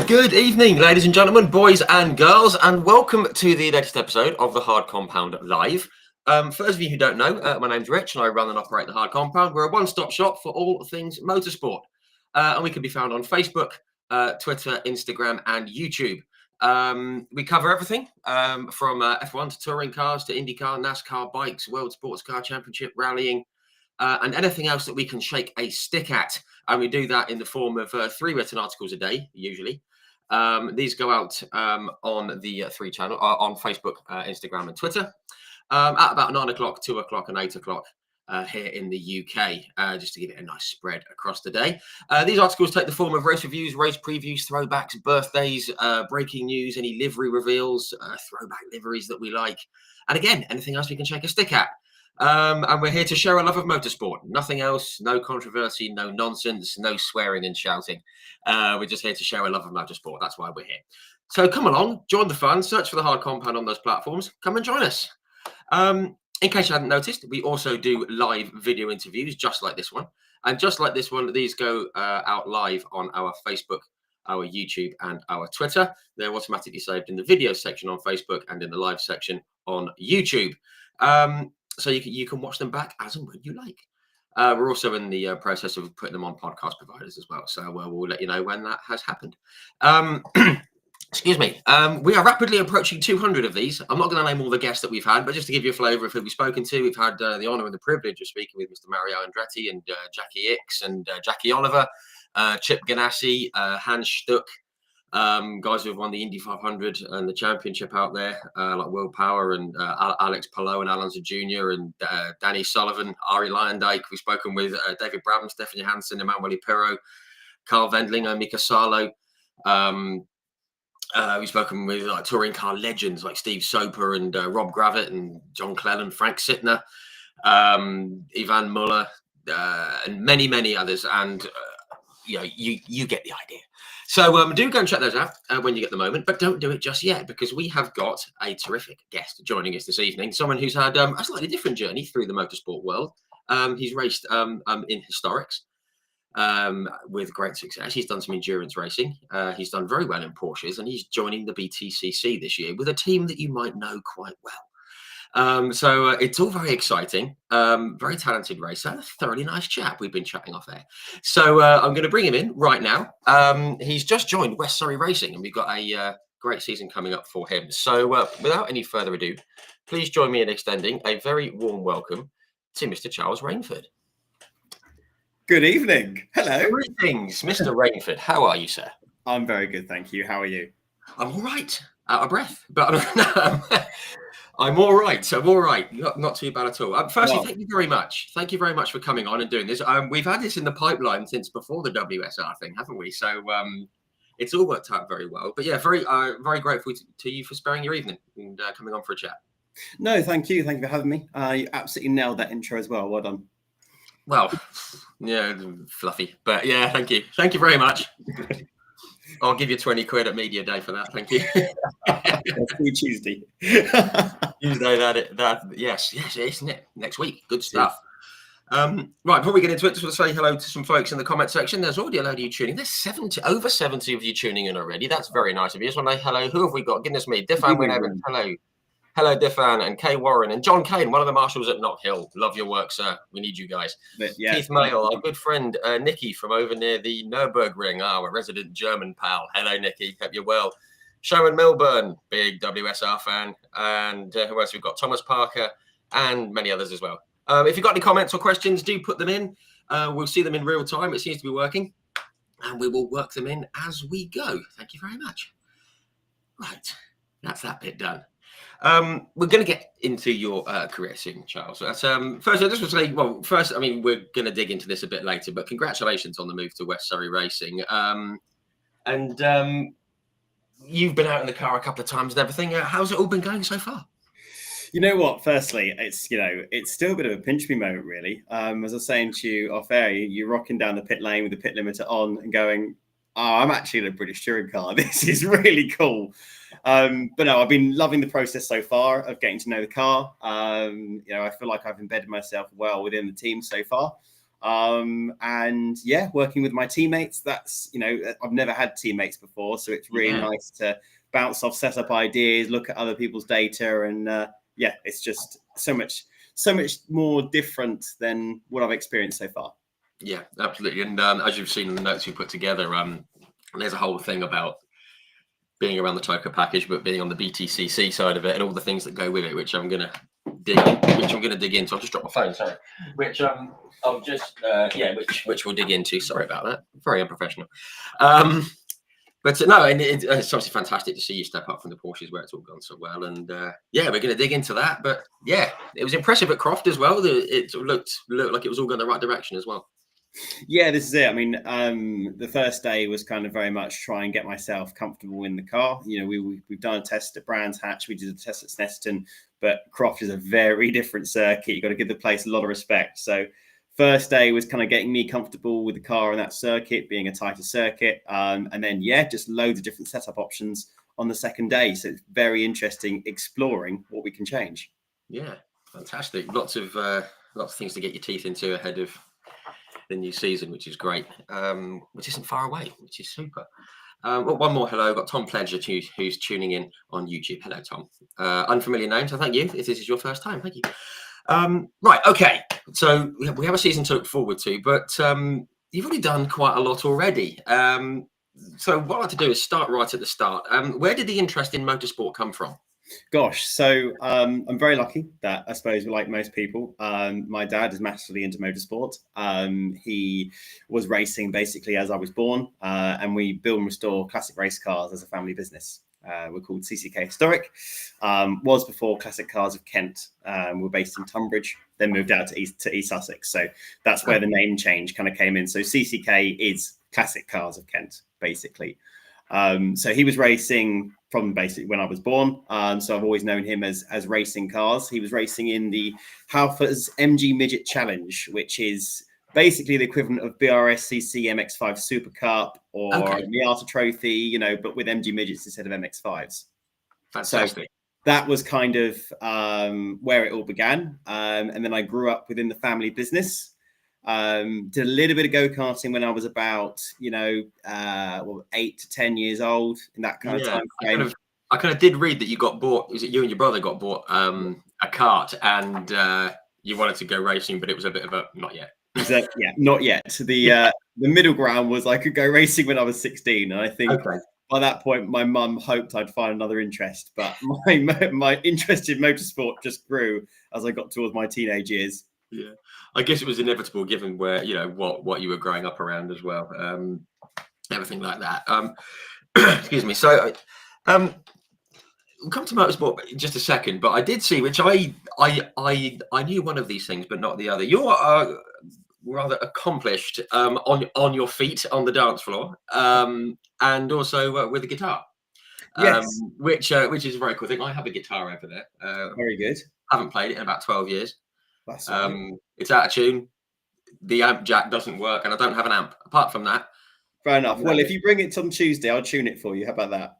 Good evening, ladies and gentlemen, boys and girls, and welcome to the latest episode of the Hard Compound Live. For those of you who don't know, my name's Rich and I run and operate the Hard Compound. We're a one-stop shop for all things motorsport. And we can be found on Facebook, Twitter, Instagram, and YouTube. We cover everything from F1 to touring cars to IndyCar, NASCAR, bikes, World Sports Car Championship, rallying, and anything else that we can shake a stick at. And we do that in the form of 3 written articles a day, usually. These go out on the 3 channel, on Facebook, Instagram, and Twitter at about 9 o'clock, 2 o'clock, and 8 o'clock here in the UK, just to give it a nice spread across the day. These articles take the form of race reviews, race previews, throwbacks, birthdays, breaking news, any livery reveals, throwback liveries that we like, and again, anything else we can shake a stick at. And we're here to share a love of motorsport. Nothing else, no controversy, no nonsense, no swearing and shouting. We're just here to share a love of motorsport. That's why we're here. So come along, join the fun, search for the Hard Compound on those platforms. Come and join us. In case you hadn't noticed, we also do live video interviews just like this one. And just like this one, these go out live on our Facebook, our YouTube, and our Twitter. They're automatically saved in the video section on Facebook and in the live section on YouTube. So you can watch them back as and when you like. We're also in the process of putting them on podcast providers as well. So we'll let you know when that has happened. Excuse me. We are rapidly approaching 200 of these. I'm not going to name all the guests that we've had, but just to give you a flavour of who we've spoken to, we've had the honour and the privilege of speaking with Mr. Mario Andretti and Jackie Ickx and Jackie Oliver, Chip Ganassi, Hans Stuck, guys who have won the Indy 500 and the championship out there, like Will Power and Alex Palou and Alonso Jr. and Danny Sullivan, Ari Lyondike. We've spoken with David Brabham, Stefan Johansson, Emanuele Pirro, Carl Wendlinger, Mika Salo. We've spoken with touring car legends like Steve Soper and Rob Gravett and John Clellan, Frank Sittner, Ivan Muller, and many, many others. And you get the idea. So do go and check those out when you get the moment, but don't do it just yet, because we have got a terrific guest joining us this evening, someone who's had a slightly different journey through the motorsport world. He's raced in historics with great success. He's done some endurance racing. He's done very well in Porsches, and he's joining the BTCC this year with a team that you might know quite well. So it's all very exciting. Very talented racer, thoroughly nice chap. We've been chatting off there. So I'm going to bring him in right now. He's just joined West Surrey Racing, and we've got a great season coming up for him. So without any further ado, please join me in extending a very warm welcome to Mr. Charles Rainford. Good evening. Hello. Greetings, Mr. Rainford. How are you, sir? I'm very good, thank you. How are you? I'm all right. Out of breath, but I'm all right. I'm all right. Not too bad at all. Firstly, thank you very much. Thank you very much for coming on and doing this. We've had this in the pipeline since before the WSR thing, haven't we? So it's all worked out very well. But yeah, very grateful to you for sparing your evening and coming on for a chat. No, thank you. Thank you for having me. You absolutely nailed that intro as well. Well done. Well, yeah, fluffy. But yeah, thank you. Thank you very much. I'll give you 20 quid at Media Day for that. Thank you. Tuesday. Tuesday, yes, isn't it? Next week. Good stuff. Right, before we get into it, just want to say hello to some folks in the comment section. There's already a load of you tuning. There's over 70 of you tuning in already. That's very nice of you. Just want to say hello. Who have we got? Goodness me. Diffan Winevans. Hello. Hello, Diffan and Kay Warren and John Kane, one of the marshals at Knock Hill. Love your work, sir. We need you guys. Yeah. Keith Mayle, our good friend Nikki from over near the Nürburgring, our resident German pal. Hello, Nikki. Hope you're well. Sharon Milburn, big WSR fan. And who else? We've got Thomas Parker and many others as well. If you've got any comments or questions, do put them in. We'll see them in real time. It seems to be working. And we will work them in as we go. Thank you very much. Right. That's that bit done. We're going to get into your career soon, Charles. First, I just want to say, well, first, I mean, we're going to dig into this a bit later, but congratulations on the move to West Surrey Racing. And you've been out in the car a couple of times and everything. How's it all been going so far? You know what? Firstly, it's still a bit of a pinch me moment, really. As I was saying to you off air, you're rocking down the pit lane with the pit limiter on and going, oh, I'm actually in a British touring car. This is really cool. But no, I've been loving the process so far of getting to know the car. I feel like I've embedded myself well within the team so far. And yeah, working with my teammates. That's, I've never had teammates before, so it's really nice to bounce off setup ideas, look at other people's data, and it's just so much more different than what I've experienced so far. Yeah, absolutely. And as you've seen in the notes we put together, there's a whole thing about being around the Toka package, but being on the BTCC side of it and all the things that go with it, which I'm gonna dig into. I've just dropped my phone, sorry. Which I'll just which we'll dig into. Sorry about that. Very unprofessional. But no, and it's obviously fantastic to see you step up from the Porsches where it's all gone so well. And we're going to dig into that. But yeah, it was impressive at Croft as well. It looked like it was all going the right direction as well. Yeah, this is it. I mean, the first day was kind of very much try and get myself comfortable in the car. We've done a test at Brands Hatch. We did a test at Snetterton, but Croft is a very different circuit. You've got to give the place a lot of respect. So first day was kind of getting me comfortable with the car and that circuit, being a tighter circuit. And then, just loads of different setup options on the second day. So it's very interesting exploring what we can change. Yeah, fantastic. Lots of things to get your teeth into ahead of the new season, which is great, which isn't far away, which is super. One more hello. Got Tom Pledger who's tuning in on YouTube. Hello, Tom. Unfamiliar name, so thank you. If this is your first time, thank you. Right, okay. So we have a season to look forward to, but you've already done quite a lot already. So what I'd like to do is start right at the start. Where did the interest in motorsport come from? Gosh, so I'm very lucky that, I suppose, like most people, my dad is massively into motorsport. He was racing basically as I was born, and we build and restore classic race cars as a family business. We're called CCK Historic. Was before Classic Cars of Kent. We're based in Tunbridge, then moved out to East Sussex. So that's where the name change kind of came in. So CCK is Classic Cars of Kent, basically. So he was racing from basically when I was born. So I've always known him as racing cars. He was racing in the Halfords MG Midget Challenge, which is basically the equivalent of BRSCC MX5 Super Cup or Miata Trophy, but with MG midgets instead of MX5s. Fantastic. So that was kind of where it all began. And then I grew up within the family business. Did a little bit of go-karting when I was about, 8 to 10 years old, in that kind of time frame. I kind of did read that you got bought. Was it you and your brother got bought a kart, and you wanted to go racing, but it was a bit of a not yet. Not yet. The middle ground was I could go racing when I was 16, and I think by that point my mum hoped I'd find another interest, but my interest in motorsport just grew as I got towards my teenage years. Yeah, I guess it was inevitable given where what you were growing up around as well, everything like that. Excuse me. So, we'll come to motorsport in just a second, but I did see, which I knew one of these things, but not the other. You're rather accomplished on your feet on the dance floor, and also with a guitar. Yes, which is a very cool thing. I have a guitar over there. Very good. Haven't played it in about 12 years. That's right. It's out of tune. The amp jack doesn't work, and I don't have an amp. Apart from that, fair enough. Well, if you bring it on Tuesday, I'll tune it for you. How about that?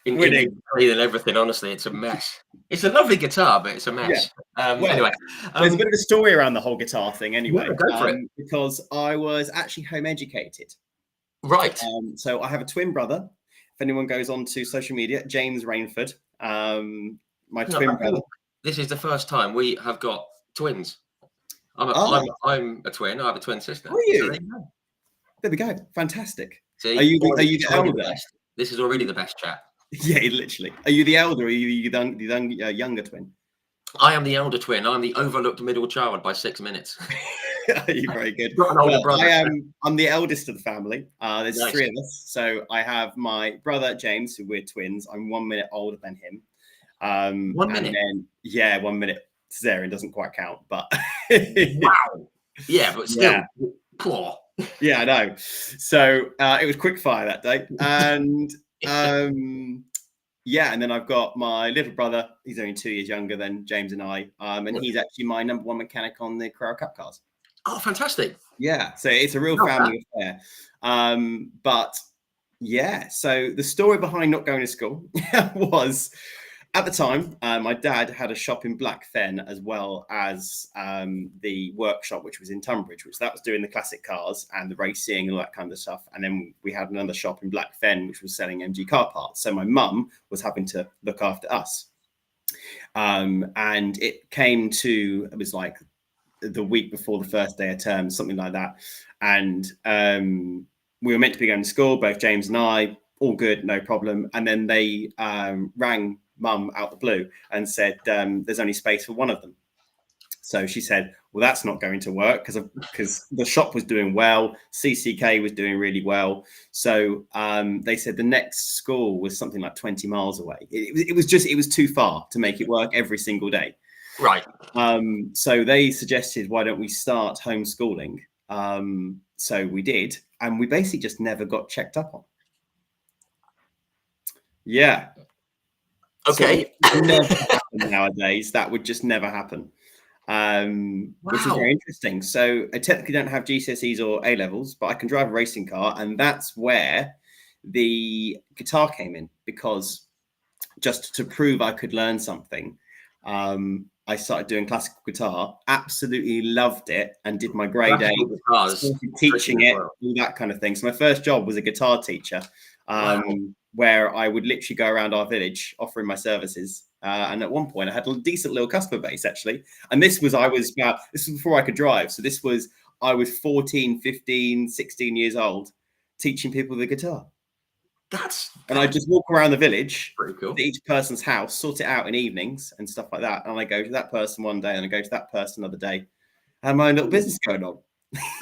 Winning and everything. Honestly, it's a mess. It's a lovely guitar, but it's a mess. Yeah. Anyway, there's a bit of a story around the whole guitar thing. Anyway, go for it. Because I was actually home educated. Right. So I have a twin brother. If anyone goes on to social media, James Rainford, my twin brother. This is the first time we have got twins. I'm a twin. I have a twin sister. Are you? So there we go. Fantastic. See, are you the elder? This is already the best chat. Yeah, literally. Are you the elder or are you the younger twin? I am the elder twin. I'm the overlooked middle child by 6 minutes. You're very good. Got an older brother. I'm the eldest of the family. There's nice. 3 of us. So I have my brother, James, who we're twins. I'm 1 minute older than him. 1 minute? Then, 1 minute. Cesarean doesn't quite count, but... Wow. Yeah, but still. Yeah. Poor. Yeah, I know. So it was quick fire that day. And... and then I've got my little brother. He's only 2 years younger than James and I, and he's actually my number 1 mechanic on the Carrera Cup cars. Oh, fantastic! Yeah, so it's a real family affair. But yeah, so the story behind not going to school was At the time, my dad had a shop in Blackfen as well as the workshop, which was in Tunbridge, which that was doing the classic cars and the racing and all that kind of stuff. And then we had another shop in Blackfen, which was selling MG car parts. So my mum was having to look after us. And it was like the week before the first day of term, something like that. And we were meant to be going to school, both James and I, all good, no problem. And then they rang Mum out the blue and said, there's only space for one of them. So she said, well, that's not going to work because the shop was doing well. CCK was doing really well. So they said the next school was something like 20 miles away. It was too far to make it work every single day. Right. So they suggested, why don't we start homeschooling? So we did, and we basically just never got checked up on. Yeah. Okay. So never happen nowadays. That would just never happen. Which is very interesting. So I technically don't have GCSEs or A levels, but I can drive a racing car, and that's where the guitar came in, because just to prove I could learn something, I started doing classical guitar, absolutely loved it, and did my grade A, teaching it, all that kind of thing. So my first job was a guitar teacher, where I would literally go around our village offering my services. And at one point I had a decent little customer base, actually. And this was before I could drive. So I was 14, 15, 16 years old, teaching people the guitar. And I just walk around the village, pretty cool, to each person's house, sort it out in evenings and stuff like that. And I go to that person one day and I go to that person another day. I have my own little business going on.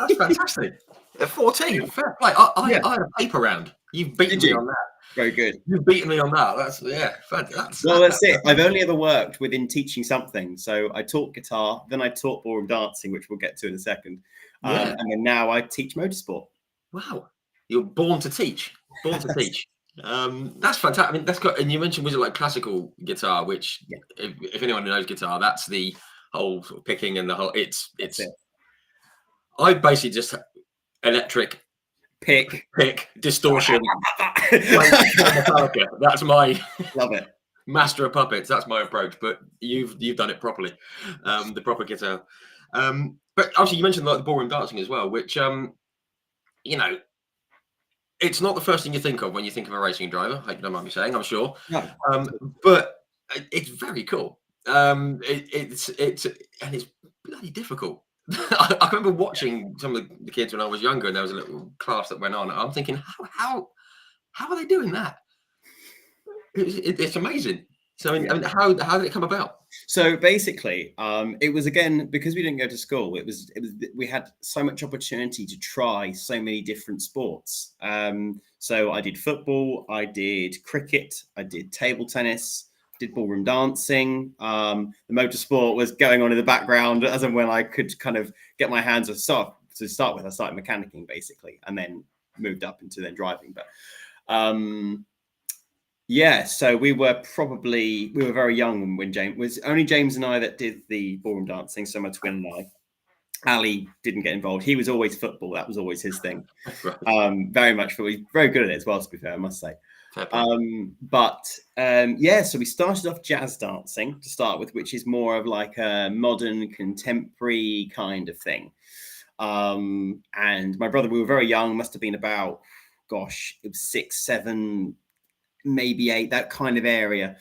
That's fantastic. At 14, fair play. I had a paper round. You've beaten me on that. Very good. You've beaten me on that. That's it. I've only ever worked within teaching something. So I taught guitar, then I taught ballroom dancing, which we'll get to in a second. And then now I teach motorsport. Wow. You're born to teach. Born to teach. That's fantastic. I mean, that's got, and you mentioned, was it like classical guitar, which if anyone knows guitar, that's the whole sort of picking and the whole it's I basically just electric pick distortion. That's my love it. Master of puppets. That's my approach, but you've done it properly, the proper guitar. But obviously you mentioned like the ballroom dancing as well, which you know, it's not the first thing you think of when you think of a racing driver. I hope you don't mind me saying, I'm sure. No. But it's very cool. It's bloody difficult. I remember watching some of the kids when I was younger, and there was a little class that went on. I'm thinking, how are they doing that? It's amazing. So, I mean, how did it come about? So basically, it was, again, because we didn't go to school. We had so much opportunity to try so many different sports. So I did football, I did cricket, I did table tennis, did ballroom dancing. The motorsport was going on in the background as and when I could kind of get my hands on stuff. To start with, I started mechanicking basically, and then moved up into then driving. But so we were very young when James and I that did the ballroom dancing. So my twin and I. Ali didn't get involved. He was always football. That was always his thing. Very much football. He's very good at it as well, to be fair, I must say. So we started off jazz dancing to start with, which is more of like a modern contemporary kind of thing. And my brother, we were very young, must have been about, it was 6, 7, maybe 8, that kind of area.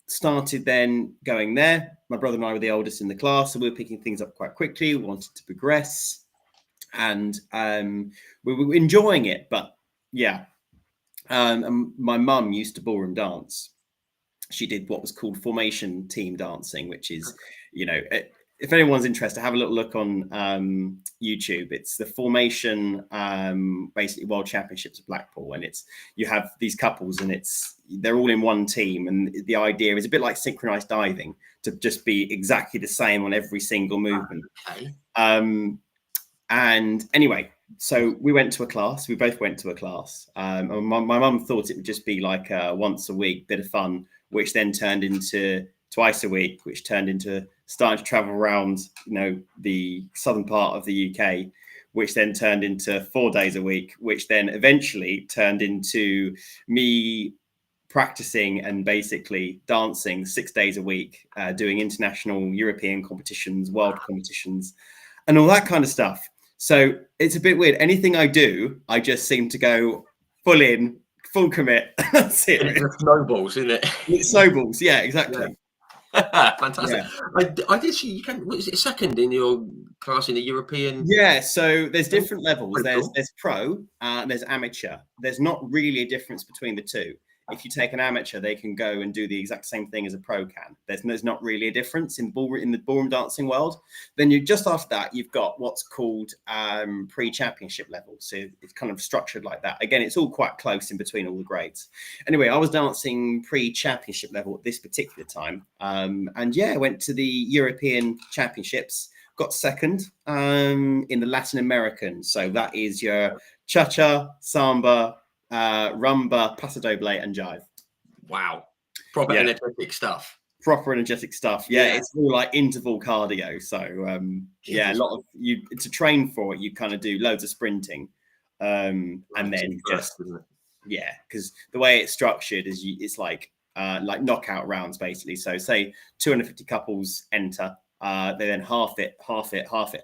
Started then going there. My brother and I were the oldest in the class, so we were picking things up quite quickly. We wanted to progress, and we were enjoying it. But and my mum used to ballroom dance. She did what was called formation team dancing, which is, if anyone's interested, have a little look on YouTube. It's the formation, basically World Championships of Blackpool, and you have these couples, and they're all in one team, and the idea is a bit like synchronized diving, to just be exactly the same on every single movement. Okay. And anyway, so we went to a class. We both went to a class. And my mum thought it would just be like a once a week bit of fun, which then turned into twice a week, which turned into starting to travel around, the southern part of the UK, which then turned into 4 days a week, which then eventually turned into me practicing and basically dancing 6 days a week, doing international European competitions, world competitions, and all that kind of stuff. So it's a bit weird. Anything I do, I just seem to go full in, full commit. That's it. It just snowballs, isn't it? It snowballs. Yeah, exactly. Yeah. Fantastic. Yeah. I did see you can. What is it? Second in your class in the European. Yeah, so there's different levels. Pretty There's cool. there's pro, there's amateur. There's not really a difference between the two. If you take an amateur, they can go and do the exact same thing as a pro can. There's not really a difference in the ballroom dancing world. Then you just after that, you've got what's called pre-championship level. So it's kind of structured like that. Again, it's all quite close in between all the grades. Anyway, I was dancing pre-championship level at this particular time, and yeah, I went to the European Championships. Got second in the Latin American. So that is your cha-cha, samba, rumba, paso doble, and jive. Wow. Proper energetic stuff. Proper energetic stuff. Yeah, it's all like interval cardio. So yeah, a lot of you to train for it. You kind of do loads of sprinting, and then just because the way it's structured is it's like knockout rounds basically. So say 250 couples enter. They then half it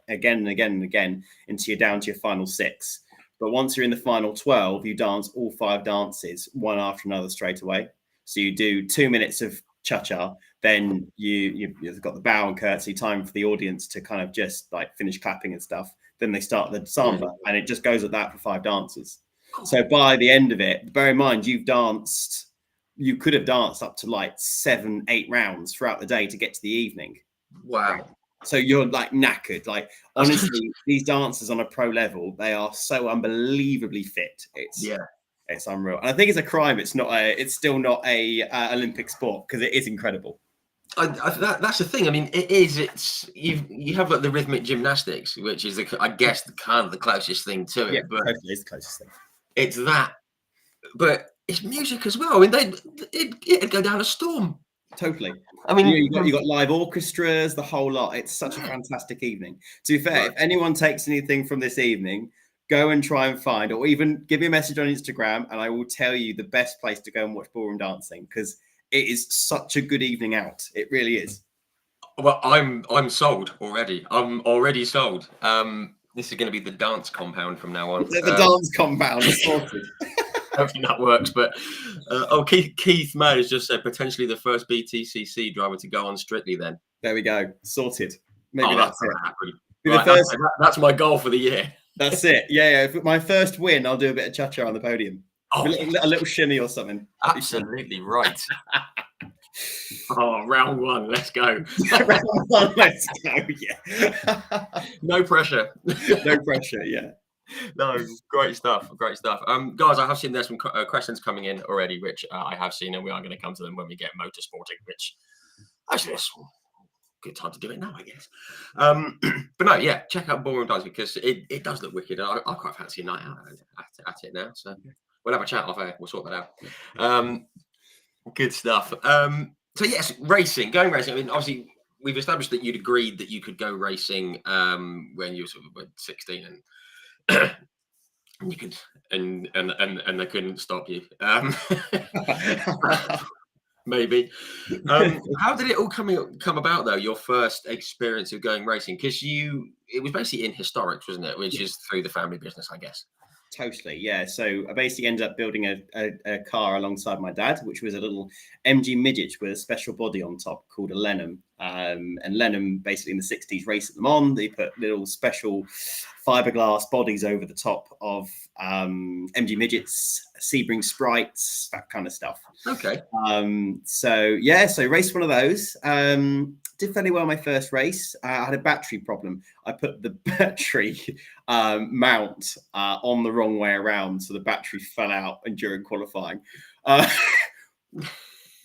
again and again and again until you're down to your final 6. But once you're in the final 12, you dance all 5 dances one after another straight away. So you do 2 minutes of cha-cha, then you've got the bow and curtsy time for the audience to kind of just like finish clapping and stuff. Then they start the samba, and it just goes at that for 5 dances. So by the end of it, bear in mind you could have danced up to like 7-8 rounds throughout the day to get to the evening. Wow. So you're like knackered. Like honestly, these dancers on a pro level, they are so unbelievably fit. It's unreal. And I think it's a crime. It's still not a Olympic sport because it is incredible. That's the thing. I mean, it is. It's you have like the rhythmic gymnastics, which is I guess kind of the closest thing to it. Yeah, but totally is the closest thing. It's that, but it's music as well. I mean, it'd go down a storm. Totally. I mean, you got live orchestras, the whole lot. It's such a fantastic evening. To be fair, if anyone takes anything from this evening, go and try and find, or even give me a message on Instagram, and I will tell you the best place to go and watch ballroom dancing because it is such a good evening out. It really is. Well, I'm sold already. I'm already sold. This is going to be the dance compound from now on. The dance compound is sorted. I don't think that works, but Keith May has just said potentially the first BTCC driver to go on Strictly. Then there we go, sorted. Maybe that's it. Right, that's my goal for the year. That's it. Yeah. For my first win, I'll do a bit of cha-cha on the podium. A little shimmy or something. Absolutely right. Round 1, let's go. Round 1, let's go. Yeah. No pressure. No pressure. Yeah. No, great stuff. Guys, I have seen there's some questions coming in already, which I have seen, and we are going to come to them when we get motorsporting, which actually it's a good time to do it now, I guess. But no, yeah, check out Ballroom Dancing because it does look wicked. I quite fancy a night out at it now. So we'll have a chat off air. We'll sort that out. Good stuff. So yes, going racing. I mean, obviously, we've established that you'd agreed that you could go racing when you were sort of 16 and you could and they couldn't stop you. Maybe. How did it all come about though? Your first experience of going racing, because it was basically in historics, wasn't it? Which is through the family business, I guess. Totally, yeah. So I basically ended up building a car alongside my dad, which was a little MG midget with a special body on top called a Lenham. And Lenham, basically in the 60s, raced them on. They put little special fiberglass bodies over the top of MG midgets, Sebring sprites, that kind of stuff. Okay. So raced one of those. Did fairly well my first race. I had a battery problem. I put the battery mount on the wrong way around, so the battery fell out during qualifying.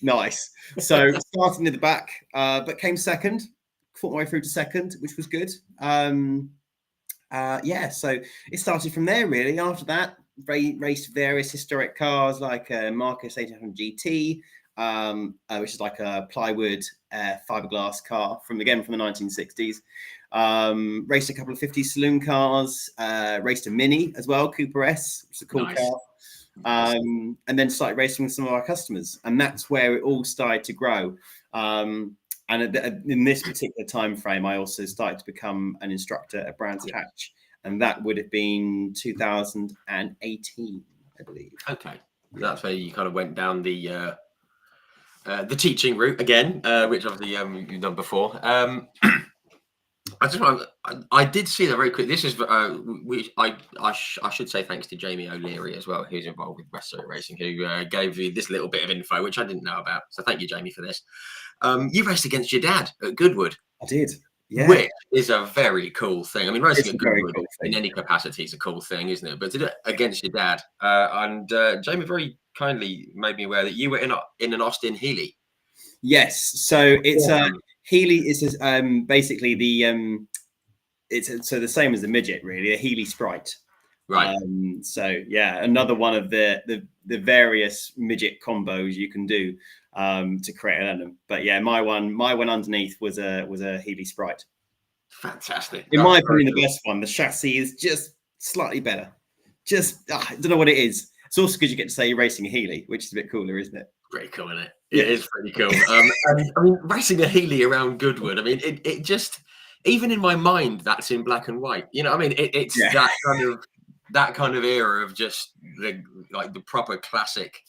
Nice. So starting in the back, but came second. Fought my way through to second, which was good. So it started from there really. After that, raced various historic cars like Marcus 800 GT, which is like a plywood fiberglass car from the 1960s. Raced a couple of 50s saloon cars, raced a Mini as well, Cooper S, which is a cool car. and then started racing with some of our customers, and that's where it all started to grow. And in this particular time frame, I also started to become an instructor at Brands Hatch, and that would have been 2018, I believe. Okay, that's where you kind of went down the teaching route again, which obviously you've done before. I did see that very quick. This is I should say thanks to Jamie O'Leary as well, who's involved with West Surrey Racing, who gave me this little bit of info which I didn't know about. So thank you, Jamie, for this. You raced against your dad at Goodwood. I did, yeah. Which is a very cool thing. I mean, racing at Goodwood cool in any capacity is a cool thing, isn't it? But to do it against your dad, and Jamie very kindly made me aware that you were in an Austin Healey. Yes, so it's Healey is basically the it's so the same as the midget, really, a Healey Sprite. Right. So yeah, another one of the various midget combos you can do to create an element. But yeah, my one underneath was a Healey Sprite. Fantastic. In my opinion, the best one. The chassis is just slightly better. Just I don't know what it is. It's also because you get to say you're racing a Healey, which is a bit cooler, isn't it? Pretty cool, isn't it? It is pretty cool. And, I mean, racing a Healey around Goodwood. I mean, it just, even in my mind, that's in black and white. You know what I mean? It's that kind of era of just the proper classic,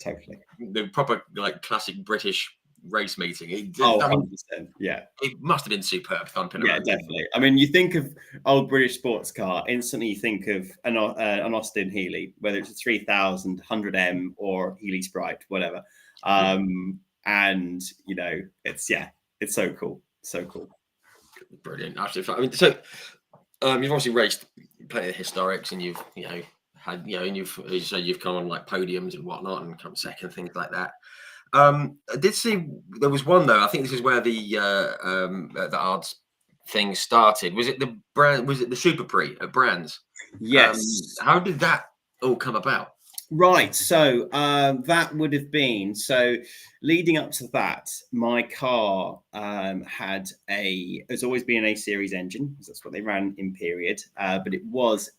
totally, the proper classic British race meeting. I mean, 100%, yeah, it must have been superb thumping around. Yeah, definitely. I mean, you think of old British sports car, instantly you think of an Austin Healey, whether it's a 3000, 100M, or Healey Sprite, whatever. And you know, it's so cool, so cool. Brilliant, absolutely. I mean, so you've obviously raced plenty of historics, and you've had and you've come on like podiums and whatnot, and come second, things like that. I did see there was one though. I think this is where the odds thing started. Was it the brand? Was it the Super Prix at Brands? Yes. How did that all come about? Right, so that would have been leading up to that. My car has always been an A series engine, because that's what they ran in period. But it was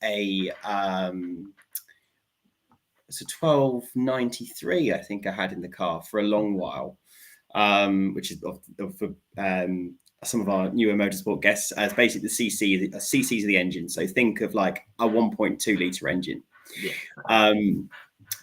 it's a 1293, I think I had in the car for a long while, which is for some of our newer motorsport guests as basically the CCs of the engine. So think of like a 1.2 litre engine. Yeah.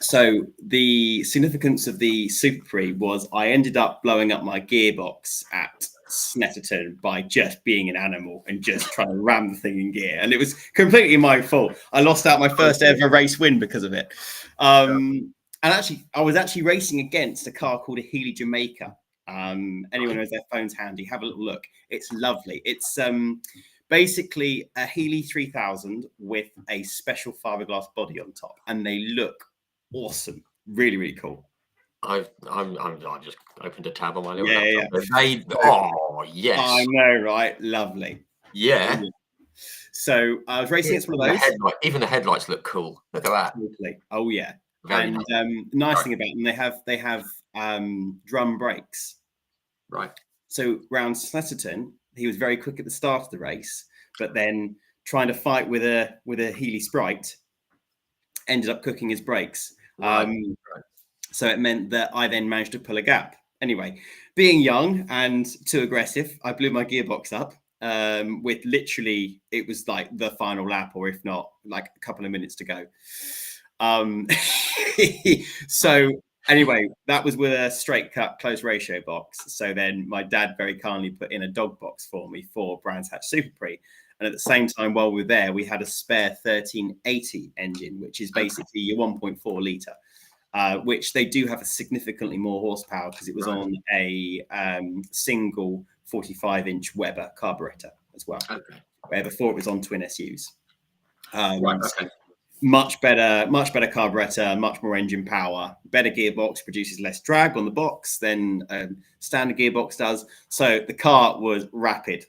So the significance of the Super Prix was I ended up blowing up my gearbox at Snetterton by just being an animal and just trying to ram the thing in gear, and it was completely my fault. I lost out my first ever race win because of it. And actually, I was actually racing against a car called a Healey Jamaica. Anyone who has their phones handy, have a little look. It's lovely. It's basically a Healey 3000 with a special fiberglass body on top, and they look awesome. Really, really cool. I just opened a tab on my little laptop. Yes. I know, right? Lovely. Yeah. So I was racing against one of those. Even the headlights look cool. Look at that. Totally. Oh yeah. Very and nice thing about them, they have drum brakes. Right. So round Snetterton, he was very quick at the start of the race, but then trying to fight with a Healey Sprite ended up cooking his brakes. Right. So it meant that I then managed to pull a gap. Anyway, being young and too aggressive, I blew my gearbox up with literally, it was like the final lap, or if not, like a couple of minutes to go. So anyway, that was with a straight cut close ratio box. So then my dad very kindly put in a dog box for me for Brands Hatch Super Prix. And at the same time, while we were there, we had a spare 1380 engine, which is basically your 1.4 litre, which they do have a significantly more horsepower because it was on a single 45-inch Weber carburetor as well. Okay. Where before it was on twin SUs. Okay. Much better carburetor, much more engine power, better gearbox, produces less drag on the box than standard gearbox does. So the car was rapid.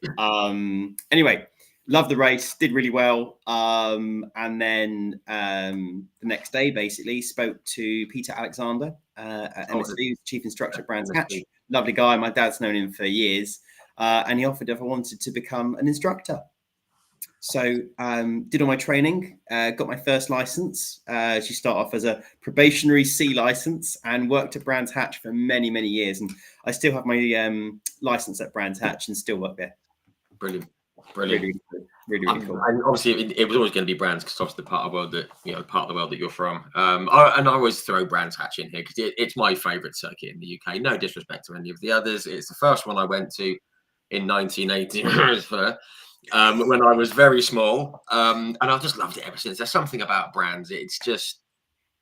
Anyway, loved the race, did really well. And then the next day, basically, spoke to Peter Alexander at MSV, chief instructor at Brands Hatch. Lovely guy. My dad's known him for years. And he offered if I wanted to become an instructor. So did all my training, got my first license. She started off as a probationary C license and worked at Brands Hatch for many, many years. And I still have my license at Brands Hatch and still work there. Brilliant. Really, really cool. Really cool. And obviously, it was always going to be Brands because obviously the part of the world that part of the world that you're from. I always throw Brands Hatch in here because it's my favourite circuit in the UK. No disrespect to any of the others. It's the first one I went to in 1980 when I was very small, and I've just loved it ever since. There's something about Brands. It's just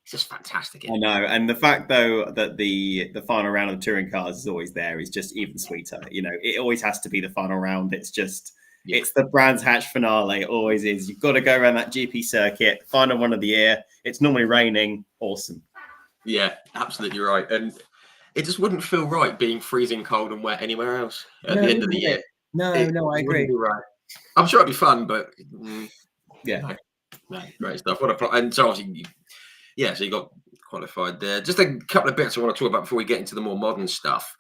fantastic. I know, and the fact though that the final round of the touring cars is always there is just even sweeter. It always has to be the final round. It's just. Yeah. It's the Brands Hatch finale. It always is. You've got to go around that GP circuit, final one of the year. It's normally raining. Awesome. Yeah, absolutely right. And it just wouldn't feel right being freezing cold and wet anywhere else at the end of the year. No, I agree. Right. I'm sure it'd be fun, but yeah, no, great stuff. And so obviously, so you got qualified there. Just a couple of bits I want to talk about before we get into the more modern stuff.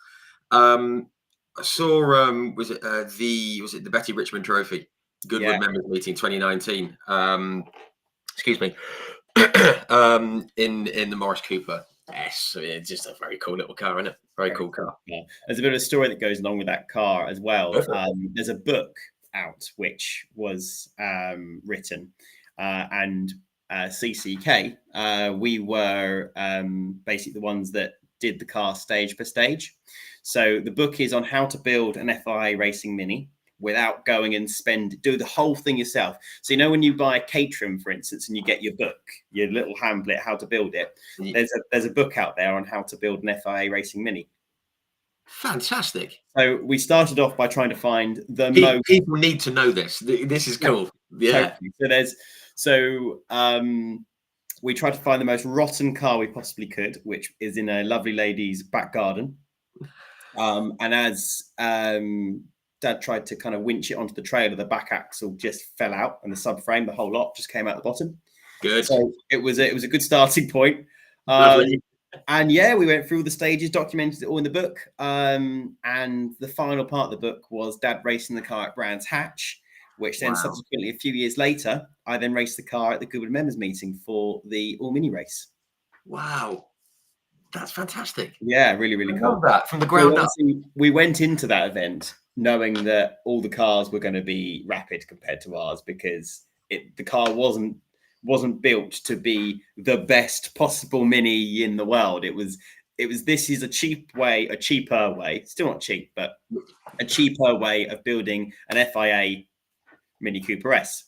I saw was it the Betty Richmond Trophy Goodwood Members Meeting 2019. Excuse me. In the Morris Cooper S. It's just a very cool little car, isn't it? Very cool car. Yeah. There's a bit of a story that goes along with that car as well. There's a book out which was written and CCK. We were basically the ones that did the car stage per stage. So the book is on how to build an FIA racing Mini without going and do the whole thing yourself. So when you buy a Caterham, for instance, and you get your book, your little pamphlet, how to build it, there's a book out there on how to build an FIA racing Mini. Fantastic. So we started off by trying to find people need to know this. This is cool. Yeah. Totally. We tried to find the most rotten car we possibly could, which is in a lovely lady's back garden. And as Dad tried to kind of winch it onto the trailer, the back axle just fell out and the subframe, the whole lot just came out the bottom. Good. So it was a good starting point. And we went through all the stages, documented it all in the book. And the final part of the book was Dad racing the car at Brands Hatch, which then subsequently, a few years later, I then raced the car at the Goodwood Members Meeting for the All Mini race. Wow. That's fantastic. Yeah, really, really cool. Love that from the ground up. We went into that event knowing that all the cars were going to be rapid compared to ours because the car wasn't built to be the best possible Mini in the world. It was this is a cheaper way, still not cheap, but a cheaper way of building an FIA Mini Cooper S.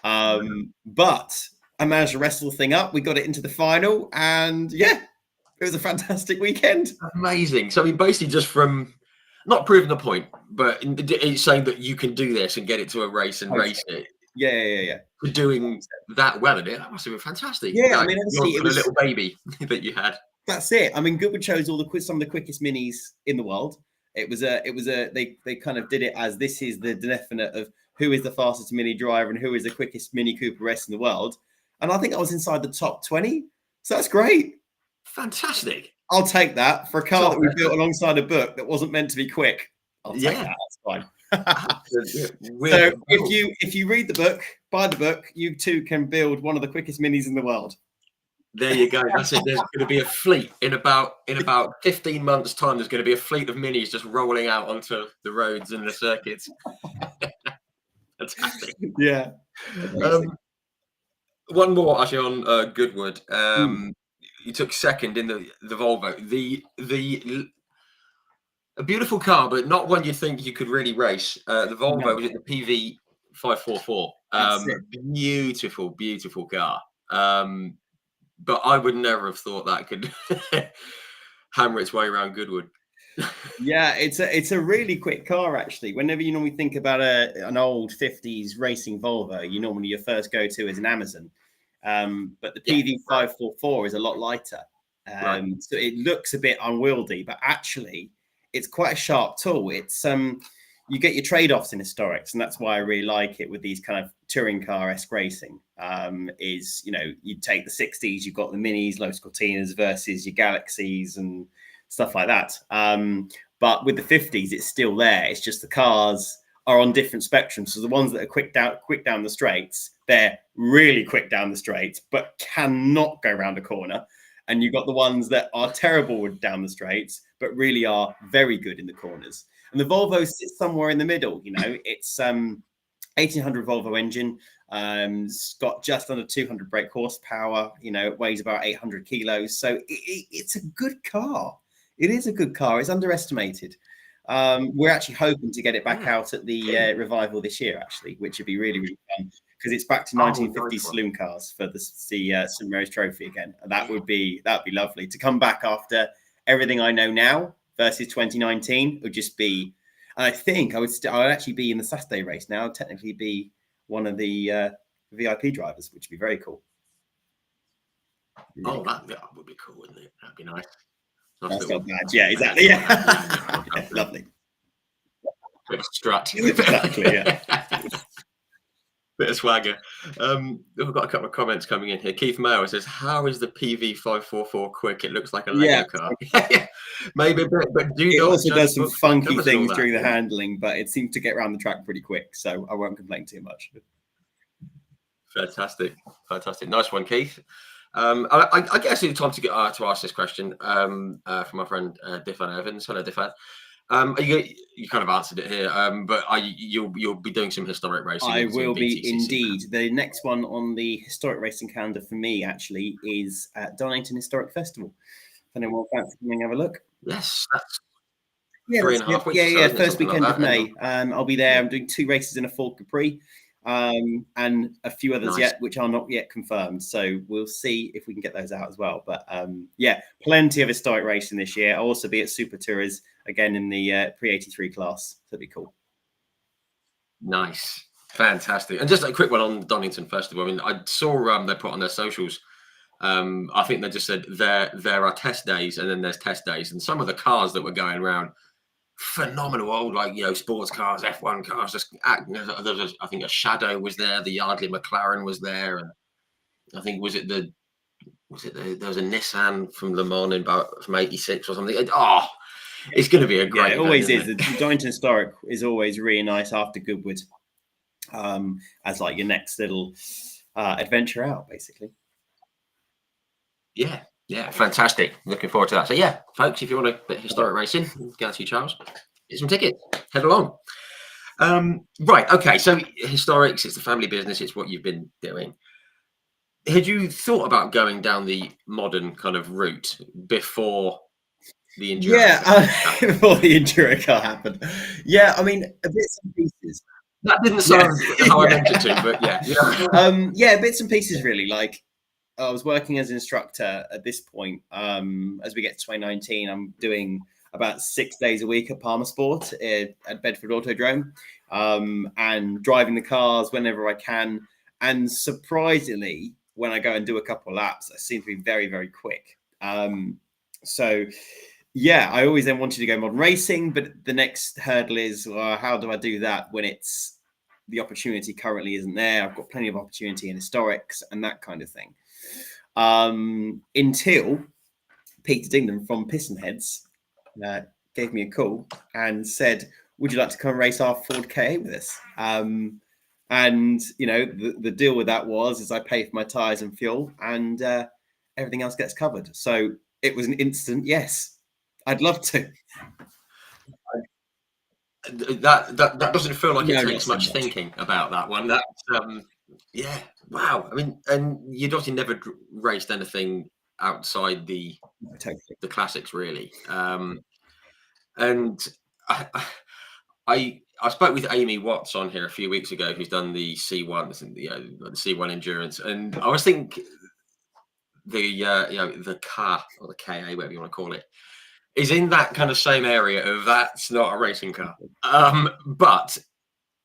But I managed to wrestle the thing up. We got it into the final, and it was a fantastic weekend. Amazing. So basically just from not proving the point, but it's saying that you can do this and get it to a race and race it. Yeah. For doing that well in it, that must have been fantastic. Yeah, I mean, obviously it was a little baby that you had. That's it. I mean, Goodwood chose some of the quickest minis in the world. They kind of did it as this is the definite of who is the fastest Mini driver and who is the quickest Mini Cooper S in the world. And I think I was inside the top 20. So that's great. Fantastic. I'll take that for a car that we built alongside a book that wasn't meant to be quick. I'll take that. That's fine. So if you read the book, buy the book, you too can build one of the quickest Minis in the world. There you go. That's it. There's going to be a fleet in about 15 months' time. There's going to be a fleet of Minis just rolling out onto the roads and the circuits. Fantastic. Yeah. One more actually on Goodwood. You took second in the Volvo. A beautiful car, but not one you think you could really race. The Volvo was at the PV544. Beautiful car. But I would never have thought that could hammer its way around Goodwood. Yeah, it's a really quick car actually. Whenever you normally think about an old 50s racing Volvo, your first go-to is an Amazon. But the PV544 is a lot lighter. So it looks a bit unwieldy, but actually it's quite a sharp tool. It's you get your trade-offs in historics, and that's why I really like it with these kind of touring car-esque racing. You take the 60s, you've got the Minis, Lotus Cortinas versus your Galaxies and stuff like that. But with the 50s, it's still there. It's just the cars are on different spectrums. So the ones that are quick down the straights, they're really quick down the straights, but cannot go around a corner. And you've got the ones that are terrible down the straights, but really are very good in the corners. And the Volvo sits somewhere in the middle. You know, it's 1800 Volvo engine. It's got just under 200 brake horsepower. You know, it weighs about 800 kilos. So it's a good car. It is a good car. It's underestimated. We're actually hoping to get it back out at the revival this year, actually, which would be really, really fun, because it's back to 1950 saloon cars for the St Mary's Trophy again. And that'd be lovely to come back after everything I know now versus 2019. It would just be. I think I would actually be in the Saturday race now. I'd technically be one of the VIP drivers, which would be very cool. Oh, that would be cool, wouldn't it? That'd be nice. That's not bad. Yeah, exactly. Yeah. Yeah, lovely. Bit of strut. Exactly, yeah. Bit of swagger. We've got a couple of comments coming in here. Keith Mayer says, "How is the PV544 quick? It looks like a Lego car." Maybe a bit, but it also does some funky things during the handling, but it seems to get around the track pretty quick, so I won't complain too much. Fantastic, nice one, Keith. I guess it's time to get to ask this question from my friend Diffan Evans. Hello, Diffan. You kind of answered it here, but you'll be doing some historic racing. I will be indeed. The next one on the historic racing calendar for me actually is at Donington Historic Festival. If anyone fancies coming have a look. Yes, that's 3.5 weeks. Yeah, first weekend of May. I'll be there. I'm doing 2 races in a Ford Capri, and a few others yet, which are not yet confirmed. So we'll see if we can get those out as well. But yeah, plenty of historic racing this year. I'll also be at Super Tours again in the pre-83 class. So it'll be cool. Nice, fantastic. And just a quick one on the Donington Festival. I mean, I saw they put on their socials. I think they just said there are test days and then there's test days, and some of the cars that were going around, phenomenal old, like, you know, sports cars, F1 cars. Just I think a Shadow was there, the Yardley McLaren was there, and I think there was a Nissan from Le Mans from '86 or something. Oh, it's going to be a great. Yeah, it always is. The Donington Historic is always really nice after Goodwood, as like your next little adventure out, basically. Yeah, fantastic. Looking forward to that. So yeah, folks, if you want a bit of historic racing, go to Charles, get some tickets, head along. Right, okay, so historics, it's the family business, it's what you've been doing. Had you thought about going down the modern kind of route before the Enduro? Yeah, before the Enduro car happened. Yeah, I mean, bits and pieces. That didn't sound how I meant it to, but yeah. Yeah, bits and pieces really. Like, I was working as an instructor at this point. As we get to 2019, I'm doing about 6 days a week at Palmer Sport at Bedford Autodrome, and driving the cars whenever I can. And surprisingly, when I go and do a couple of laps, I seem to be very, very quick. So yeah, I always then wanted to go modern racing, but the next hurdle is, well, how do I do that when it's the opportunity currently isn't there? I've got plenty of opportunity in historics and that kind of thing. Until Peter Dingham from Pistonheads gave me a call and said, "Would you like to come and race our Ford Ka with us?" And you know, the deal with that is I pay for my tires and fuel, and everything else gets covered. So it was an instant yes. I'd love to. That doesn't feel like it takes much thinking about that one. That's yeah, wow. I mean, and you'd obviously never raced anything outside the classics, really. And I spoke with Amy Watts on here a few weeks ago, who's done the C1, the C1 endurance, and I was thinking the car or the KA, whatever you want to call it, is in that kind of same area of that's not a racing car, but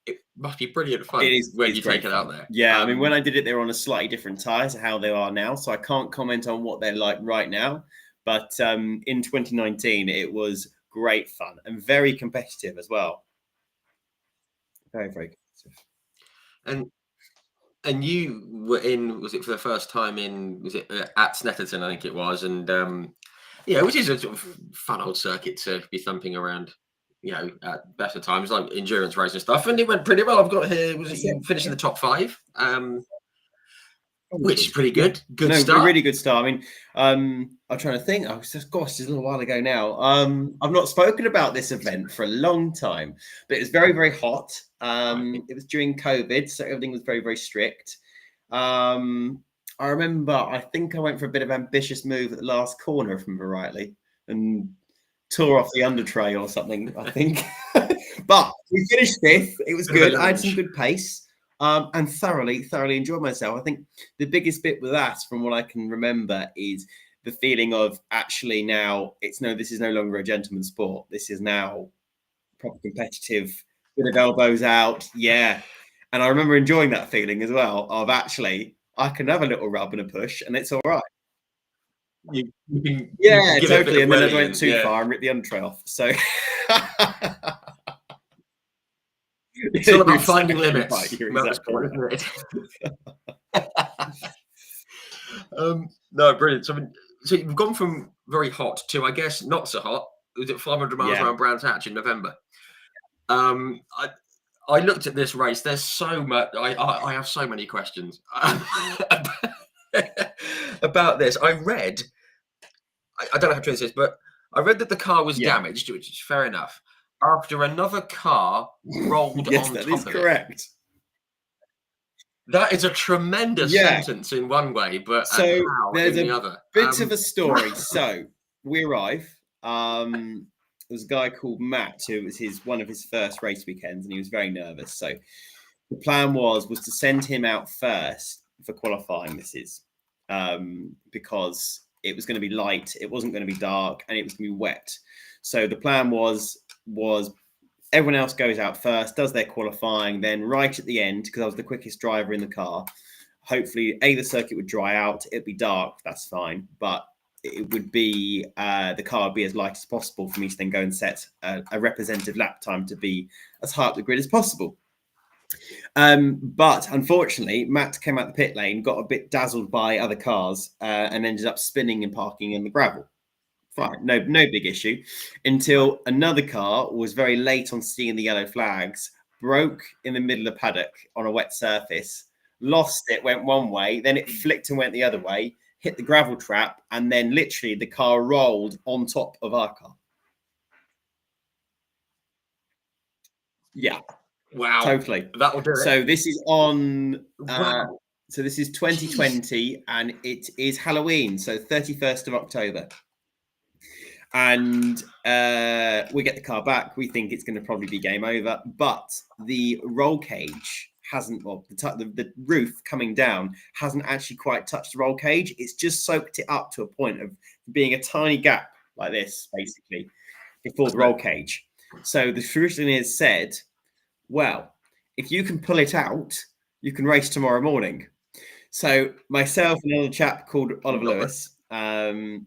it must be brilliant fun when you take it out there. Yeah, I mean, when I did it, they were on a slightly different tyre to how they are now, so I can't comment on what they're like right now. But in 2019, it was great fun and very competitive as well. Very, very competitive. And you were in, was it for the first time in, was it at Snetterton, I think it was, and yeah, which is a sort of fun old circuit to be thumping around at better times like endurance race and stuff, and it went pretty well. I've got here you finished in the top 5, which is pretty good. Good start. A really good start. I mean, I'm trying to think. Gosh, it's a little while ago now. I've not spoken about this event for a long time, but it was very, very hot. It was during COVID, so everything was very, very strict. I remember, I think I went for a bit of ambitious move at the last corner, if I remember rightly, and tore off the under tray or something, I think. But we finished 5th. It was good. I had some good pace. And thoroughly enjoyed myself. I think the biggest bit with that, from what I can remember, is the feeling of actually now this is no longer a gentleman's sport. This is now proper competitive, bit of elbows out. Yeah. And I remember enjoying that feeling as well of actually, I can have a little rub and a push and it's all right. You can totally. And then I went too far and ripped the under tray off. So it's all about finding limits. Right, exactly. No, brilliant. So you've gone from very hot to, I guess, not so hot. Was it 500 miles around Brands Hatch in November? I looked at this race. There's so much. I have so many questions about this. I read. I don't know how true this is, but I read that the car was damaged, which is fair enough, after another car rolled on top of it. Yes, that is correct. That is a tremendous sentence in one way, but so there's in the other. Bit of a story. So we arrive. There was a guy called Matt who was one of his first race weekends, and he was very nervous. So the plan was to send him out first for qualifying. Because it was going to be light, it wasn't going to be dark, and it was going to be wet. So the plan was everyone else goes out first, does their qualifying, then right at the end, because I was the quickest driver in the car, hopefully the circuit would dry out, it'd be dark, that's fine, but it would be the car would be as light as possible for me to then go and set a representative lap time to be as high up the grid as possible. But unfortunately, Matt came out the pit lane, got a bit dazzled by other cars, and ended up spinning and parking in the gravel. Fine, no big issue, until another car was very late on seeing the yellow flags, broke in the middle of the paddock on a wet surface, lost it, went one way, then it flicked and went the other way, hit the gravel trap, and then literally the car rolled on top of our car. Yeah. Wow. Totally. That will do it. So this is on so this is 2020 and it is Halloween, so 31st of October. And we get the car back. We think it's going to probably be game over, but the roll cage hasn't, well, the roof coming down hasn't actually quite touched the roll cage. It's just soaked it up to a point of being a tiny gap like this, basically, before the roll cage. So the engineers said, well, if you can pull it out, you can race tomorrow morning. So myself and another chap called Oliver Lewis,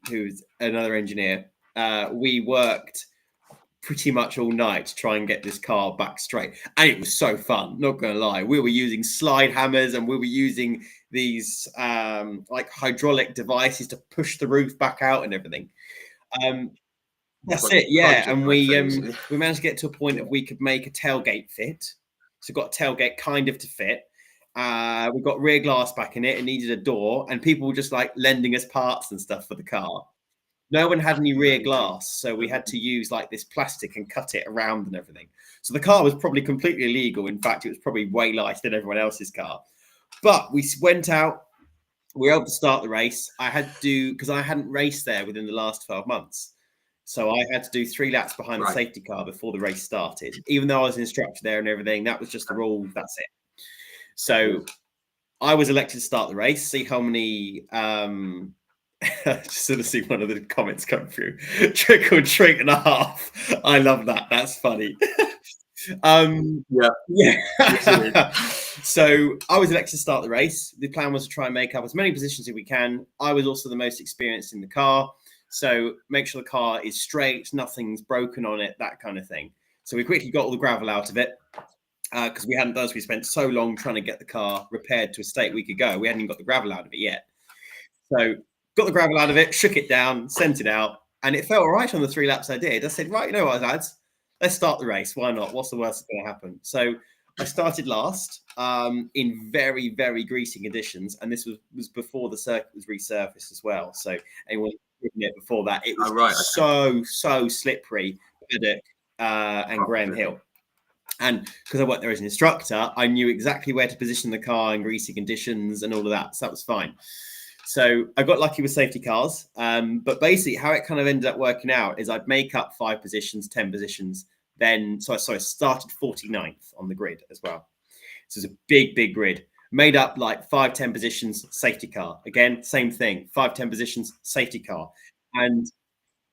who's another engineer, we worked pretty much all night to try and get this car back straight. And it was so fun, not going to lie. We were using slide hammers and we were using these like hydraulic devices to push the roof back out and everything. That's it, yeah. And we managed to get to a point that we could make a tailgate fit. So got a tailgate kind of to fit. We got rear glass back in it. It needed a door, and people were just like lending us parts and stuff for the car. No one had any rear glass, so we had to use like this plastic and cut it around and everything. So the car was probably completely illegal. In fact, it was probably way lighter than everyone else's car. But we went out. We were able to start the race. I had to, because I hadn't raced there within the last 12 months. So I had to do 3 laps behind the safety car before the race started. Even though I was an instructor there and everything, that was just the rule. That's it. So I was elected to start the race, see how many... just sort of see one of the comments come through. Trickle treat and a half. I love that. That's funny. Yeah. So I was elected to start the race. The plan was to try and make up as many positions as we can. I was also the most experienced in the car. So make sure the car is straight, nothing's broken on it, that kind of thing. So we quickly got all the gravel out of it because we hadn't done so. We spent so long trying to get the car repaired to a state we could go. We hadn't even got the gravel out of it yet. So got the gravel out of it, shook it down, sent it out, and it felt all right on the 3 laps I did. I said, right, you know what, lads? let's start the race. Why not? What's the worst that's going to happen? So I started last in very, very greasy conditions. And this was before the circuit was resurfaced as well. So anyone ridden it before that, it was so slippery, Paddock and Graham Hill. And because I worked there as an instructor, I knew exactly where to position the car in greasy conditions and all of that. So that was fine. So I got lucky with safety cars. But basically how it kind of ended up working out is I'd make up 5 positions, 10 positions. So I started 49th on the grid as well. So it's a big grid. Made up like 5, 10 positions, safety car. Again, same thing. 5, 10 positions, safety car. And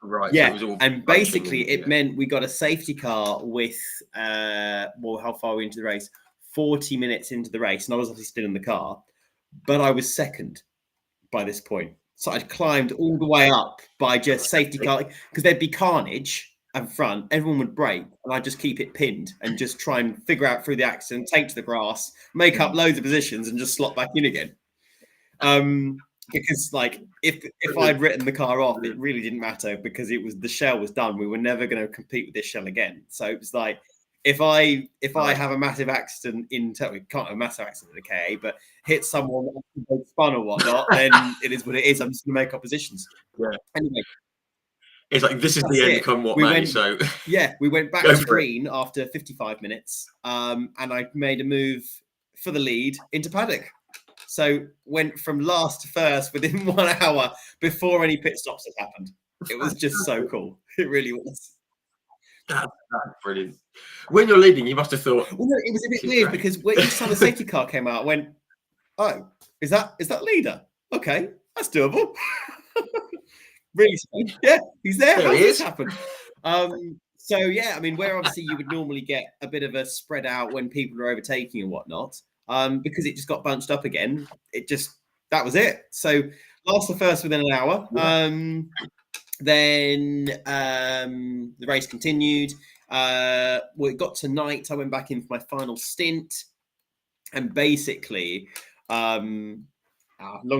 right, yeah, so and basically it meant we got a safety car with how far are we into the race? 40 minutes into the race, and I was obviously still in the car, but I was second by this point. So I'd climbed all the way up by just safety car, because there'd be carnage up front, everyone would brake, and I'd just keep it pinned and just try and figure out through the accident, take to the grass, make up loads of positions, and just slot back in again. Because like if I'd written the car off, it really didn't matter, because the shell was done. We were never going to compete with this shell again. So it was like if I have a massive accident we can't have a massive accident in a KA, but hit someone spun or whatnot, then it is what it is. I'm just going to make up positions. Yeah. Anyway, it's like this is the end come what may. So yeah, we went back to green after 55 minutes, and I made a move for the lead into paddock. So went from last to first within 1 hour before any pit stops had happened. It was just so cool. It really was. That's brilliant. When you're leading, you must have thought. Well, no, it was a bit weird because each time the safety car came out, I went, "Oh, is that leader? Okay, that's doable." Really strange. Yeah, he's there. How did this happen? So yeah, I mean, where obviously you would normally get a bit of a spread out when people are overtaking and whatnot. Because it just got bunched up again. That was it. So last to first within an hour. Then the race continued. It got to night. I went back in for my final stint. And basically, long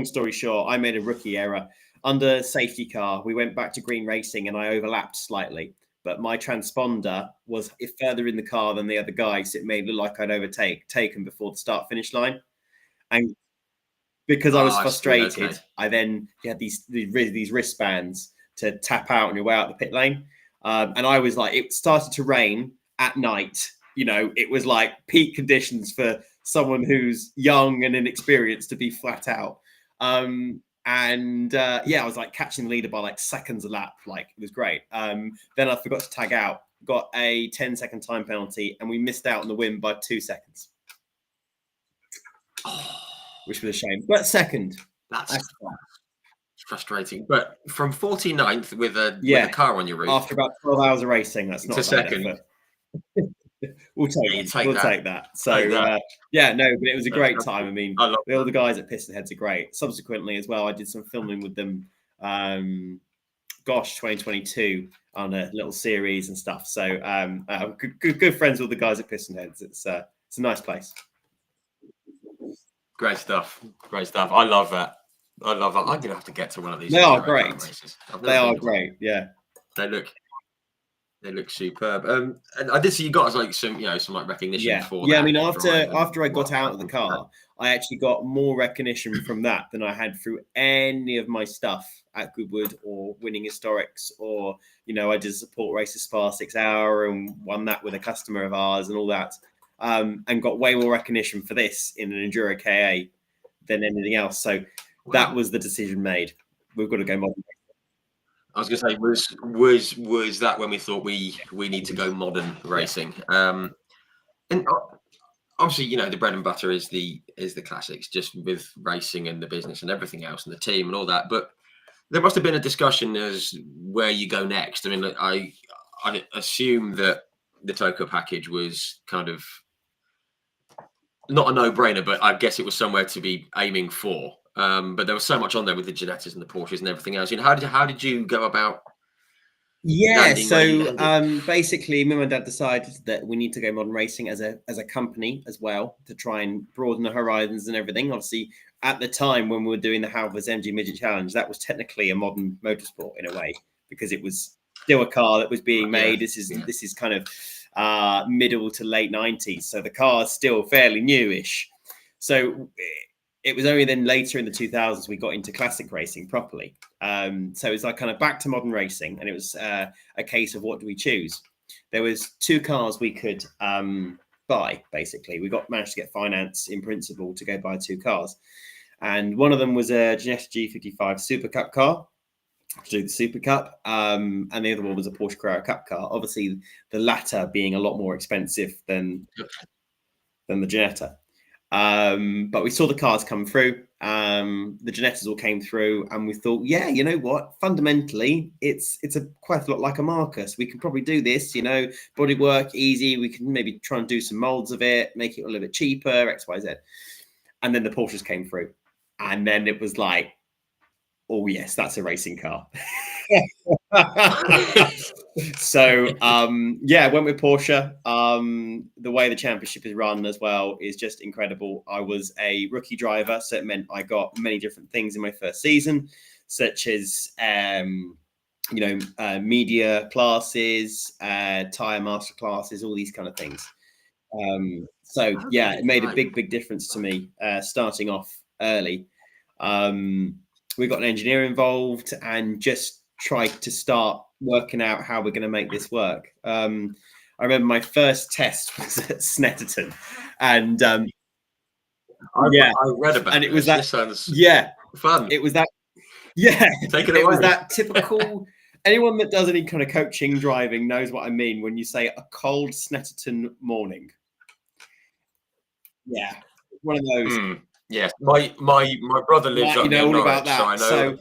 story short, I made a rookie error. Under safety car, we went back to green racing and I overlapped slightly. But my transponder was further in the car than the other guys. So it made it look like I'd overtaken before the start-finish line. And because I was frustrated, I then had these wristbands to tap out on your way out the pit lane. And I was like, it started to rain at night. You know, it was like peak conditions for someone who's young and inexperienced to be flat out. I was like catching the leader by like seconds a lap. Like it was great. Then I forgot to tag out, got a 10-second time penalty, and we missed out on the win by 2 seconds, which was a shame. But second, that's frustrating. But from 49th with a car on your roof after about 12 hours of racing, that's not a second. We'll take that. So but it was a great time. I mean, all the guys at Pistonheads are great. Subsequently as well, I did some filming with them 2022 on a little series and stuff. So good friends with the guys at Pistonheads. It's a nice place. Great stuff. I love that. I'm gonna have to get to one of these. They are great. They are great. Yeah, they look superb. And I did see you got like some recognition for that. Yeah, I mean, after I got out of the car, I actually got more recognition from that than I had through any of my stuff at Goodwood or winning historics, or I did support races Spa 6 Hour and won that with a customer of ours and all that, and got way more recognition for this in an Enduro KA than anything else. So that was the decision made. We've got to go modern. I was going to say, was that when we thought we need to go modern racing? And obviously, the bread and butter is the classics, just with racing and the business and everything else and the team and all that. But there must have been a discussion as where you go next. I mean, I assume that the Toka package was kind of not a no-brainer, but I guess it was somewhere to be aiming for. But there was so much on there with the Genettas and the Porsches and everything else. How did you go about? Yeah, so basically, me and my dad decided that we need to go modern racing as a company as well to try and broaden the horizons and everything. Obviously, at the time when we were doing the Halvers MG Midget Challenge, that was technically a modern motorsport in a way, because it was still a car that was being made. Yeah, This is kind of middle to late 90s. So the car is still fairly newish. So it was only then later in the 2000s we got into classic racing properly. So it's like kind of back to modern racing, and it was a case of what do we choose? There was two cars we could buy, basically. We managed to get finance in principle to go buy two cars. And one of them was a Ginetta G55 Super Cup car to do the Super Cup. And the other one was a Porsche Carrera Cup car. Obviously, the latter being a lot more expensive than the Ginetta. But we saw the cars come through. The Ginettas all came through, and we thought, yeah, you know what? Fundamentally, it's quite a lot like a Marcus. We can probably do this, bodywork easy. We can maybe try and do some molds of it, make it a little bit cheaper, X, Y, Z. And then the Porsches came through, and then it was like, oh yes, that's a racing car. So I went with Porsche. The way the championship is run as well is just incredible. I was a rookie driver, so it meant I got many different things in my first season, such as media classes, tire master classes, all these kind of things. It made a big difference to me starting off early. We got an engineer involved and just tried to start working out how we're going to make this work. I remember my first test was at Snetterton, and I read about and it was this. That this sounds fun. It was that it was that typical. Anyone that does any kind of coaching driving knows what I mean when you say a cold Snetterton morning. Yeah, one of those. Yes, my brother lives up near all Norwich, about that. So I know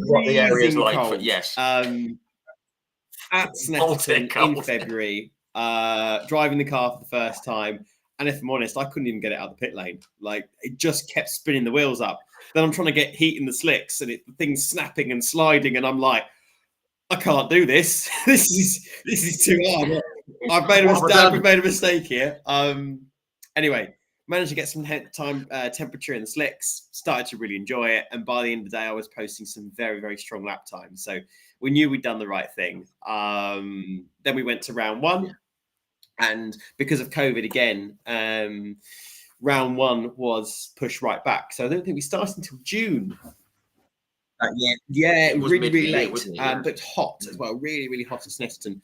what the area is like. Cold. Yes, at Snetterton in February, driving the car for the first time, and if I'm honest, I couldn't even get it out of the pit lane. Like, it just kept spinning the wheels up. Then I'm trying to get heat in the slicks, and the thing's snapping and sliding, and I'm like, I can't do this. This is too hard. I've made a mistake here. Anyway, managed to get some temperature in the slicks, started to really enjoy it. And by the end of the day, I was posting some very, very strong lap times. So we knew we'd done the right thing. Then we went to round one. And because of COVID again, round one was pushed right back. So I don't think we started until June. It was really late, but hot as well. Really, really hot at Snetterton.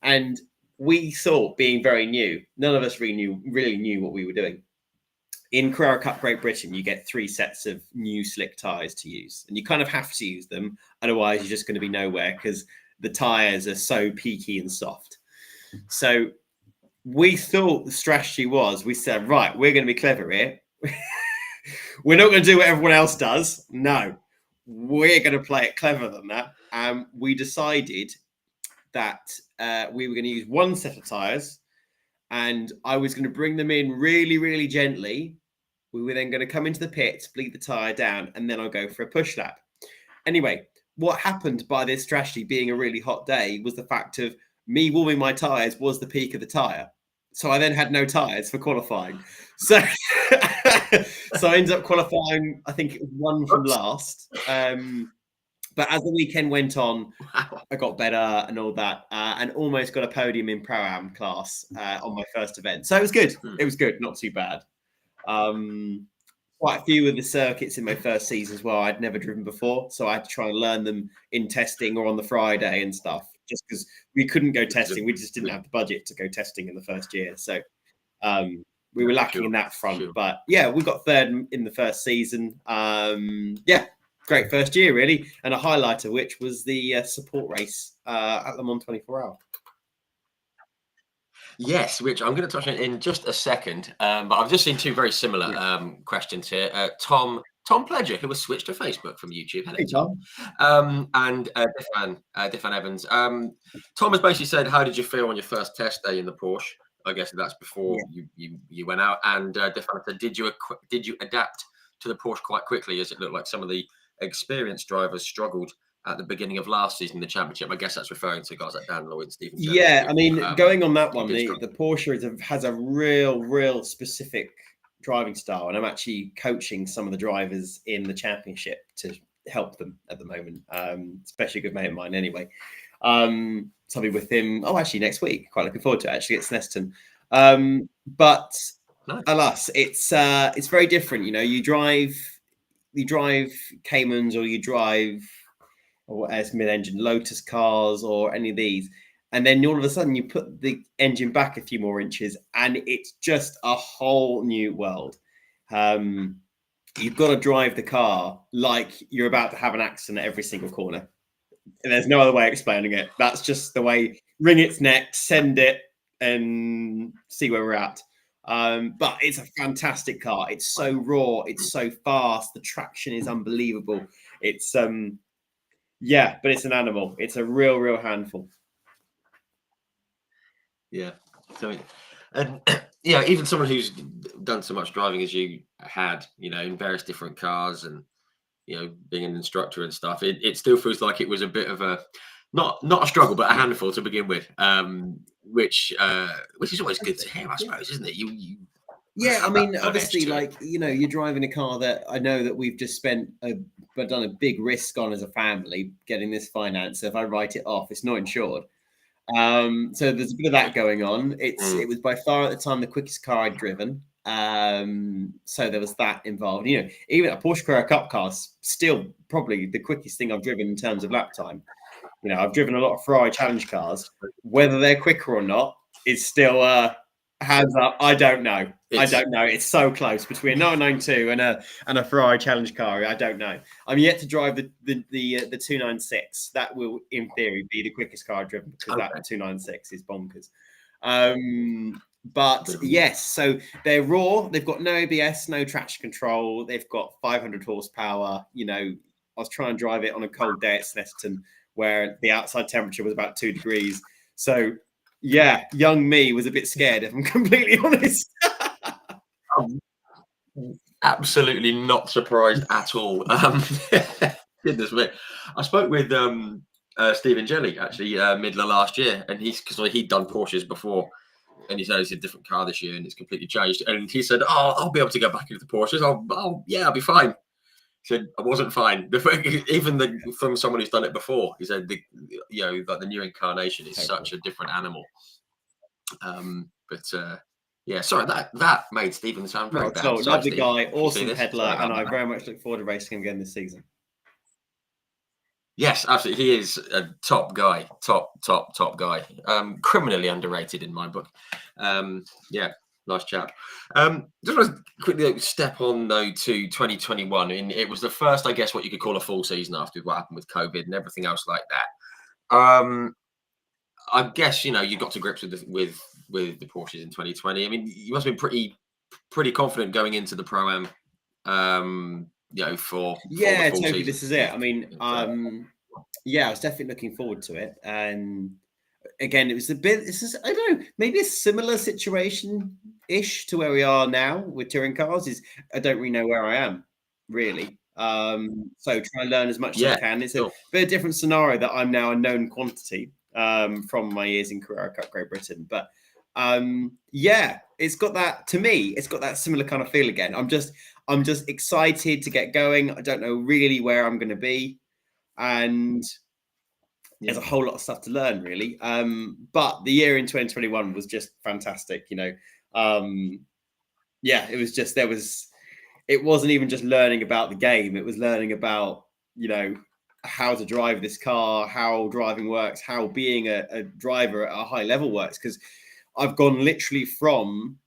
And we thought, being very new, none of us really knew what we were doing. In Carrera Cup Great Britain, you get 3 sets of new slick tyres to use, and you kind of have to use them. Otherwise, you're just going to be nowhere because the tyres are so peaky and soft. So we thought the strategy was, we said, right, we're going to be clever here. We're not going to do what everyone else does. No, we're going to play it cleverer than that. We decided that we were going to use 1 set of tyres, and I was going to bring them in really, really gently. We were then going to come into the pit, bleed the tyre down, and then I'll go for a push lap. Anyway, what happened by this strategy being a really hot day was the fact of me warming my tyres was the peak of the tyre. So I then had no tyres for qualifying. So I ended up qualifying, I think, 1 from last. But as the weekend went on, I got better and all that, and almost got a podium in Pro-Am class on my first event. So it was good. It was good, not too bad. Quite a few of the circuits in my first season as well, I'd never driven before. So I had to try and learn them in testing or on the Friday and stuff, just because we couldn't go testing. We just didn't have the budget to go testing in the first year. So we were lacking in that front. But yeah, we got third in the first season. Great first year, really. And a highlight of which was the support race at Le Mans 24 Hour. Yes, which I'm going to touch on in just a second. But I've just seen 2 very similar questions here. Tom Pledger, who was switched to Facebook from YouTube. Hello, Tom. And Diffan Evans. Tom has basically said, how did you feel on your first test day in the Porsche? I guess that's before you went out. And Diffan said, did you adapt to the Porsche quite quickly, as it looked like some of the experienced drivers struggled at the beginning of last season in the championship? I guess that's referring to guys like Dan Lloyd and Stephen Jones. Yeah, I mean, going on that one, the Porsche has a real specific driving style, and I'm actually coaching some of the drivers in the championship to help them at the moment, especially a good mate of mine anyway. So I'll be with him. Oh, actually, next week. Quite looking forward to it. Actually, at Sneston. But Nice. alas, it's very different. You know, you drive Caymans or you drive as mid-engine Lotus cars or any of these, and then all of a sudden you put the engine back a few more inches, and it's just a whole new world. You've got to drive the car like you're about to have an accident at every single corner. And there's no other way of explaining it. That's just the way. Wring its neck, send it, and see where we're at. But it's a fantastic car. It's so raw. It's so fast. The traction is unbelievable. It's yeah, but it's an animal. It's a real handful. Yeah. So, and yeah, even someone who's done so much driving as you had, you know, in various different cars and, you know, being an instructor and stuff, it still feels like it was a bit of a not a struggle, but a handful to begin with. Which is always good to hear, I suppose, isn't it? Yeah, I mean, that obviously, edge to it. like, you know, you're driving a car that I know that we've just done a big risk on as a family, getting this finance. So if I write it off, it's not insured. So there's a bit of that going on. It was by far at the time the quickest car I'd driven. So there was that involved. You know, even a Porsche Carrera Cup car's still probably the quickest thing I've driven in terms of lap time. You know, I've driven a lot of Ferrari challenge cars. Whether they're quicker or not is still hands up. I don't know. I don't know. It's so close between a 992 and a Ferrari challenge car. I don't know. I'm yet to drive the 296. That will, in theory, be the quickest car I've driven because that 296 is bonkers. But yes, so they're raw. They've got no ABS, no traction control. They've got 500 horsepower. You know, I was trying to drive it on a cold day at Sneston where the outside temperature was about 2 degrees. So yeah, young me was a bit scared, if I'm completely honest. Absolutely not surprised at all. Goodness me. I spoke with Stephen Jelly actually middle of last year, and because he'd done Porsches before, and he said it's a different car this year and it's completely changed. And he said, "Oh, I'll be able to go back into the Porsches. I'll be fine." He said, "I wasn't fine." Even from someone who's done it before, he said, like the new incarnation is such a different animal. Yeah, sorry, that made Stephen sound very bad. Sorry, lovely Steve, guy, awesome peddler, and I that. very much look forward to racing him again this season. Yes, absolutely. He is a top guy, top guy. Criminally underrated in my book. Yeah, nice chap. Just want to quickly step on though to 2021. And it was the first, I guess, what you could call a full season after what happened with COVID and everything else like that. I guess you got to grips with the Porsches in 2020. I mean, you must have been pretty confident going into the Pro-Am. For the full totally. season. This is it. I mean, yeah, I was definitely looking forward to it. And again, it was a bit. I don't know, maybe a similar situation-ish to where we are now with touring cars. I don't really know where I am really. So try and learn as much as I can. It's a bit of different scenario that I'm now a known quantity from my years in Carrera Cup Great Britain, but yeah, it's got that, to me, it's got that similar kind of feel again. I'm just excited to get going. I don't know really where I'm going to be, and there's a whole lot of stuff to learn really. But the year in 2021 was just fantastic. Yeah, it was just, it wasn't even just learning about the game. It was learning about, how to drive this car, how driving works, how being a driver at a high level works. Because I've gone literally from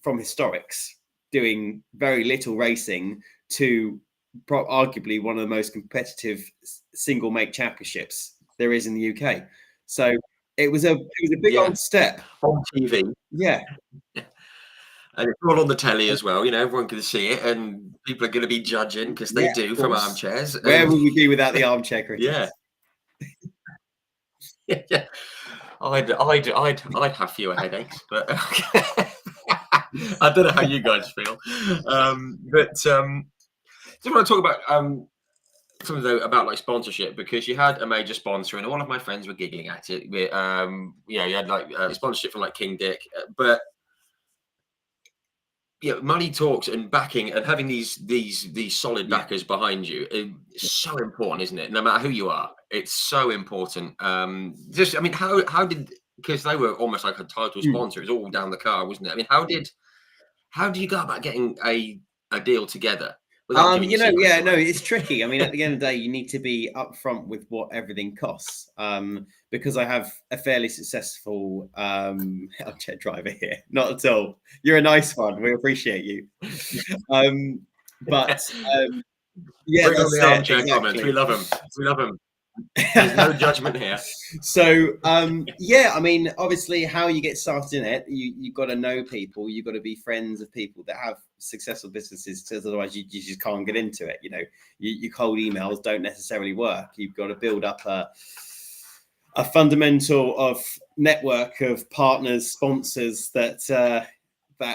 historics, doing very little racing, to arguably one of the most competitive single make championships there is in the UK. So it was a big old step on TV. Yeah. And it's all on the telly as well. Everyone can see it, and people are going to be judging because they do from armchairs. Where would we be without the armchair critics? Yeah. I'd have fewer headaches, but I don't know how you guys feel. But just want to talk about something though about like sponsorship, because you had a major sponsor, and all of my friends were giggling at it. You had like sponsorship from like King Dick, but money talks, and backing, and having these solid backers behind you is so important, isn't it? No matter who you are, it's so important. Just, I mean, how did, because they were almost like a title sponsor, it's all down the car, wasn't it? I mean, how do you go about getting a deal together? You know, yeah, no, it's tricky. I mean, at the end of the day, you need to be upfront with what everything costs. Because I have a fairly successful armchair driver here. Not at all. You're a nice one. We appreciate you. But yeah, bring on the armchair exactly. comments. We love them. We love them. There's no judgment here. So yeah, I mean, obviously, how you get started in it, you've got to know people, you've got to be friends of people that have successful businesses, because otherwise you just can't get into it. You know, your cold emails don't necessarily work. You've got to build up a fundamental of network of partners, sponsors that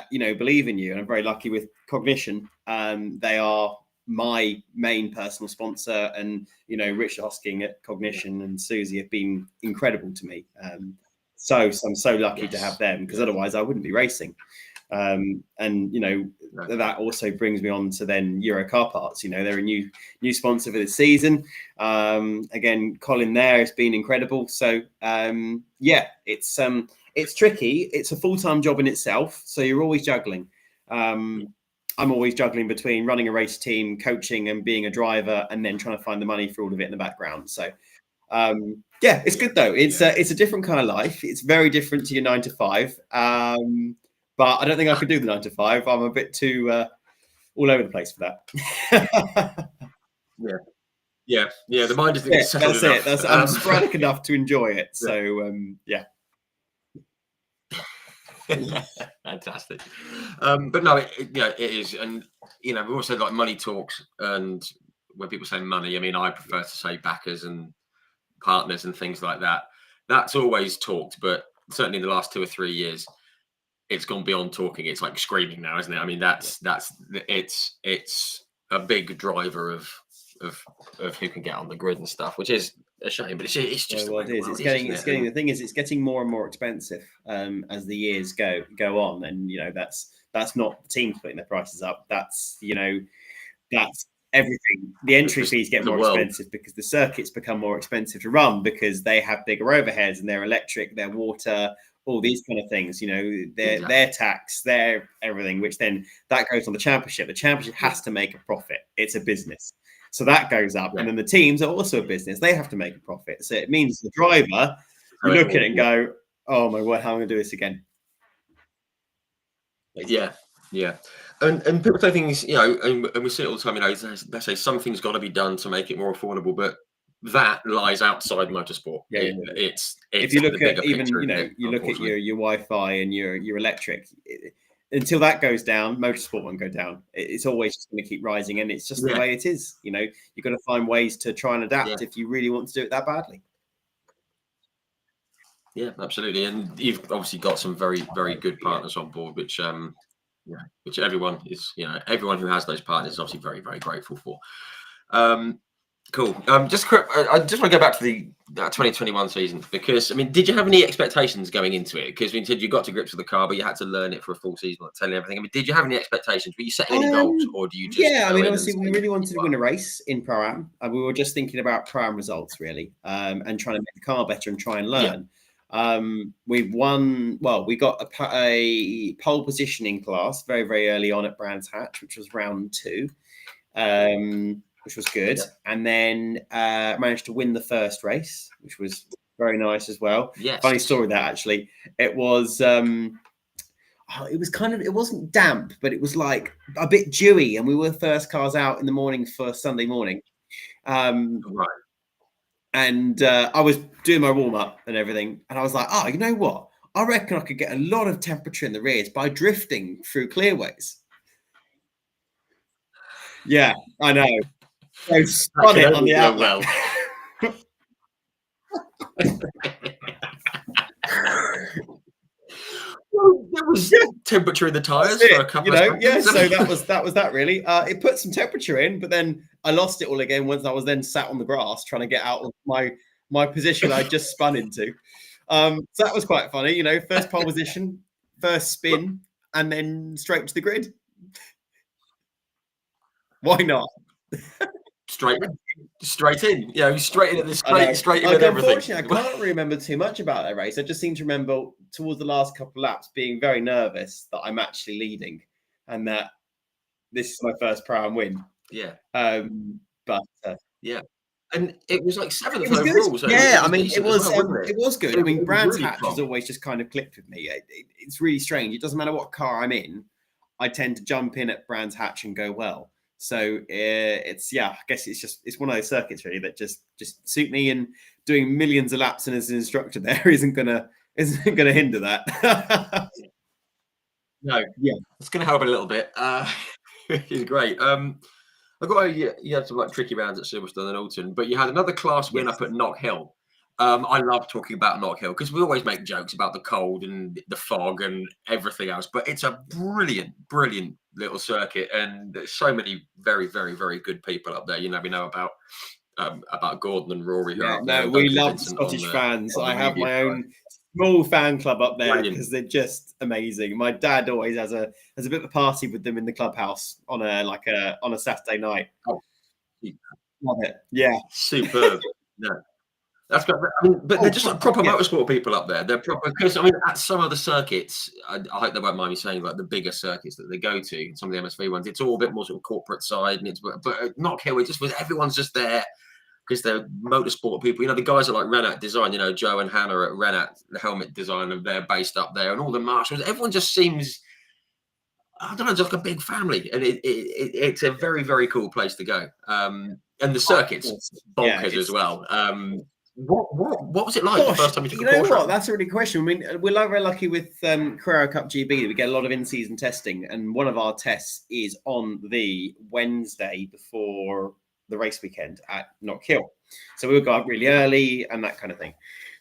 you know, believe in you. And I'm very lucky with Cognition. They are my main personal sponsor, and you know, Richard Hosking at Cognition and Susie have been incredible to me. So I'm so lucky to have them, because otherwise I wouldn't be racing. And you know, that also brings me on to then Euro Car Parts. You know, they're a new sponsor for this season. Again, Colin there has been incredible. So yeah, it's tricky. It's a full-time job in itself, so you're always juggling. I'm always juggling between running a race team, coaching, and being a driver, and then trying to find the money for all of it in the background. So, yeah, it's good though. It's a different kind of life. It's very different to your 9 to 5. But I don't think I could do the 9 to 5. I'm a bit too all over the place for that. Yeah. The mind isn't settled enough. That's it. I'm sporadic enough to enjoy it. So, yeah. Fantastic. But no, it is. And you know, we also like money talks, and when people say money, I mean, I prefer to say backers and partners and things like that. That's always talked, but certainly in the last 2 or 3 years, it's gone beyond talking. It's like screaming now, isn't it? I mean, it's a big driver of who can get on the grid and stuff, which is a shame, but it's just well, it is. It's getting the thing is, it's getting more and more expensive as the years go on, and you know, that's not the teams putting their prices up. That's, you know, that's everything. The entry fees get more expensive because the circuits become more expensive to run, because they have bigger overheads and they're electric, they're water, all these kind of things. You know, their tax, their everything, which then that goes on the championship. The championship has to make a profit. It's a business. So that goes up, and then the teams are also a business. They have to make a profit. So it means the driver, you look at it and go, "Oh my word, how am I going to do this again?" Yeah. And people say things, you know, and we see it all the time. You know, they say something's got to be done to make it more affordable, but that lies outside motorsport. Yeah. It's if you look at even picture, you know, you look at your Wi-Fi and your electric. Until that goes down, motorsport won't go down. It's always just going to keep rising, and it's just the way it is. You know, you've got to find ways to try and adapt if you really want to do it that badly. Yeah, absolutely. And you've obviously got some very, very good partners on board, which which everyone is, you know, everyone who has those partners is obviously very, very grateful for. Cool. I just want to go back to the 2021 season, because I mean, did you have any expectations going into it? Because we said you got to grips with the car, but you had to learn it for a full season, telling everything. I mean, did you have any expectations? Were you setting any goals, or do you just? Yeah, I mean, obviously, we really wanted to win a race in Pro-Am. We were just thinking about Pro-Am results, really, and trying to make the car better and try and learn. We've won. Well, we got a pole positioning class very, very early on at Brands Hatch, which was round 2. Which was good, and then managed to win the first race, which was very nice as well. Yes. Funny story that actually, it was it was kind of, it wasn't damp, but it was like a bit dewy, and we were the first cars out in the morning for Sunday morning. Right. And I was doing my warm up and everything, and I was like, oh, you know what? I reckon I could get a lot of temperature in the rears by drifting through clearways. Yeah, I know. So spun it on the outlet. Well, there was temperature in the tires for a couple of seconds. Yeah, so that was that really. It put some temperature in, but then I lost it all again once I was then sat on the grass trying to get out of my position I just spun into. So that was quite funny, you know, first pole position, first spin. and then straight to the grid. Why not? Straight in. Straight in at the straight in like, at everything. Unfortunately, I can't remember too much about that race. I just seem to remember towards the last couple of laps being very nervous that I'm actually leading and that this is my first Pro-Am win. Yeah. But yeah. And it was like 7th was overall. Good. So yeah, it was good. I mean, Brands really Hatch has always just kind of clicked with me. It's really strange. It doesn't matter what car I'm in. I tend to jump in at Brands Hatch and go well. So it's I guess it's one of those circuits really that just suit me, and doing millions of laps and as an instructor there isn't gonna hinder that. No, it's gonna help a little bit. It's great. I got you had some like tricky rounds at Silverstone and Alton, but you had another class win up at Knock Hill. I love talking about Knock Hill because we always make jokes about the cold and the fog and everything else, but it's a brilliant little circuit, and there's so many very, very, very good people up there. We know about Gordon and Rory. We love Scottish fans. I have my own small fan club up there because they're just amazing. My dad always has a bit of a party with them in the clubhouse on a Saturday night. Oh, love it. Yeah, superb. That's got. But they're just like proper motorsport people up there. They're proper because at some of the circuits, I hope they won't mind me saying, like the bigger circuits that they go to, some of the MSV ones, it's all a bit more sort of corporate side, and but Knock Hill, it just was everyone's just there because they're motorsport people. The guys are like Renat Design. Joe and Hannah at Renat, the helmet design, and they're based up there, and all the marshals. Everyone just seems, I don't know, just like a big family, and it's a very, very cool place to go. And the circuit's bonkers as well. What was it like the first time you took a Porsche? What? That's a really good question. I mean, we're very lucky with Carrera Cup GB that we get a lot of in-season testing, and one of our tests is on the Wednesday before the race weekend at Knock Hill. So we would go up really early and that kind of thing.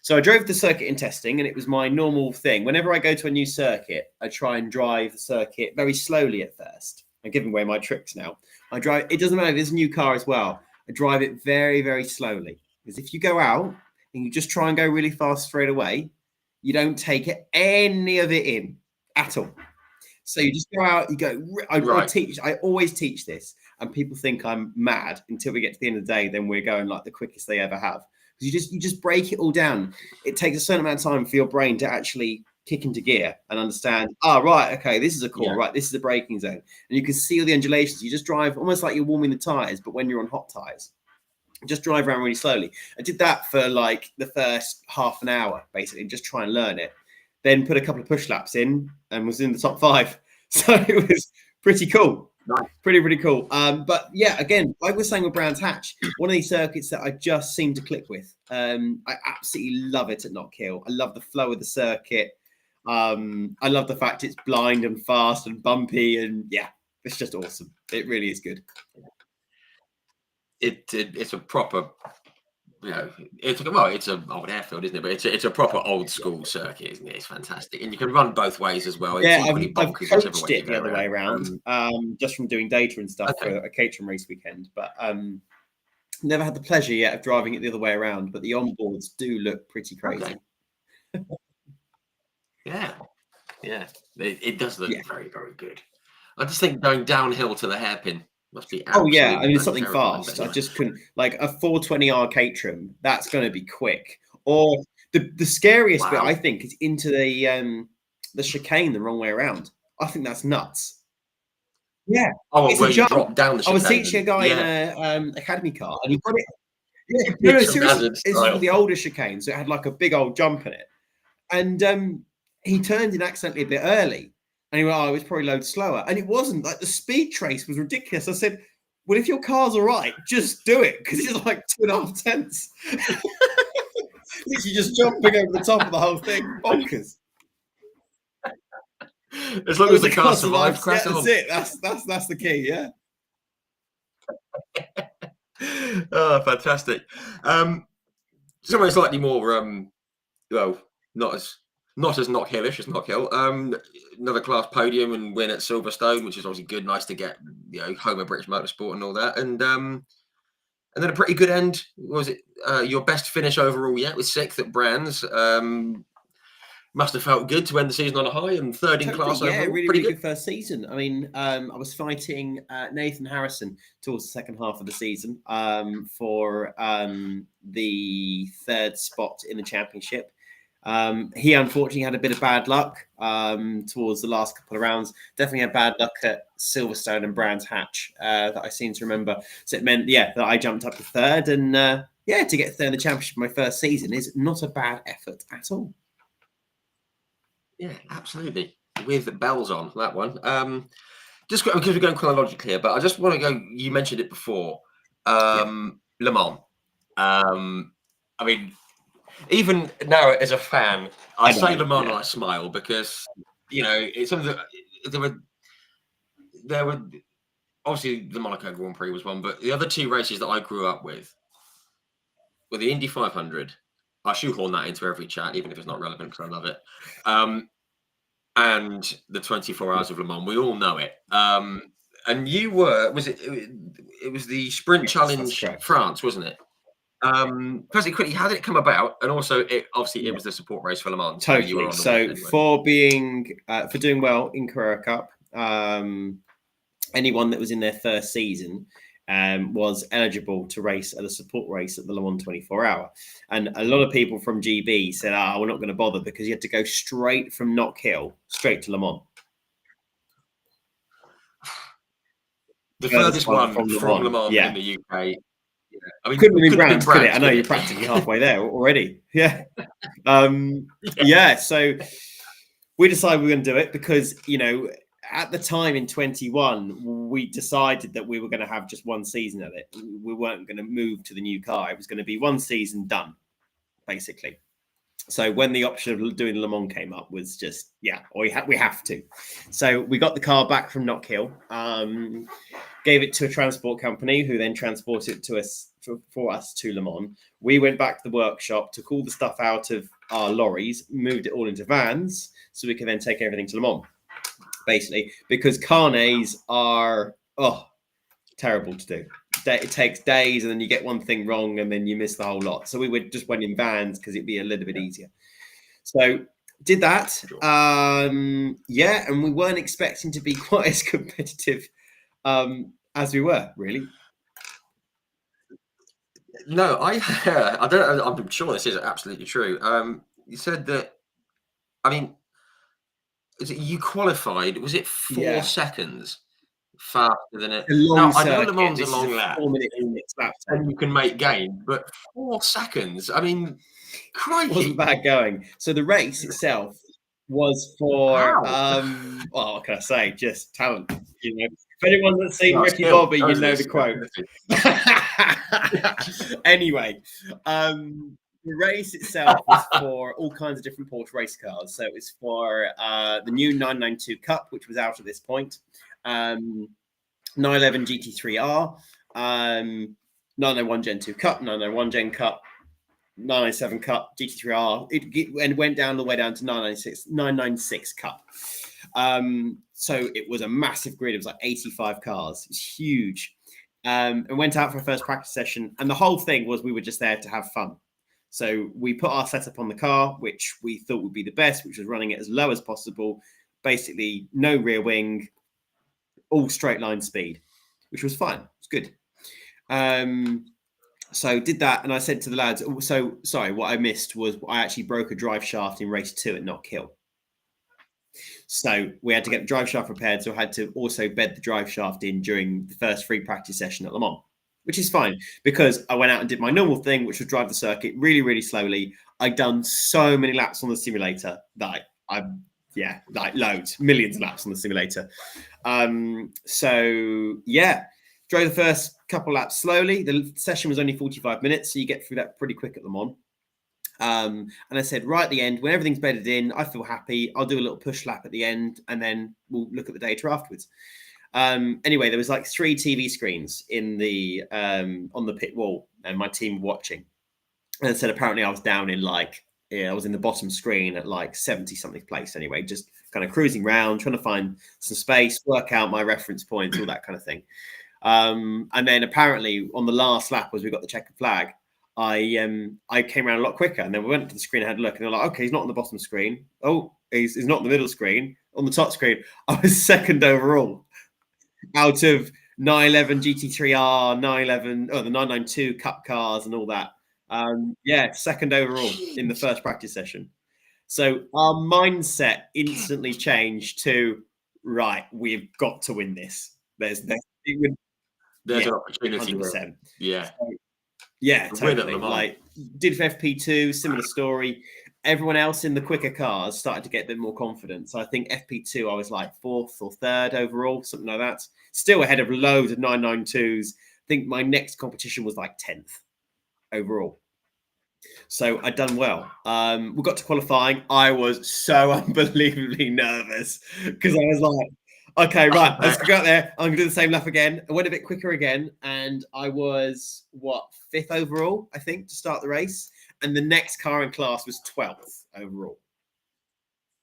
So I drove the circuit in testing, and it was my normal thing. Whenever I go to a new circuit, I try and drive the circuit very slowly at first. I'm giving away my tricks now. It doesn't matter if it's a new car as well. I drive it very, very slowly. Because if you go out and you just try and go really fast straight away, you don't take any of it in at all. So you just go out, you go, I always teach this, and people think I'm mad until we get to the end of the day, then we're going like the quickest they ever have. Because you just break it all down. It takes a certain amount of time for your brain to actually kick into gear and understand, okay, this is a corner, right, this is the braking zone. And you can see all the undulations. You just drive almost like you're warming the tyres, but when you're on hot tyres. Just drive around really slowly. I did that for like the first half an hour, basically, just try and learn it. Then put a couple of push laps in and was in the top 5. So it was pretty cool. Nice. Pretty cool. But yeah, again, like we're saying with Brands Hatch, one of these circuits that I just seem to click with. I absolutely love it at Knock Hill. I love the flow of the circuit. I love the fact it's blind and fast and bumpy, and it's just awesome. It really is good. It's a proper, it's an old airfield, isn't it? But it's a proper old school circuit, isn't it? It's fantastic, and you can run both ways as well. I've coached it the other way around, just from doing data and stuff for a Caterham race weekend, but never had the pleasure yet of driving it the other way around. But the onboards do look pretty crazy. Okay. It does look very, very good. I just think going downhill to the hairpin must be it's something fast. I just couldn't, like a 420R Caterham, that's going to be quick. Or the scariest bit, I think, is into the chicane the wrong way around. I think that's nuts. Yeah. It's where you drop down the chicane. I was teaching a guy in a academy car, and he put it. No, seriously, it's the older chicane, so it had like a big old jump in it, and he turned in accidentally a bit early. And he went, it was probably loads slower. And it wasn't. Like, the speed trace was ridiculous. I said, well, if your car's all right, just do it. Because it's like 2.5 tenths. Literally just jumping over the top of the whole thing. Bonkers. As long as the car survives, crack on. That's it. That's the key, yeah. Oh, fantastic. Somewhere slightly more, not as Knock Hillish as Knock Hill. Another class podium and win at Silverstone, which is obviously good. Nice to get, home of British motorsport and all that. And then a pretty good end. Was it your best finish overall yet? With 6th at Brands. Must have felt good to end the season on a high and third in class Yeah, overall. really, Pretty really good. good first season. I mean, I was fighting Nathan Harrison towards the second half of the season for the third spot in the championship. He unfortunately had a bit of bad luck towards the last couple of rounds. Definitely had bad luck at Silverstone and Brands Hatch that I seem to remember. So it meant, that I jumped up to third. And to get third in the championship in my first season is not a bad effort at all. Yeah, absolutely. With bells on that one. Just because we're going chronologically here, but I just want to go. You mentioned it before, Le Mans. I mean, even now as a fan, I say Le Mans and I smile because it's something that there were obviously the Monaco Grand Prix was one, but the other two races that I grew up with were the Indy 500. I shoehorn that into every chat, even if it's not relevant because I love it. And the 24 Hours of Le Mans, we all know it. And you it was the Sprint Challenge France, wasn't it? Firstly, quickly, how did it come about? And also, it was the support race for Le Mans. Totally. So, you were on the so anyway. for doing well in Carrera Cup, anyone that was in their first season was eligible to race at a support race at the Le Mans 24 Hour. And a lot of people from GB said, we're not going to bother because you had to go straight from Knock Hill straight to Le Mans. The furthest one from Le Mans in the UK. Yeah. I mean, couldn't have been Brands, could it? I know you're practically halfway there already. Yeah. So we decided we were going to do it because, at the time in 21, we decided that we were going to have just one season of it. We weren't going to move to the new car. It was going to be one season done, basically. So when the option of doing Le Mans came up was just, we have to. So we got the car back from Knock Hill, gave it to a transport company who then transported it to us for us to Le Mans. We went back to the workshop, took all the stuff out of our lorries, moved it all into vans so we could then take everything to Le Mans. Basically, because carnets are terrible to do. It takes days, and then you get one thing wrong, and then you miss the whole lot. So we just went in vans because it'd be a little bit easier. So did that, and we weren't expecting to be quite as competitive as we were, really. No, I don't. I'm sure this is absolutely true. You said that. I mean, you qualified? Was it 4 seconds faster than it? Now I know Le Mans a long lap, 4-minute lap, and you can make gain, but 4 seconds. I mean, crikey, it wasn't bad going. So the race itself was for what can I say? Just talent. If anyone that's seen Ricky Bobby, you know the quote. Anyway, the race itself was for all kinds of different Porsche race cars. So it was for the new 992 Cup, which was out at this point, 911 GT3R, 991 Gen 2 Cup, 991 Gen Cup, 997 Cup, GT3R. It went down the way down to 996 Cup. So it was a massive grid. It was like 85 cars. It's huge. And went out for a first practice session. And the whole thing was we were just there to have fun. So we put our setup on the car, which we thought would be the best, which was running it as low as possible. Basically, no rear wing, all straight line speed, which was fine. It was good. So did that. And I said to the lads, so sorry, what I missed was I actually broke a drive shaft in race 2 at Knock Hill. So we had to get the drive shaft repaired. So I had to also bed the drive shaft in during the first free practice session at Le Mans, which is fine because I went out and did my normal thing, which was drive the circuit really, really slowly. I'd done so many laps on the simulator that like loads, millions of laps on the simulator. Drove the first couple laps slowly. The session was only 45 minutes, so you get through that pretty quick at Le Mans. And I said, right at the end, when everything's bedded in, I feel happy. I'll do a little push lap at the end, and then we'll look at the data afterwards. Anyway, there was like 3 TV screens in the on the pit wall, and my team watching. And I said, apparently, I was down in I was in the bottom screen at like 70 something place. Anyway, just kind of cruising around, trying to find some space, work out my reference points, all that kind of thing. And then apparently on the last lap, as we got the checkered flag, I came around a lot quicker, and then we went to the screen and had a look, and they're like, okay, he's not on the bottom screen. Oh, he's not on the middle screen. On the top screen, I was second overall out of 911 GT3R, 911, the 992 Cup cars, and all that. Yeah, second overall in the first practice session. So our mindset instantly changed to, right, we've got to win this. There's an opportunity. 100%. Yeah. So, yeah, totally. Like, did for FP2, similar story. Everyone else in the quicker cars started to get a bit more confidence. So I think FP2, I was like 4th or 3rd overall, something like that. Still ahead of loads of 992s. I think my next competition was like 10th overall. So I'd done well. We got to qualifying. I was so unbelievably nervous because I was like, okay, right, let's go out there. I'm going to do the same lap again. I went a bit quicker again, and I was, 5th overall, I think, to start the race. And the next car in class was 12th overall.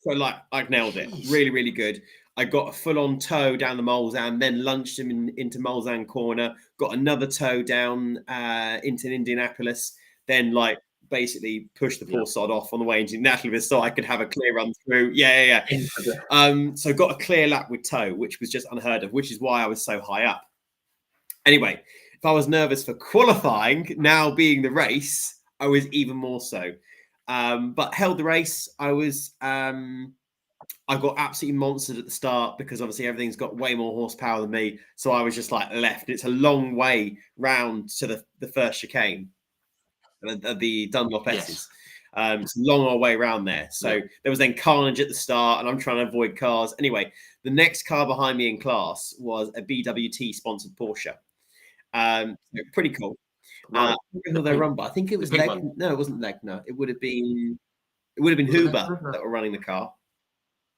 So, like, I nailed it. Really, really good. I got a full-on tow down the Mulsanne, then lunched him into Mulsanne corner, got another tow down into Indianapolis, then, like, basically pushed the poor sod off on the way into Indianapolis so I could have a clear run through. Yeah. So got a clear lap with tow, which was just unheard of, which is why I was so high up. Anyway, if I was nervous for qualifying, now being the race, I was even more so. But held the race. I got absolutely monstered at the start because obviously everything's got way more horsepower than me. So I was just like left. It's a long way round to the first chicane, the Dunlop S's. It's a long way around there. So there was then carnage at the start, and I'm trying to avoid cars. Anyway, the next car behind me in class was a BWT sponsored Porsche. Pretty cool. I don't know their run, but I think it was No, it wasn't Legner. It would have been Huber that were running the car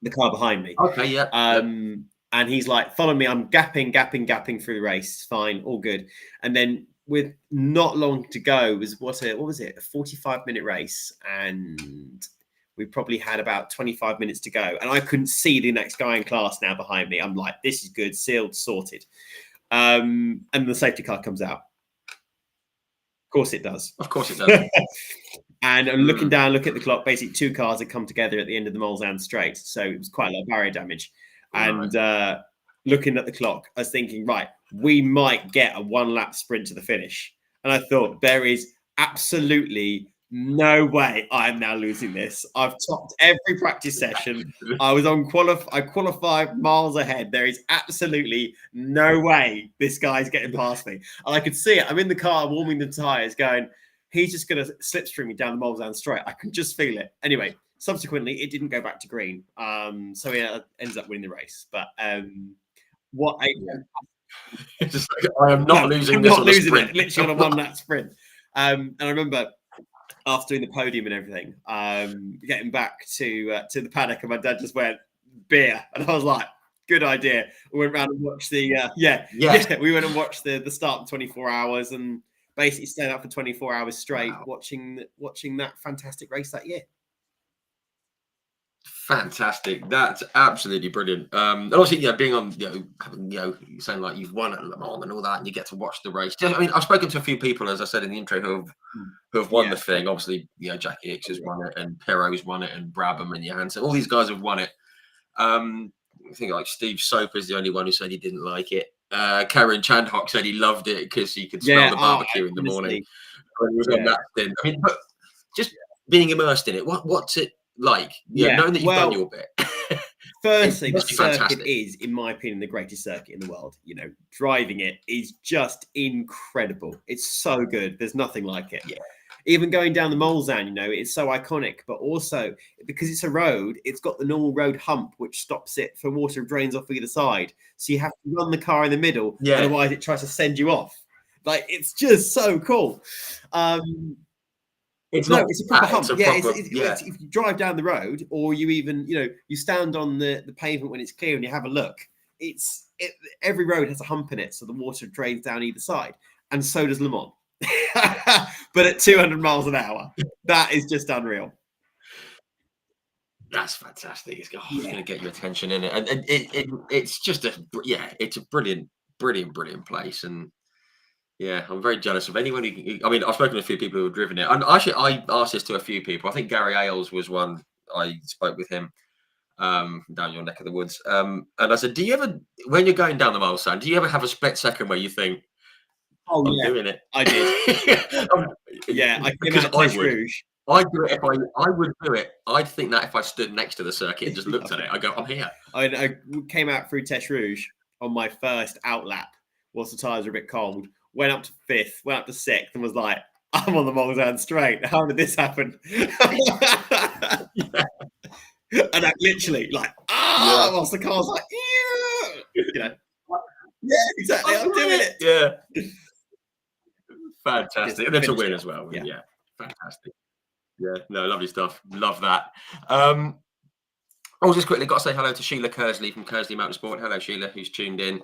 behind me. Okay, yeah. And he's like, follow me. I'm gapping through the race. Fine, all good. And then with not long to go, was what was it? A 45-minute race, and we probably had about 25 minutes to go, and I couldn't see the next guy in class now behind me. I'm like, this is good, sealed, sorted. And the safety car comes out. Of course it does. And I'm looking down, look at the clock. Basically, 2 cars had come together at the end of the Mulsanne straight, so it was quite a lot of barrier damage. And looking at the clock, I was thinking, right, we might get a 1-lap sprint to the finish. And I thought, there is absolutely no way I am now losing this. I've topped every practice session. I qualified miles ahead. There is absolutely no way this guy's getting past me. And I could see it. I'm in the car warming the tyres going, he's just going to slipstream me down the Mulsanne straight. I can just feel it. Anyway, subsequently, it didn't go back to green. So he ends up winning the race. But I am not losing it, literally on a 1-lap sprint. And I remember after doing the podium and everything, getting back to the paddock, and my dad just went, beer. And I was like, good idea. We went around and watched we went and watched the start of 24 hours and basically stayed up for 24 hours straight watching that fantastic race that year. Fantastic. That's absolutely brilliant. And obviously, being on, saying like you've won at Le Mans and all that, and you get to watch the race. I mean, I've spoken to a few people, as I said in the intro, who have won the thing. Obviously, Jackie Hicks has won it, and Pirro's won it, and Brabham and Johansson. All these guys have won it. I think like Steve Soper is the only one who said he didn't like it. Karen Chandhok said he loved it because he could smell the barbecue in the morning. When he was on that thing. I mean, but just being immersed in it, what's it like? Knowing that you've done your bit. Firstly, the circuit is, in my opinion, the greatest circuit in the world. Driving it is just incredible. It's so good. There's nothing like it. Even going down the Mulsanne, it's so iconic, but also because it's a road, it's got the normal road hump, which stops it for water drains off either side. So you have to run the car in the middle. Otherwise it tries to send you off. Like, it's just so cool. It's a proper hump. If you drive down the road, or you even, you stand on the pavement when it's clear and you have a look, every road has a hump in it. So the water drains down either side. And so does Le Mans. But at 200 miles an hour, that is just unreal. That's fantastic. It's going to get your attention in it, and it's just it's a brilliant place, and Yeah, I'm very jealous of anyone who. I mean, I've spoken to a few people who have driven it, and actually, I asked this to a few people. I think Gary Ailes was one. I spoke with him down your neck of the woods, and I said, "Do you ever, when you're going down the Mulsanne, do you ever have a split second where you think, Oh I'm yeah, doing it?" I did. Yeah, I came Because out I Test would. Rouge. I'd do it if I would do it. I'd think that if I stood next to the circuit and just looked at it, I go, I'm here. I came out through Test Rouge on my first out lap whilst the tyres were a bit cold. Went up to 5th, went up to 6th, and was like, I'm on the Mulsanne straight. How did this happen? Yeah. And I literally whilst the car's like, yeah, exactly. I'm doing it. Yeah. Fantastic. And then to win it. as well. Yeah. Yeah. Fantastic. Yeah. No, lovely stuff. Love that. Just quickly got to say hello to Sheila Kersley from Kersley Motorsport. Hello, Sheila, who's tuned in.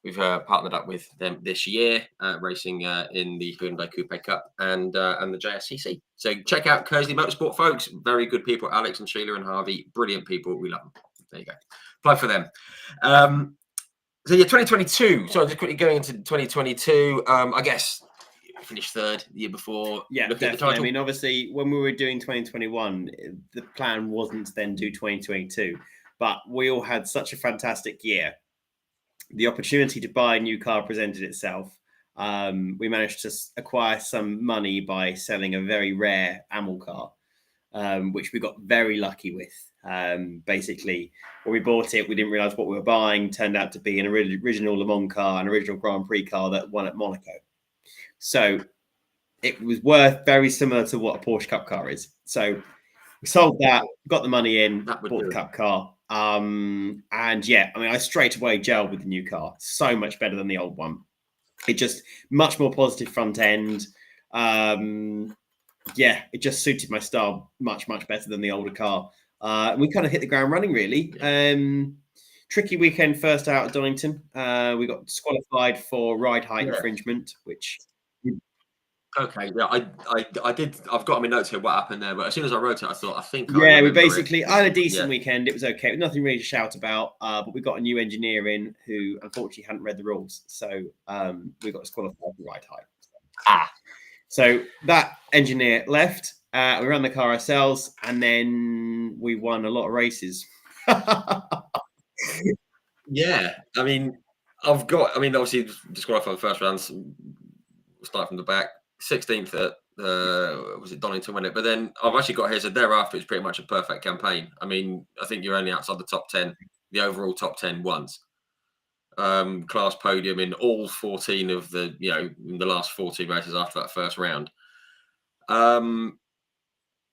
We've partnered up with them this year, racing in the Hyundai Coupe Cup and the JSCC. So check out Kersley Motorsport, folks. Very good people. Alex and Sheila and Harvey, brilliant people. We love them. There you go. Plug for them. So yeah, 2022. So just quickly going into 2022. I guess finished third the year before. Yeah, definitely. I mean, obviously, when we were doing 2021, the plan wasn't to then do 2022, but we all had such a fantastic year. The opportunity to buy a new car presented itself. We managed to acquire some money by selling a very rare AML car, which we got very lucky with. Basically, when we bought it, we didn't realize what we were buying. Turned out to be an original Le Mans car, an original Grand Prix car that won at Monaco. So it was worth very similar to what a Porsche Cup car is. So we sold that, got the money in, bought the Cup car. And yeah, I mean, I straight away gelled with the new car. So much better than the old one. It just much more positive front end. Yeah, it just suited my style much, much better than the older car. And we kind of hit the ground running, really. Tricky weekend first out at Donington. We got disqualified for ride height infringement, which... Okay, yeah, I did. I've got on my notes here what happened there, but as soon as I wrote it, I thought, I think. Yeah, we basically I had a decent weekend. It was okay, nothing really to shout about. But we got a new engineer in who unfortunately hadn't read the rules, so we got disqualified for ride height. So that engineer left. We ran the car ourselves, and then we won a lot of races. Yeah, I mean, obviously disqualified the first round. Start from the back. 16th at was it Donington, wasn't it? But then I've actually got here, so thereafter it's pretty much a perfect campaign. I mean, I think you're only outside the top 10, the overall top 10 once. Class podium in all 14 of the, in the last 14 races after that first round. And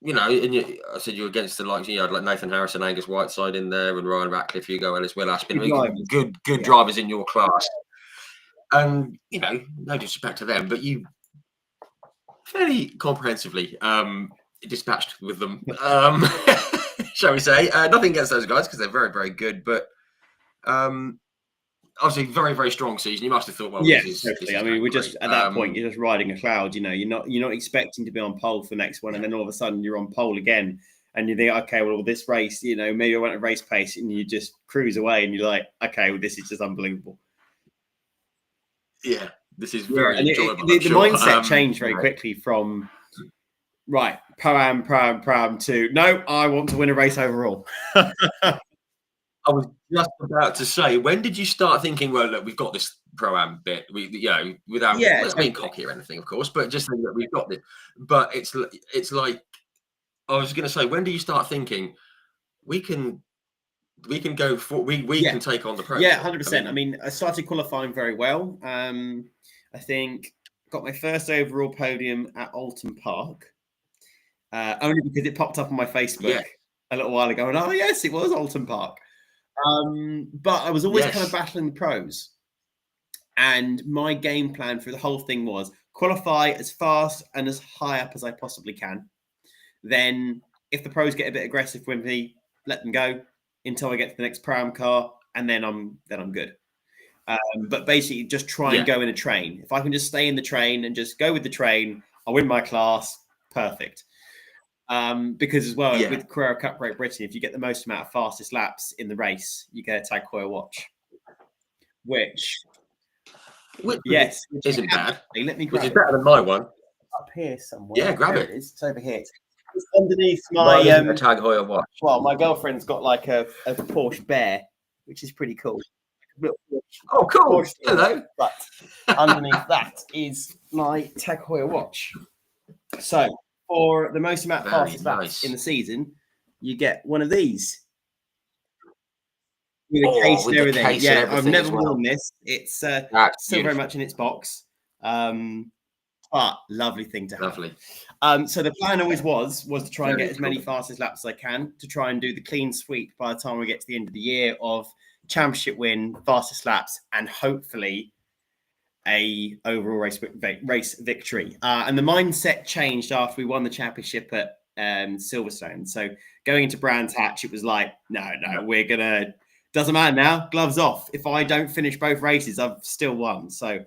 I said you're against the likes, you had like Nathan Harrison, Angus Whiteside in there, and Ryan Ratcliffe, Hugo Ellis, Will Aspin. Good drivers in your class. And, no disrespect to them, but you fairly comprehensively dispatched with them, shall we say. Nothing against those guys because they're very, very good, but obviously very, very strong season. You must have thought, well, yeah, this totally. is I mean, we're great. just at that point, you're just riding a cloud. You're not expecting to be on pole for the next one, and then all of a sudden you're on pole again, and you think, okay, well, this race, maybe I want a race pace, and you just cruise away, and you're like, okay, well, this is just unbelievable. Yeah, this is very enjoyable. The mindset changed very quickly from right Pro-Am to no, I want to win a race overall. I was just about to say, when did you start thinking, well, look, we've got this Pro-Am bit, without being cocky or anything, of course, but just saying that we've got it. But it's like, I was going to say, when do you start thinking we can go for we can take on the Pro? Yeah, 100%. I mean, I started qualifying very well. I think got my first overall podium at Alton Park, only because it popped up on my Facebook a little while ago, and oh yes, it was Alton Park. But I was always kind of battling the pros, and my game plan for the whole thing was qualify as fast and as high up as I possibly can. Then, if the pros get a bit aggressive with me, let them go until I get to the next Pro-Am car, and then I'm good. But basically, just try and go in a train. If I can just stay in the train and just go with the train, I'll win my class. Perfect. Because as well, with Carrera Cup Great Britain, if you get the most amount of fastest laps in the race, you get a Tag Heuer watch, which which Yes, isn't bad. Let me Which grab is it. better than my one. Up here somewhere. Yeah, grab there it. it is. It's over here. It's underneath Mine my isn't a Tag Heuer watch. well, my girlfriend's got like a Porsche Bear, which is pretty cool. Oh, cool. Porsche, Hello. but underneath that is my Tag Heuer watch. So for the most amount of Very fastest nice. laps in the season, you get one of these. With a Oh, case with and the everything. case and Yeah, I've everything never as well. worn this. It's still very beautiful. much in its box. But lovely thing to have. Lovely. So the plan always was to try and get as many fastest laps as I can, to try and do the clean sweep by the time we get to the end of the year of championship win, fastest laps, and hopefully a overall race victory. And the mindset changed after we won the championship at Silverstone. So going into Brands Hatch, it was like, no, we're gonna. Doesn't matter now. Gloves off. If I don't finish both races, I've still won. So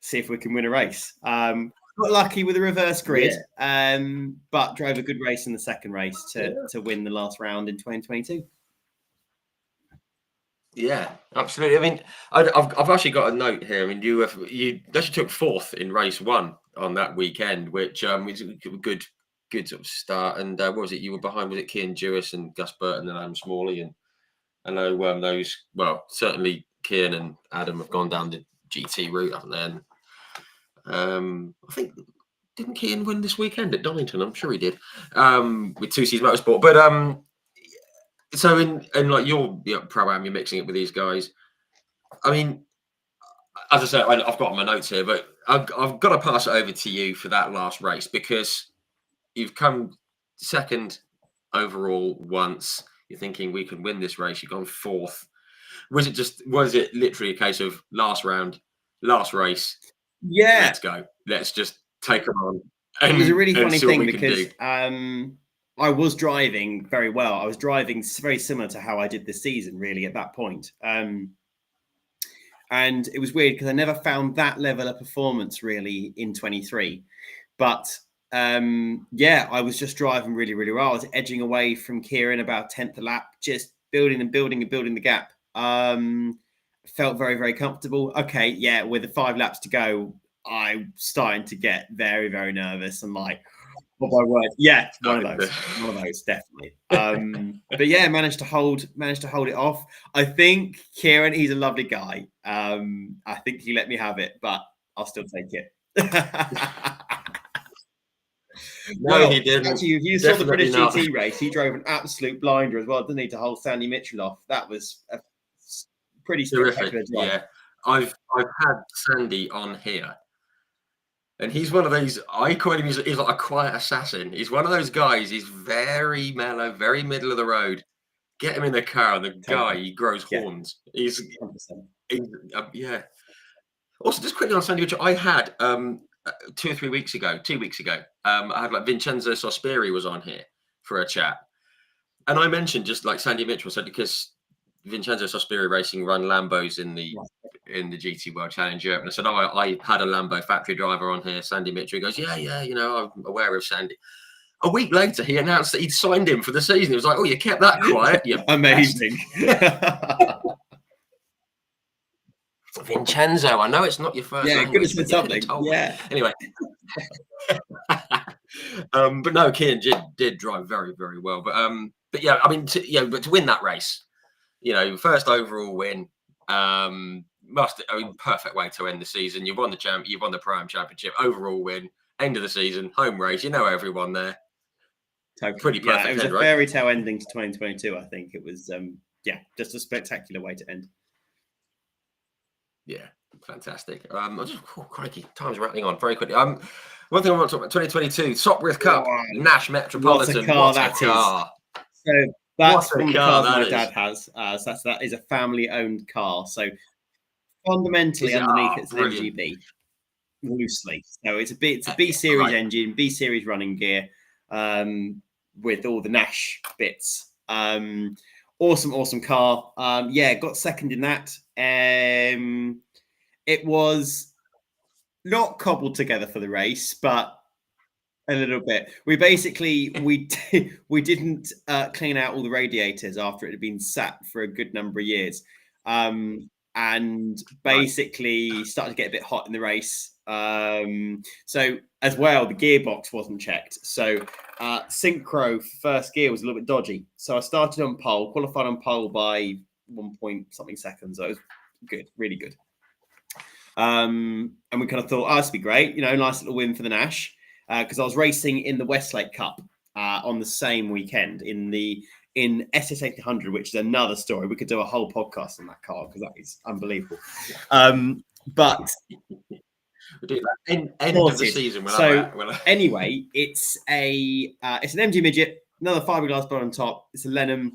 see if we can win a race. Got lucky with the reverse grid, but drove a good race in the second race to win the last round in 2022. Yeah, absolutely. I mean, I've actually got a note here. I mean, you actually took fourth in race one on that weekend, which was a good sort of start. And what was it? You were behind? Was it Cian Jewis and Gus Burton and Adam Smalley? And I know those. Well, certainly Cian and Adam have gone down the GT route, haven't they? And I think didn't Cian win this weekend at Donington? I'm sure he did with Two Seas Motorsport. But so in like your pro-am, you're mixing it with these guys. I mean, as I said, I've got my notes here, but I've got to pass it over to you for that last race because you've come second overall once. You're thinking we can win this race. You've gone fourth. Was it literally a case of last round, last race? Yeah, let's go. Let's just take them on. It was a really funny thing because I was driving very well. I was driving very similar to how I did this season, really, at that point. And it was weird because I never found that level of performance really in 23. But I was just driving really, really well. I was edging away from Kieran about 10th a lap, just building the gap. Felt very, very comfortable. Okay, yeah, with the 5 laps to go, I'm starting to get very, very nervous. I'm like, oh my word, yeah, one of those, definitely. But yeah, managed to hold it off. I think Kieran, he's a lovely guy. I think he let me have it, but I'll still take it. No, he didn't. Actually, if you saw the British GT race, he drove an absolute blinder as well, didn't he, to hold Sandy Mitchell off? That was a pretty spectacular drive. Yeah, I've had Sandy on here, and he's one of those. I call him. He's like a quiet assassin. He's one of those guys. He's very mellow, very middle of the road. Get him in the car, and the guy he grows horns. He's yeah. Also, just quickly on Sandy Mitchell, I had 2 weeks ago. I had like Vincenzo Sospiri was on here for a chat, and I mentioned just like Sandy Mitchell said because Vincenzo Sospiri Racing run Lambos in the GT World Challenge Europe, and I said, "Oh, I had a Lambo factory driver on here, Sandy Mitchell." He goes, "Yeah, I'm aware of Sandy." A week later, he announced that he'd signed him for the season. He was like, "Oh, you kept that quiet, you amazing." Vincenzo, I know it's not your first language, but something. Anyway, but no, Cian did drive very, very well. But yeah, I mean, but to win that race, first overall win, perfect way to end the season. You've won you've won the Pro-Am Championship, overall win, end of the season, home race. You know everyone there. Totally. Pretty perfect. Yeah, it was a fairy tale ending to 2022. I think it was, just a spectacular way to end. Yeah, fantastic. Crikey, time's rattling on very quickly. One thing I want to talk about: 2022 Sopwith Cup, Nash Metropolitan. What a car! So that's one of the cars my dad has. So that is a family-owned car. So fundamentally, underneath it's an MGB, loosely. So it's a B series engine, B series running gear, with all the Nash bits. Awesome car. Got second in that. It was not cobbled together for the race, but a little bit. We didn't clean out all the radiators after it had been sat for a good number of years. And and basically started to get a bit hot in the race. So as well, the gearbox wasn't checked. So synchro first gear was a little bit dodgy. So I started on pole, qualified on pole by 1 point something seconds. So it was good, really good. And we kind of thought, oh, this would be great. Nice little win for the Nash. Because I was racing in the Westlake Cup on the same weekend in SS 800, which is another story. We could do a whole podcast on that car because that is unbelievable. But we'll do that end of the season. Anyway, it's an MG midget, another fiberglass bar on top. It's a Lenham.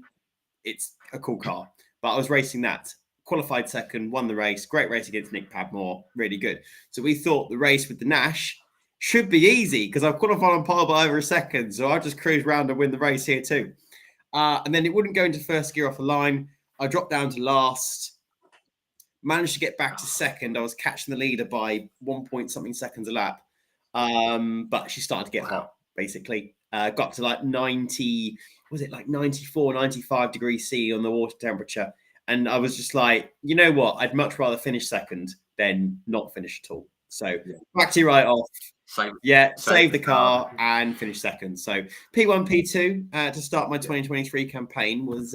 It's a cool car. But I was racing that. Qualified second, won the race. Great race against Nick Padmore. Really good. So we thought the race with the Nash should be easy because I've qualified on pole by over a second. So I'll just cruise around and win the race here too. And then it wouldn't go into first gear off the line. I dropped down to last, managed to get back to second. I was catching the leader by 1 point something seconds a lap. But she started to get hot, basically. Got up to like 90, was it like 94, 95 degrees C on the water temperature. And I was just like, you know what? I'd much rather finish second than not finish at all. So back to right off. Save the car and finish second. So P1, P2 to start my 2023 campaign was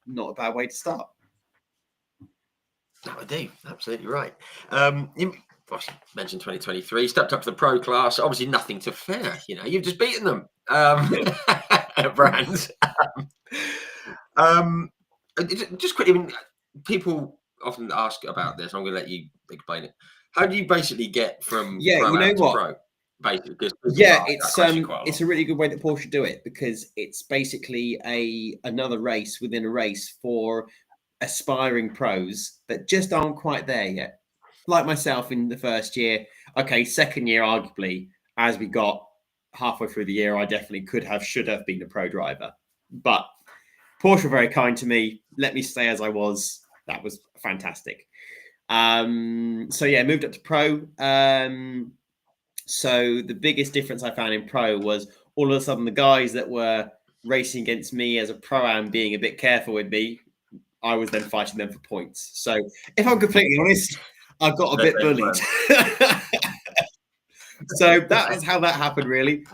not a bad way to start. No, I do. Absolutely right. You mentioned 2023, stepped up to the pro class. Obviously, nothing to fear. You've just beaten them, brands. Just quickly, people often ask about this. I'm going to let you explain it. How do you basically get from pro to pro? Basically, it's a really good way that Porsche do it because it's basically another race within a race for aspiring pros that just aren't quite there yet. Like myself in the first year. Okay, second year, arguably, as we got halfway through the year, I definitely should have been a pro driver. But Porsche were very kind to me, let me stay as I was. That was fantastic. Moved up to pro. So the biggest difference I found in pro was all of a sudden the guys that were racing against me as a pro-am being a bit careful with me, I was then fighting them for points. So if I'm completely honest, I got a bit bullied. So that was how that happened, really.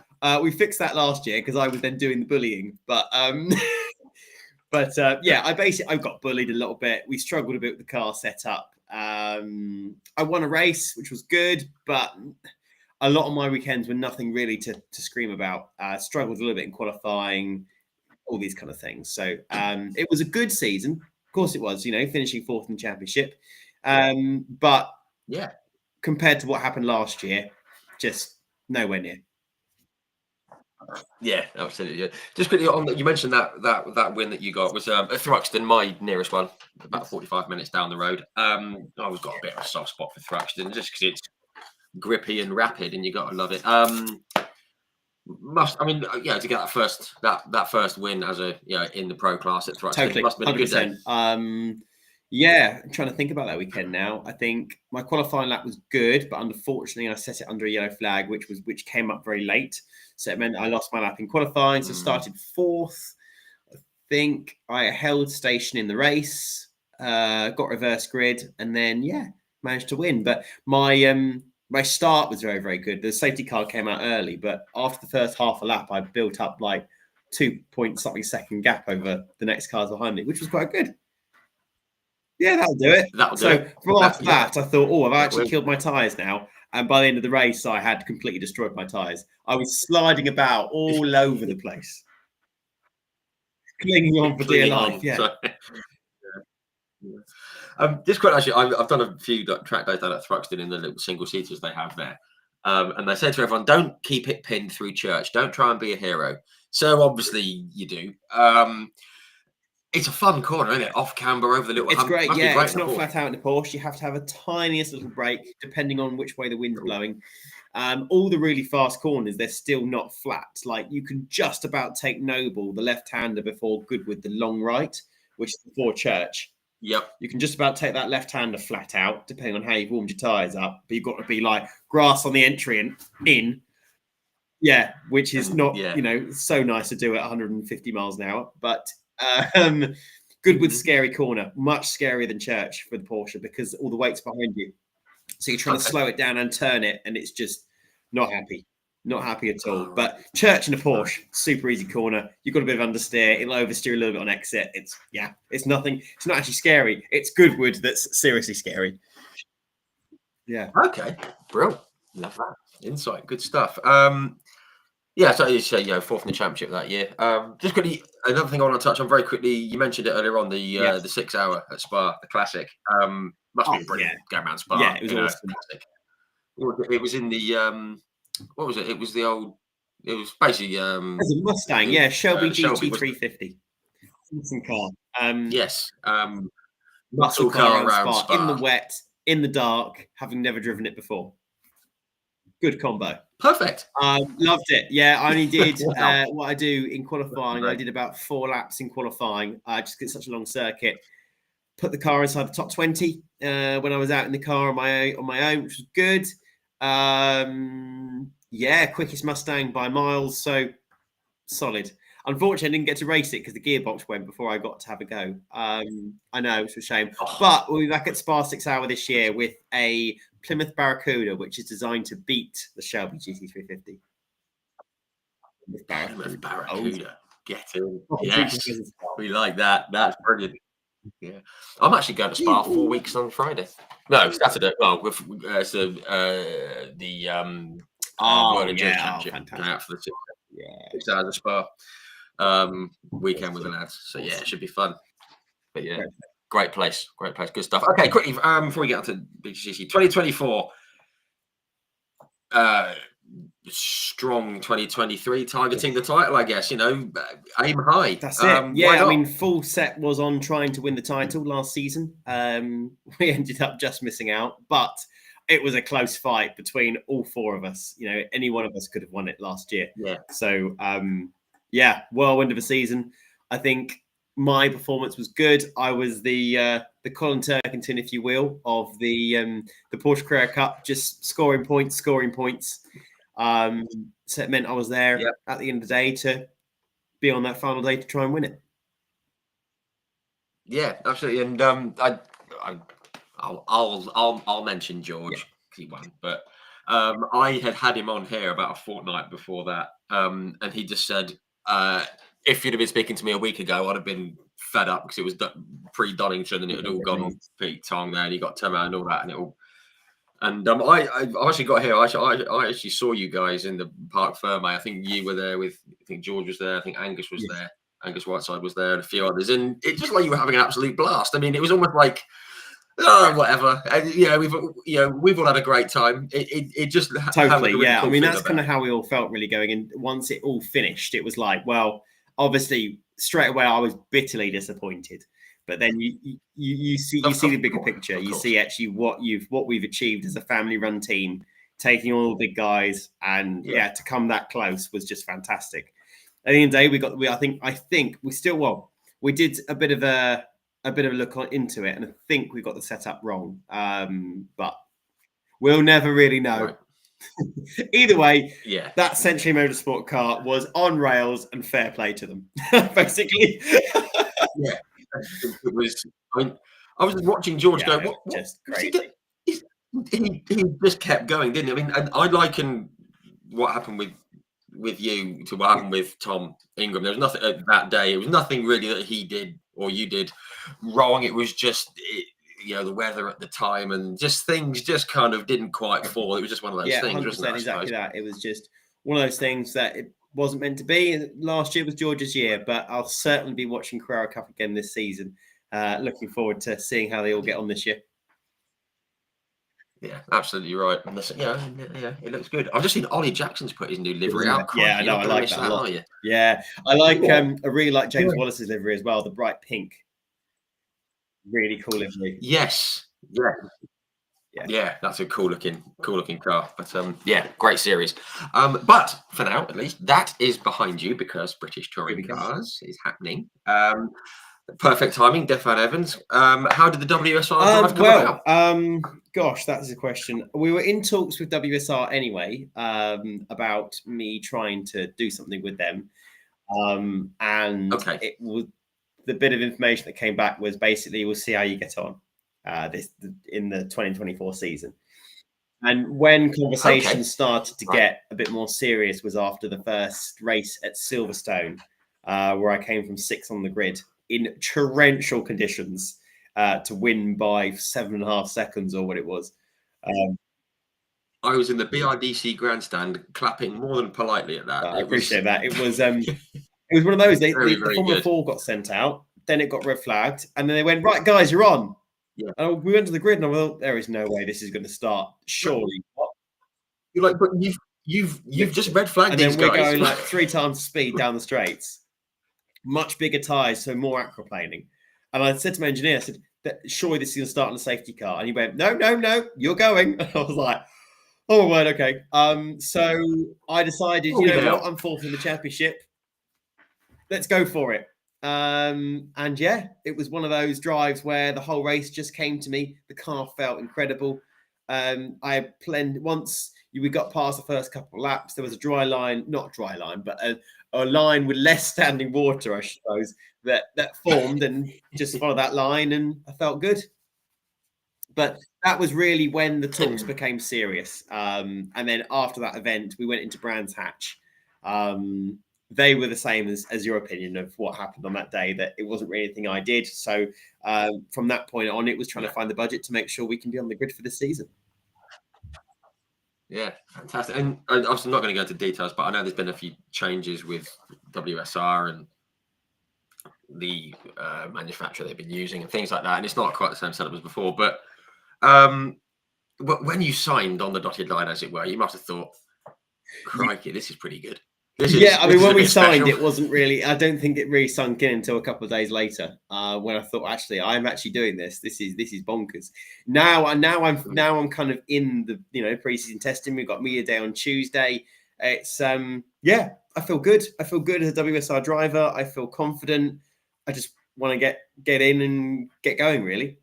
We fixed that last year because I was then doing the bullying. But I got bullied a little bit. We struggled a bit with the car setup. I won a race, which was good, but a lot of my weekends were nothing really to scream about. Struggled a little bit in qualifying, all these kind of things. So it was a good season. Of course it was, finishing fourth in the championship. But compared to what happened last year, just nowhere near. Yeah, absolutely. Yeah. Just quickly on, you mentioned that win that you got was at Thruxton, my nearest one, about 45 minutes down the road. I've got a bit of a soft spot for Thruxton just because it's grippy and rapid, and you got to love it. To get that first win as in the pro class at Thruxton, totally, must have been 100%. A good day. I'm trying to think about that weekend now. I think my qualifying lap was good, but unfortunately I set it under a yellow flag, which came up very late. So it meant I lost my lap in qualifying. So started fourth. I think I held station in the race, got reverse grid, and then managed to win. But my start was very, very good. The safety car came out early, but after the first half a lap, I built up like 2 point something second gap over the next cars behind me, which was quite good. Yeah, that'll do it. From after that, I thought, I've actually killed my tyres now. And by the end of the race, I had completely destroyed my tyres. I was sliding about all over the place. Clinging on for dear life, Just quite actually, I've done a few track days down at Thruxton in the little single seaters they have there. And they said to everyone, don't keep it pinned through church. Don't try and be a hero. So obviously you do. It's a fun corner, isn't it? Off camber over the little hump. It's great, great. It's not flat out in the Porsche. You have to have a tiniest little brake, depending on which way the wind's blowing. All the really fast corners, they're still not flat. Like you can just about take Noble, the left-hander, before Goodwood, the long right, which is before church. Yep. You can just about take that left-hander flat out, depending on how you've warmed your tyres up. But you've got to be like grass on the entry and in. Yeah, which is not, so nice to do at 150 miles an hour. But Goodwood's scary corner, much scarier than Church for the Porsche because all the weight's behind you. So you're trying to slow it down and turn it, and it's just not happy. Not happy at all. But Church in a Porsche, super easy corner. You've got a bit of understeer. It'll oversteer a little bit on exit. It's nothing. It's not actually scary. It's Goodwood that's seriously scary. Yeah. Okay. Brilliant. Love that. Insight. Good stuff. Yeah, so you fourth in the championship that year. Just quickly, another thing I want to touch on very quickly. You mentioned it earlier on, the 6 hour at Spa, the classic. Must be brilliant going around Spa. Yeah, it was awesome. Classic. It was in the what was it? It was basically it was a Mustang, Shelby GT 350. Awesome car. Yes. Muscle car around Spa in the wet, in the dark, having never driven it before. Good combo. Perfect. Loved it. Yeah, I only did what I do in qualifying. I did about 4 laps in qualifying. I just get such a long circuit. Put the car inside the top 20 when I was out in the car on my own, which was good. Quickest Mustang by miles, so solid. Unfortunately, I didn't get to race it because the gearbox went before I got to have a go. I know, it's a shame. But we'll be back at Spa 6 hour this year with a Plymouth Barracuda, which is designed to beat the Shelby GT350. Plymouth Barracuda. Get in. Yes, we like that. That's brilliant. Yeah, I'm actually going to Spa 4 weeks on Friday. No, Saturday. Well, with World Endurance Championship. Going out for the 6 hours of Spa weekend with the lads. So yeah, it should be fun. But yeah, great place, good stuff. Okay, quickly before we get on to BTCC 2024. Strong 2023, targeting the title, I guess. Aim high. That's it. Yeah, I mean, full set was on trying to win the title last season. We ended up just missing out, but it was a close fight between all 4 of us. Any one of us could have won it last year. Yeah. So, whirlwind of a season. I think my performance was good. I was the Colin Turkington, if you will, of the Porsche Carrera Cup, just scoring points. So it meant I was there at the end of the day to be on that final day to try and win it. Yeah, absolutely. And I'll mention George because he won, but I had him on here about a fortnight before that, and he just said, if you'd have been speaking to me a week ago, I'd have been fed up because it was pre-Donington and it had all gone Pete Tong there, and he got turned around and all that, and it all. And I actually got here. I actually saw you guys in the Parc Ferme. I think you were there with. I think George was there. I think Angus was there. Angus Whiteside was there, and a few others. And it's just like you were having an absolute blast. I mean, it was almost like, whatever. And, we've all had a great time. It just totally, yeah. Cool, I mean, that's kind of how we all felt really going. And once it all finished, it was like, well, obviously, straight away, I was bitterly disappointed. But then you see the bigger picture. You see actually what we've achieved as a family-run team, taking all the big guys, and to come that close was just fantastic. At the end of the day, I think we did a bit of a look into it, and I think we got the setup wrong. But we'll never really know. Right. Either way, that Century Motorsport car was on rails, and fair play to them, basically. Yeah. It was. I was just watching George go. What just great. He just kept going, didn't he? I mean, and I liken what happened with you to what happened with Tom Ingram. There was nothing that day. It was nothing really that he did or you did wrong. It was just the weather at the time and just things just kind of didn't quite fall. It was just one of those things, 100%, wasn't it? Exactly that. It was just one of those things that it wasn't meant to be. Last year was George's year, but I'll certainly be watching Carrera Cup again this season. Looking forward to seeing how they all get on this year. Yeah, absolutely right. And it looks good. I've just seen Ollie Jackson's put his new livery out. Yeah, I know. I like that a lot. Yeah, I like. I really like James Wallace's livery as well. The bright pink, really cool livery. Yes. Yeah, that's a cool looking car. But great series. But for now, at least, that is behind you because British Touring Cars is happening. Perfect timing, Defan Evans. How did the WSR drive come about? Gosh, that's a question. We were in talks with WSR anyway about me trying to do something with them, and it was the bit of information that came back was basically, we'll see how you get on in the 2024 season. And when conversations started to get a bit more serious was after the first race at Silverstone, where I came from 6th on the grid in torrential conditions to win by 7.5 seconds or what it was. I was in the BIDC grandstand clapping more than politely at that. I appreciate that. It was one of those. The Formula 4 got sent out, then it got red flagged, and then they went, right, guys, you're on. Yeah. And we went to the grid, and I thought, there is no way this is going to start. Surely, what? You're like, but you've just red flagged and these then we're guys. going like 3 times speed down the straights, much bigger tyres, so more aquaplaning. And I said to my engineer, I said, surely this is going to start on a safety car. And he went, no, you're going. And I was like, oh my word, okay. So I decided, you know what, I'm 4th in the championship. Let's go for it. And yeah, it was one of those drives where the whole race just came to me. The car felt incredible. I planned once we got past the first couple of laps, there was a dry line, not dry line, but a line with less standing water, I suppose, that formed, and just follow that line, and I felt good. But that was really when the talks became serious. And then after that event, we went into Brands Hatch. They were the same as your opinion of what happened on that day, that it wasn't really anything I did. So from that point on, it was trying to find the budget to make sure we can be on the grid for the season. Yeah, fantastic. And I'm not going to go into details, but I know there's been a few changes with WSR and the manufacturer they've been using and things like that. And it's not quite the same setup as before. But when you signed on the dotted line, as it were, you must have thought, crikey, this is pretty good. I mean, when we signed, it wasn't really, I don't think it really sunk in until a couple of days later, when I thought, actually, I'm actually doing this. This is bonkers. Now I'm kind of in the, pre-season testing. We've got media day on Tuesday. It's, yeah, I feel good. I feel good as a WSR driver. I feel confident. I just want to get in and get going, really.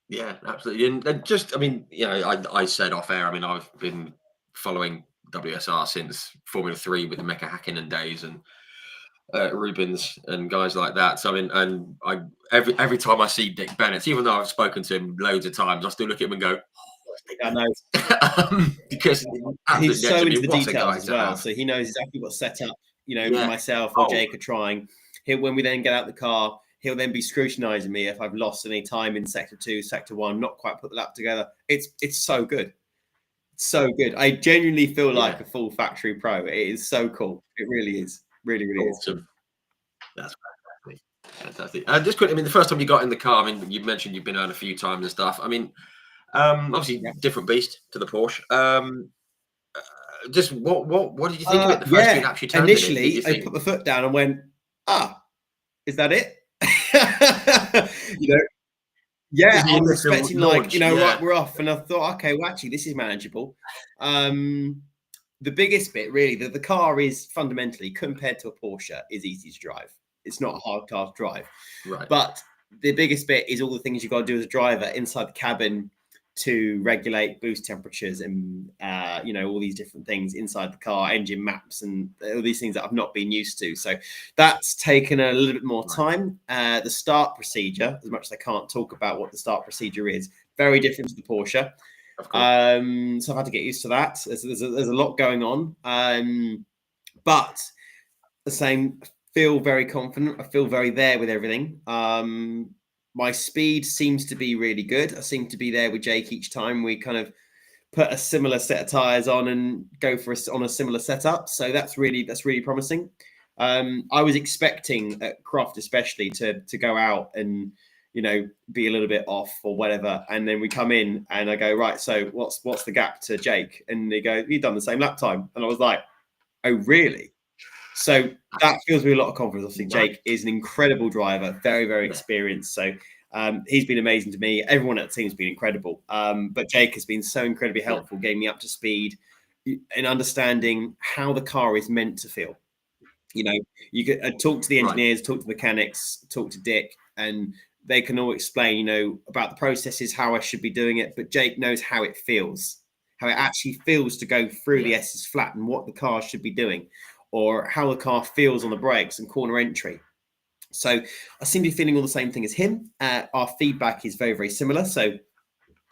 Yeah, absolutely. And just, I mean, I said off air, I mean, I've been following WSR since Formula 3 with the Mecca Hakkinen days and Rubens and guys like that. So I mean, and every time I see Dick Bennett, even though I've spoken to him loads of times, I still look at him and go, I know, because he's so into the details as well. So he knows exactly what's set up. Myself or Jake are trying. When we then get out the car, he'll then be scrutinizing me if I've lost any time in sector 2, sector 1, not quite put the lap together. It's so good. So good. I genuinely feel like a full factory pro. It is so cool. It really is. Really awesome. Is. That's fantastic. Just quickly, I mean, the first time you got in the car, I mean, you mentioned you've been out a few times and stuff. I mean, obviously different beast to the Porsche. Just what did you think of it the first few laps you turned initially, I put my foot down and went, is that it? Yeah, I was expecting launch, right, we're off. And I thought, okay, well, actually, this is manageable. The biggest bit, really, the car is fundamentally, compared to a Porsche, is easy to drive. It's not a hard car to drive. Right. But the biggest bit is all the things you've got to do as a driver inside the cabin to regulate boost temperatures and, all these different things inside the car, engine maps and all these things that I've not been used to. So that's taken a little bit more time. The start procedure, as much as I can't talk about what the start procedure is, very different to the Porsche. So I've had to get used to that. There's a lot going on. But the same, I feel very confident. I feel very there with everything. My speed seems to be really good. I seem to be there with Jake each time we kind of put a similar set of tires on and go on a similar setup. So that's really promising. I was expecting at Croft especially to go out and be a little bit off or whatever, and then we come in and I go, right, so what's the gap to Jake? And they go, you've done the same lap time, and I was like, oh really? So that fills me with a lot of confidence. Obviously, Jake is an incredible driver, very, very experienced. So he's been amazing to me. Everyone at the team's been incredible. But Jake has been so incredibly helpful, getting me up to speed and understanding how the car is meant to feel. You could talk to the engineers, talk to the mechanics, talk to Dick, and they can all explain, about the processes, how I should be doing it. But Jake knows how it feels, how it actually feels to go through the S's flat and what the car should be doing, or how the car feels on the brakes and corner entry. So I seem to be feeling all the same thing as him. Our feedback is very, very similar. So,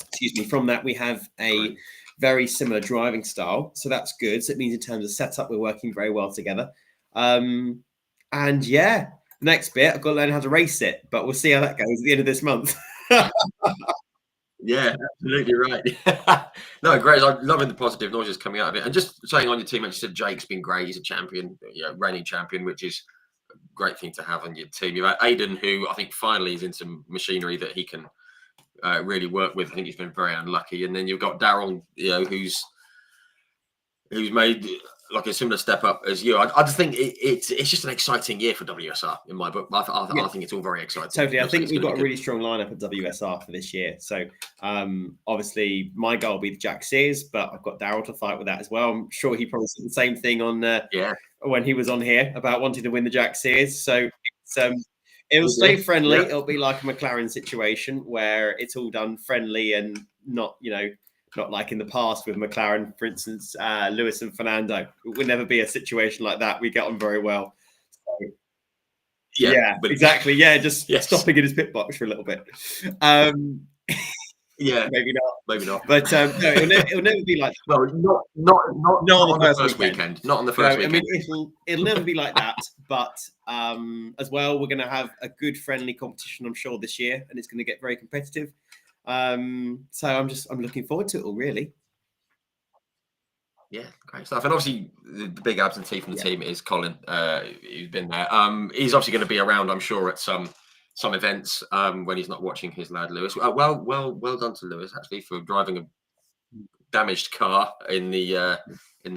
excuse me, from that, we have a very similar driving style. So that's good. So it means in terms of setup, we're working very well together. And yeah, next bit, I've got to learn how to race it, but we'll see how that goes at the end of this month. Yeah, absolutely right. No, great. I'm loving the positive noises coming out of it. And just saying on your team, like you said, Jake's been great. He's a champion, reigning champion, which is a great thing to have on your team. You've got Aidan, who I think finally is in some machinery that he can really work with. I think he's been very unlucky. And then you've got Daryl, who's made like a similar step up as you. I just think it's just an exciting year for WSR in my book. I think it's all very exciting. Totally. I think we've got a really strong lineup at WSR for this year. So obviously my goal will be the Jack Sears, but I've got Daryl to fight with that as well. I'm sure he probably said the same thing on when he was on here about wanting to win the Jack Sears. So it'll stay friendly. Yeah. It'll be like a McLaren situation where it's all done friendly and not like in the past with McLaren, for instance, Lewis and Fernando. It would never be a situation like that. We get on very well. So, yeah, exactly. Yeah, just stopping in his pit box for a little bit. Yeah, maybe not. But no, it'll never be like well, not on the first weekend. Not on the first weekend. I mean, it'll never be like that. But as well, we're going to have a good friendly competition, I'm sure, this year, and it's going to get very competitive. So I'm looking forward to it all, really. Yeah, great stuff. And obviously the big absentee from the team is Colin, who's been there. He's obviously going to be around, I'm sure, at some events when he's not watching his lad Lewis. Well done to Lewis, actually, for driving a damaged car in the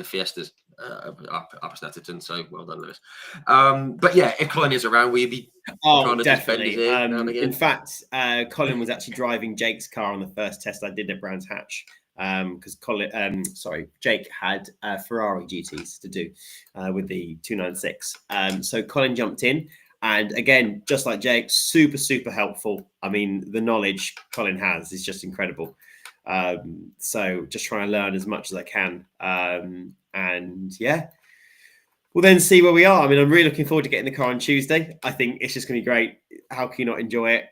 Fiestas up Snetterton. So well done, Lewis. But yeah, if Colin is around, will you be definitely. In fact, Colin was actually driving Jake's car on the first test I did at Brands Hatch. Because Jake had Ferrari duties to do with the 296. So Colin jumped in, and again, just like Jake, super helpful. I mean, the knowledge Colin has is just incredible. So just trying to learn as much as I can. And yeah, we'll then see where we are. I mean, I'm really looking forward to getting the car on Tuesday. I think it's just going to be great. How can you not enjoy it?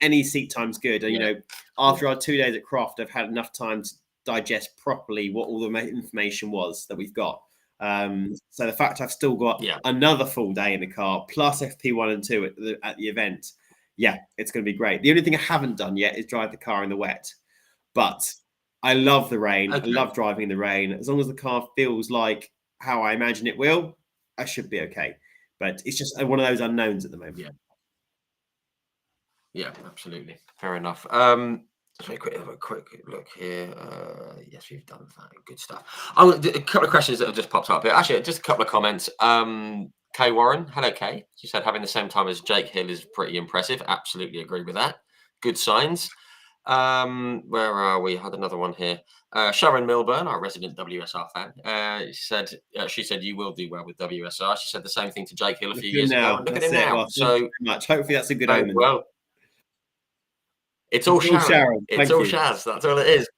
Any seat time's good. And, after our 2 days at Croft, I've had enough time to digest properly what all the information was that we've got. So the fact I've still got another full day in the car, plus FP1 and 2 at the event, it's going to be great. The only thing I haven't done yet is drive the car in the wet. But I love the rain. Okay. I love driving in the rain. As long as the car feels like how I imagine it will, I should be okay. But it's just one of those unknowns at the moment. Yeah, absolutely. Fair enough. Just very quick look here. Yes, we've done that. Good stuff. A couple of questions that have just popped up here. Actually, just a couple of comments. Kay Warren, hello Kay. She said having the same time as Jake Hill is pretty impressive. Absolutely agree with that. Good signs. Where are we? Had another one here. Sharon Milburn, our resident WSR fan, she said you will do well with WSR. She said the same thing to Jake Hill a few years ago. Look at him now. Well, so much. Hopefully that's a good omen. Well, it's all Sharon. It's all Shaz. That's all it is.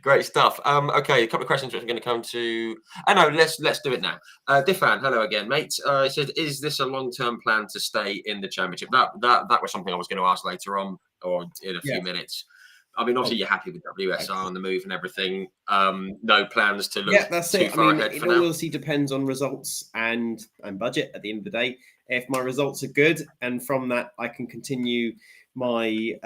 Great stuff. Okay, a couple of questions which I'm going to come to. No, let's do it now. Diffan, hello again, mate. He said, "Is this a long-term plan to stay in the championship?" That was something I was going to ask later on, or in a few minutes. I mean, obviously, you're happy with WSR on the move and everything. No plans to look too far ahead for now. It obviously depends on results and budget. At the end of the day, if my results are good, and from that I can continue my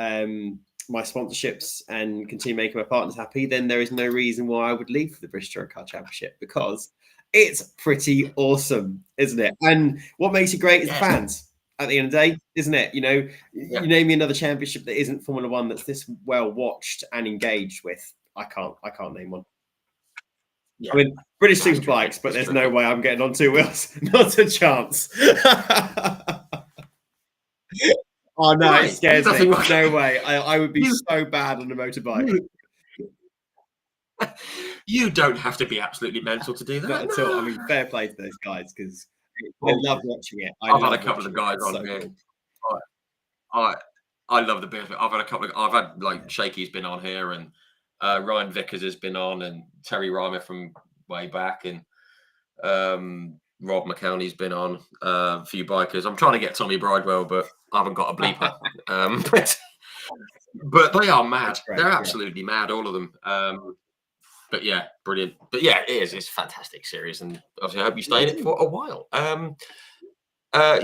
my sponsorships and continue making my partners happy, then there is no reason why I would leave the British Touring Car Championship, because it's pretty awesome, isn't it? And what makes it great is the fans. At the end of the day, isn't it? You name me another championship that isn't Formula One that's this well watched and engaged with. I can't name one. Yeah. I mean, British Superbikes, but there's no way I'm getting on 2 wheels. Not a chance. Oh no, it scares me. No way. I would be so bad on a motorbike. You don't have to be absolutely mental to do that. Not at all. I mean, fair play to those guys, because I love watching it. I've had a couple of guys on here. Cool. I love the bit of it. I've had like Shaky's been on here, and Ryan Vickers has been on, and Terry Reimer from way back, and Rob McElhenney's been on, a few bikers. I'm trying to get Tommy Bridewell, but I haven't got a bleeper. But they are mad. Great, They're yeah. absolutely mad, all of them. But yeah, brilliant. But yeah, it is. It's a fantastic series, and obviously I hope you stay in it for a while.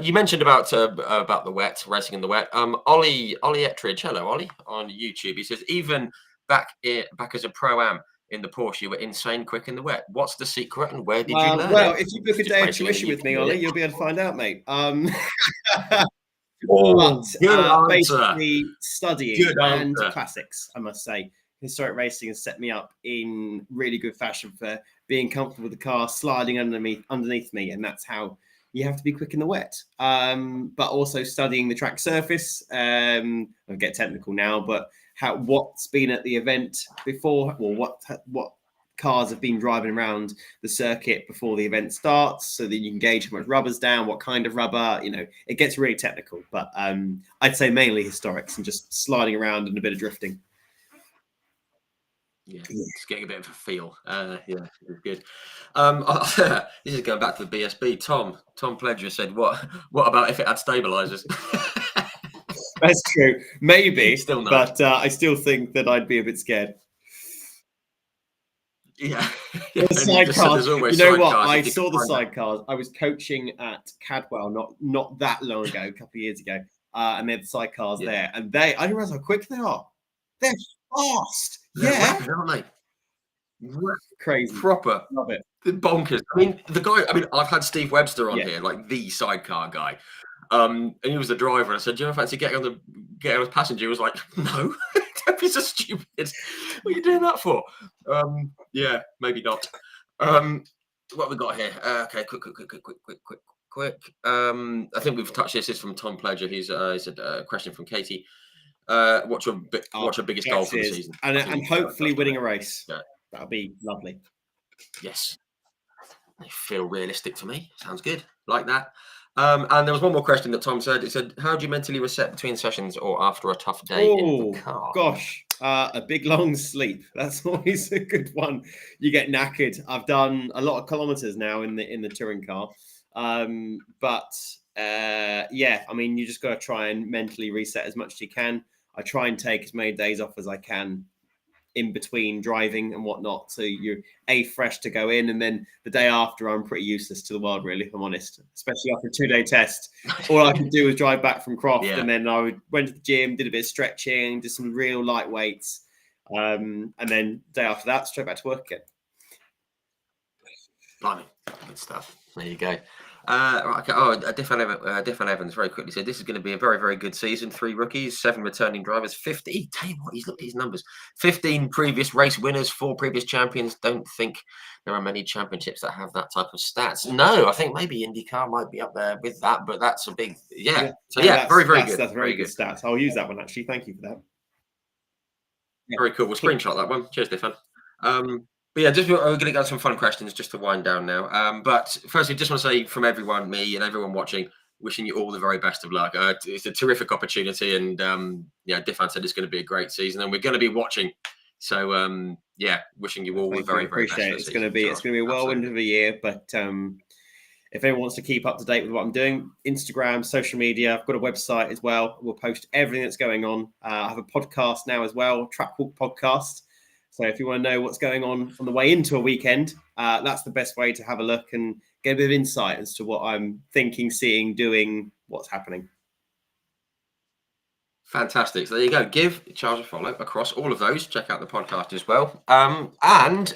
You mentioned about the wet racing in the wet. Ollie Ettridge, hello Ollie, on YouTube. He says even back as a pro-am in the Porsche, you were insane quick in the wet. What's the secret, and where did you learn Well, it? if you book a Just day of racing in the tuition with UK, me, yeah. Ollie, you'll be able to find out, mate. Oh, But good answer. basically studying Good and answer. classics, I must say. Historic racing has set me up in really good fashion for being comfortable with the car sliding underneath me, and that's how you have to be quick in the wet. But also studying the track surface. I'll get technical now, but what's been at the event before, or what cars have been driving around the circuit before the event starts, so that you can gauge how much rubber's down, what kind of rubber. It gets really technical, but I'd say mainly historics and just sliding around and a bit of drifting. Yeah, it's getting a bit of a feel. Yeah, it's good. This is going back to the BSB. Tom Pledger said, "What about if it had stabilizers?" That's true, maybe, Still no. but I still think that I'd be a bit scared. Yeah, The and you just said sidecars. there's always You know what? sidecars. I If you saw can the find sidecars. I was coaching at Cadwell not that long ago, a couple of years ago, and they had the sidecars Yeah. there, and I didn't realize how quick they are. They're fast. They're Yeah, rapid, aren't they? crazy. Proper. Love it. Bonkers. I mean, the guy. I mean, I've had Steve Webster on Yeah. here, like the sidecar guy. And he was the driver. And I said, "Do you ever fancy getting on as passenger?" He was like, "No, don't be so stupid. What are you doing that for?" Yeah, maybe not. What have we got here? Okay, quick. I think we've touched this. This is from Tom Pledger. He's a question from Katie. What's your biggest goal for the season? And hopefully winning a race. Yeah. That'll be lovely. Yes. They feel realistic to me. Sounds good. Like that. And there was one more question that Tom said. It said, "How do you mentally reset between sessions or after a tough day in the car?" Gosh, a big long sleep. That's always a good one. You get knackered. I've done a lot of kilometers now in the touring car, but yeah, I mean, you just got to try and mentally reset as much as you can. I try and take as many days off as I can in between driving and whatnot, so you're fresh to go in, and then the day after I'm pretty useless to the world, really, if I'm honest, especially after a 2-day test. All I could do was drive back from Croft, and then I went to the gym, did a bit of stretching, did some real light weights, and then day after that, straight back to work again. Blimey, good stuff. There you go. Okay. Oh, Diffan Evans very quickly said, "This is going to be a very, very good season. 3 rookies, 7 returning drivers, 50." Tell you what, he's looked at his numbers. 15 previous race winners, 4 previous champions. Don't think there are many championships that have that type of stats. No, I think maybe IndyCar might be up there with that, but that's a big, yeah. So yeah, very, very good. That's very good stats. I'll use that one actually. Thank you for that. Yeah. Very cool. We'll screenshot that one. Cheers, Diffan. But yeah, we're going to go some fun questions just to wind down now. But firstly, just want to say from everyone, me and everyone watching, wishing you all the very best of luck. It's a terrific opportunity, and yeah, Diffan said it's going to be a great season, and we're going to be watching. So yeah, wishing you all the very, very best. Appreciate it. It's going to be a whirlwind of a year, but if anyone wants to keep up to date with what I'm doing, Instagram, social media, I've got a website as well. We'll post everything that's going on. I have a podcast now as well, Track Walk Podcast. So if you want to know what's going on the way into a weekend, that's the best way to have a look and get a bit of insight as to what I'm thinking, seeing, doing, what's happening. Fantastic. So there you go. Give Charles a follow across all of those. Check out the podcast as well. And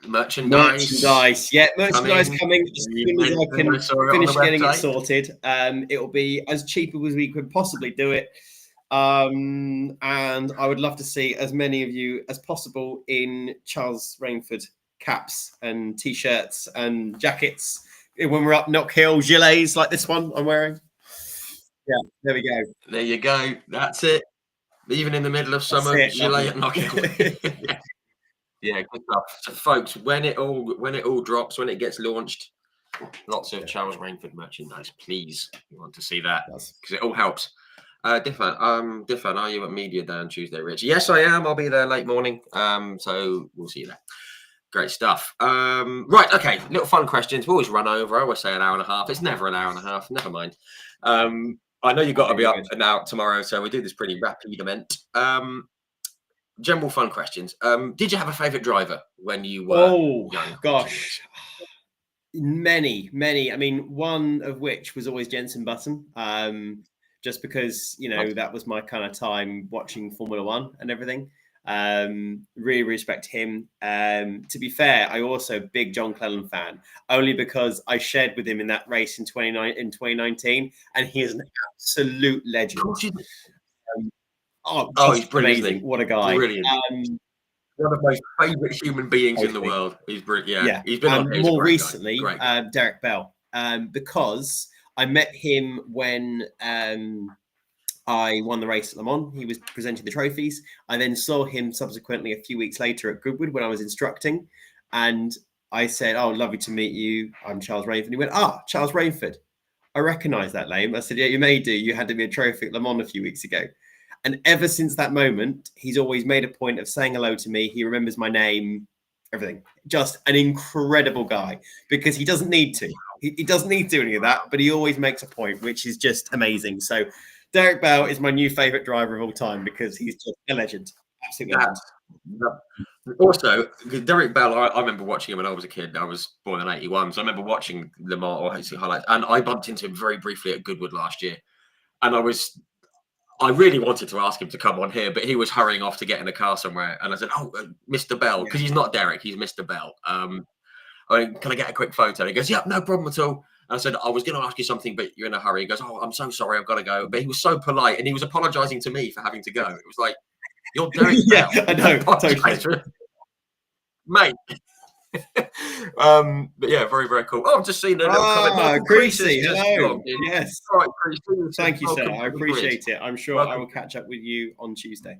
merchandise. Yeah, merchandise coming as soon as I can finish getting it sorted. It will be as cheap as we could possibly do it. And I would love to see as many of you as possible in Charles Rainford caps and t-shirts and jackets when we're up Knock Hill, gilets like this one I'm wearing. Yeah, there we go. There you go. That's it. Even in the middle of summer, gilet at Knock Hill. Yeah, good stuff. So, folks, when it all drops, when it gets launched, lots of Charles Rainford merchandise. Please, we want to see that because it all helps. Diffan, are you at Media Day on Tuesday, Rich? Yes, I am. I'll be there late morning. So we'll see you there. Great stuff. Right, okay. Little fun questions. We always run over. I always say an hour and a half. It's never an hour and a half. Never mind. I know you've got to be up and out tomorrow, so we do this pretty rapidement. General fun questions. Did you have a favourite driver when you were young? Gosh. Many. I mean, one of which was always Jenson Button. Just because, that was my kind of time watching Formula One and everything. Really respect him. To be fair, I also big John Cleland fan, only because I shared with him in that race in 2019, and he is an absolute legend. He's brilliant, amazing! What a guy! Brilliant. One of my favourite human beings in the world. He's brilliant. Yeah, he's been on more recently. Derek Bell, because I met him when I won the race at Le Mans. He was presenting the trophies. I then saw him subsequently a few weeks later at Goodwood when I was instructing. And I said, "Oh, lovely to meet you. I'm Charles Rainford." And he went, Charles Rainford. I recognise that name. I said, "Yeah, you may do. You handed me a trophy at Le Mans a few weeks ago." And ever since that moment, he's always made a point of saying hello to me. He remembers my name, everything. Just an incredible guy, because he doesn't need to. He doesn't need to do any of that, but he always makes a point, which is just amazing. So Derek Bell is my new favourite driver of all time, because he's just a legend. Absolutely. Also, Derek Bell, I remember watching him when I was a kid. I was born in 81, so I remember watching Le Mans or HC highlights, and I bumped into him very briefly at Goodwood last year. And I really wanted to ask him to come on here, but he was hurrying off to get in a car somewhere. And I said, Mr. Bell, because he's not Derek, he's Mr. Bell. Can I get a quick photo? And he goes, "Yeah, no problem at all." And I said, "I was going to ask you something, but you're in a hurry." He goes, "Oh, I'm so sorry, I've got to go." But he was so polite, and he was apologising to me for having to go. It was like, "You're Derek Bell." I know, totally. Mate. But yeah, very, very cool. I've just seen a little comment. Creasy, hello. Yes. All right, Creasy. Thank you, sir. I appreciate it. I'm sure I will catch up with you on Tuesday.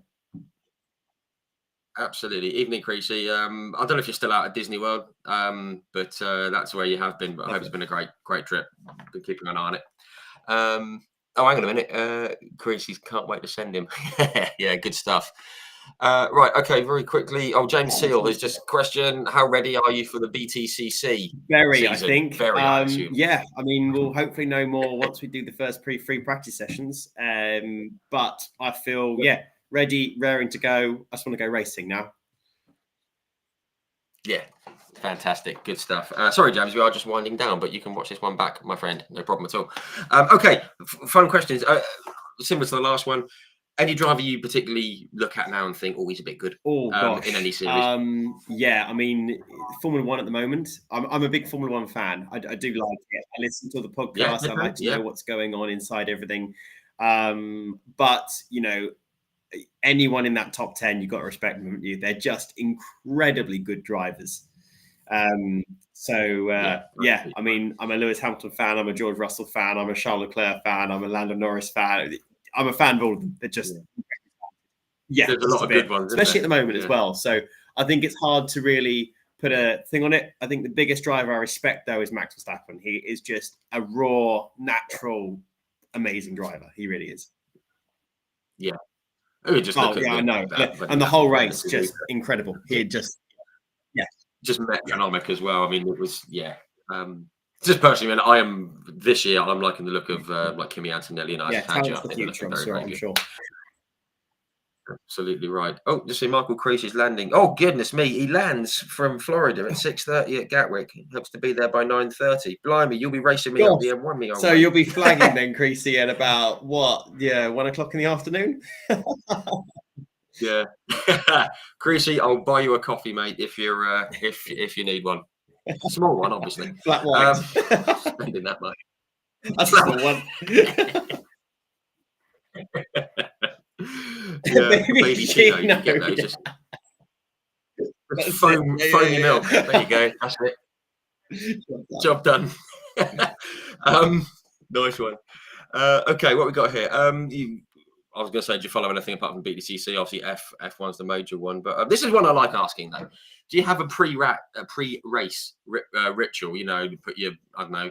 Absolutely. Evening, Creasy. I don't know if you're still out at Disney World, but that's where you have been. But I hope it's been a great trip. Been keeping an eye on it. Hang on a minute. Creasy can't wait to send him. Yeah, good stuff. Right, okay, very quickly. James Seal has just questioned, how ready are you for the BTCC Very, season? I think. Very, I assume. Yeah, I mean, we'll hopefully know more once we do the first free practice sessions. But I feel, ready, raring to go. I just want to go racing now. Yeah, fantastic. Good stuff. Sorry, James, we are just winding down, but you can watch this one back, my friend. No problem at all. Okay, fun questions. Similar to the last one. Any driver you particularly look at now and think, he's a bit good? In any series? Yeah, I mean, Formula One at the moment. I'm a big Formula One fan. I do like it. I listen to the podcast. I like to know what's going on inside everything. But anyone in that top 10, you've got to respect them, haven't you? They're just incredibly good drivers. I mean, I'm a Lewis Hamilton fan. I'm a George Russell fan. I'm a Charles Leclerc fan. I'm a Lando Norris fan. I'm a fan of all of them. They're just, there's a lot of good ones, especially at the moment as well. So I think it's hard to really put a thing on it. I think the biggest driver I respect, though, is Max Verstappen. He is just a raw, natural, amazing driver. He really is. Yeah. I know. And the whole race, just incredible. He just metronomic as well. I mean, it was, just personally, man, this year, I'm liking the look of like Kimi Antonelli and Isaac Hadjar. The future, I'm sure. Absolutely right. Just see Michael Creasy landing. Oh, goodness me. He lands from Florida at 6:30 at Gatwick. He hopes to be there by 9:30. Blimey, you'll be racing me up the M1. So you'll be flagging then, Creasy, at about, 1 o'clock in the afternoon? Yeah. Creasy, I'll buy you a coffee, mate, if you're if you need one. A small one, obviously. Flat white. Spending that much. A small one. Baby Chino, you get those. Just foamy milk. There you go. That's it. Job done. Nice one. Okay, what we got here? I was going to say, do you follow anything apart from BTCC? Obviously, F1's the major one, but this is one I like asking though. Do you have a pre-race ritual? Put your, I don't know. I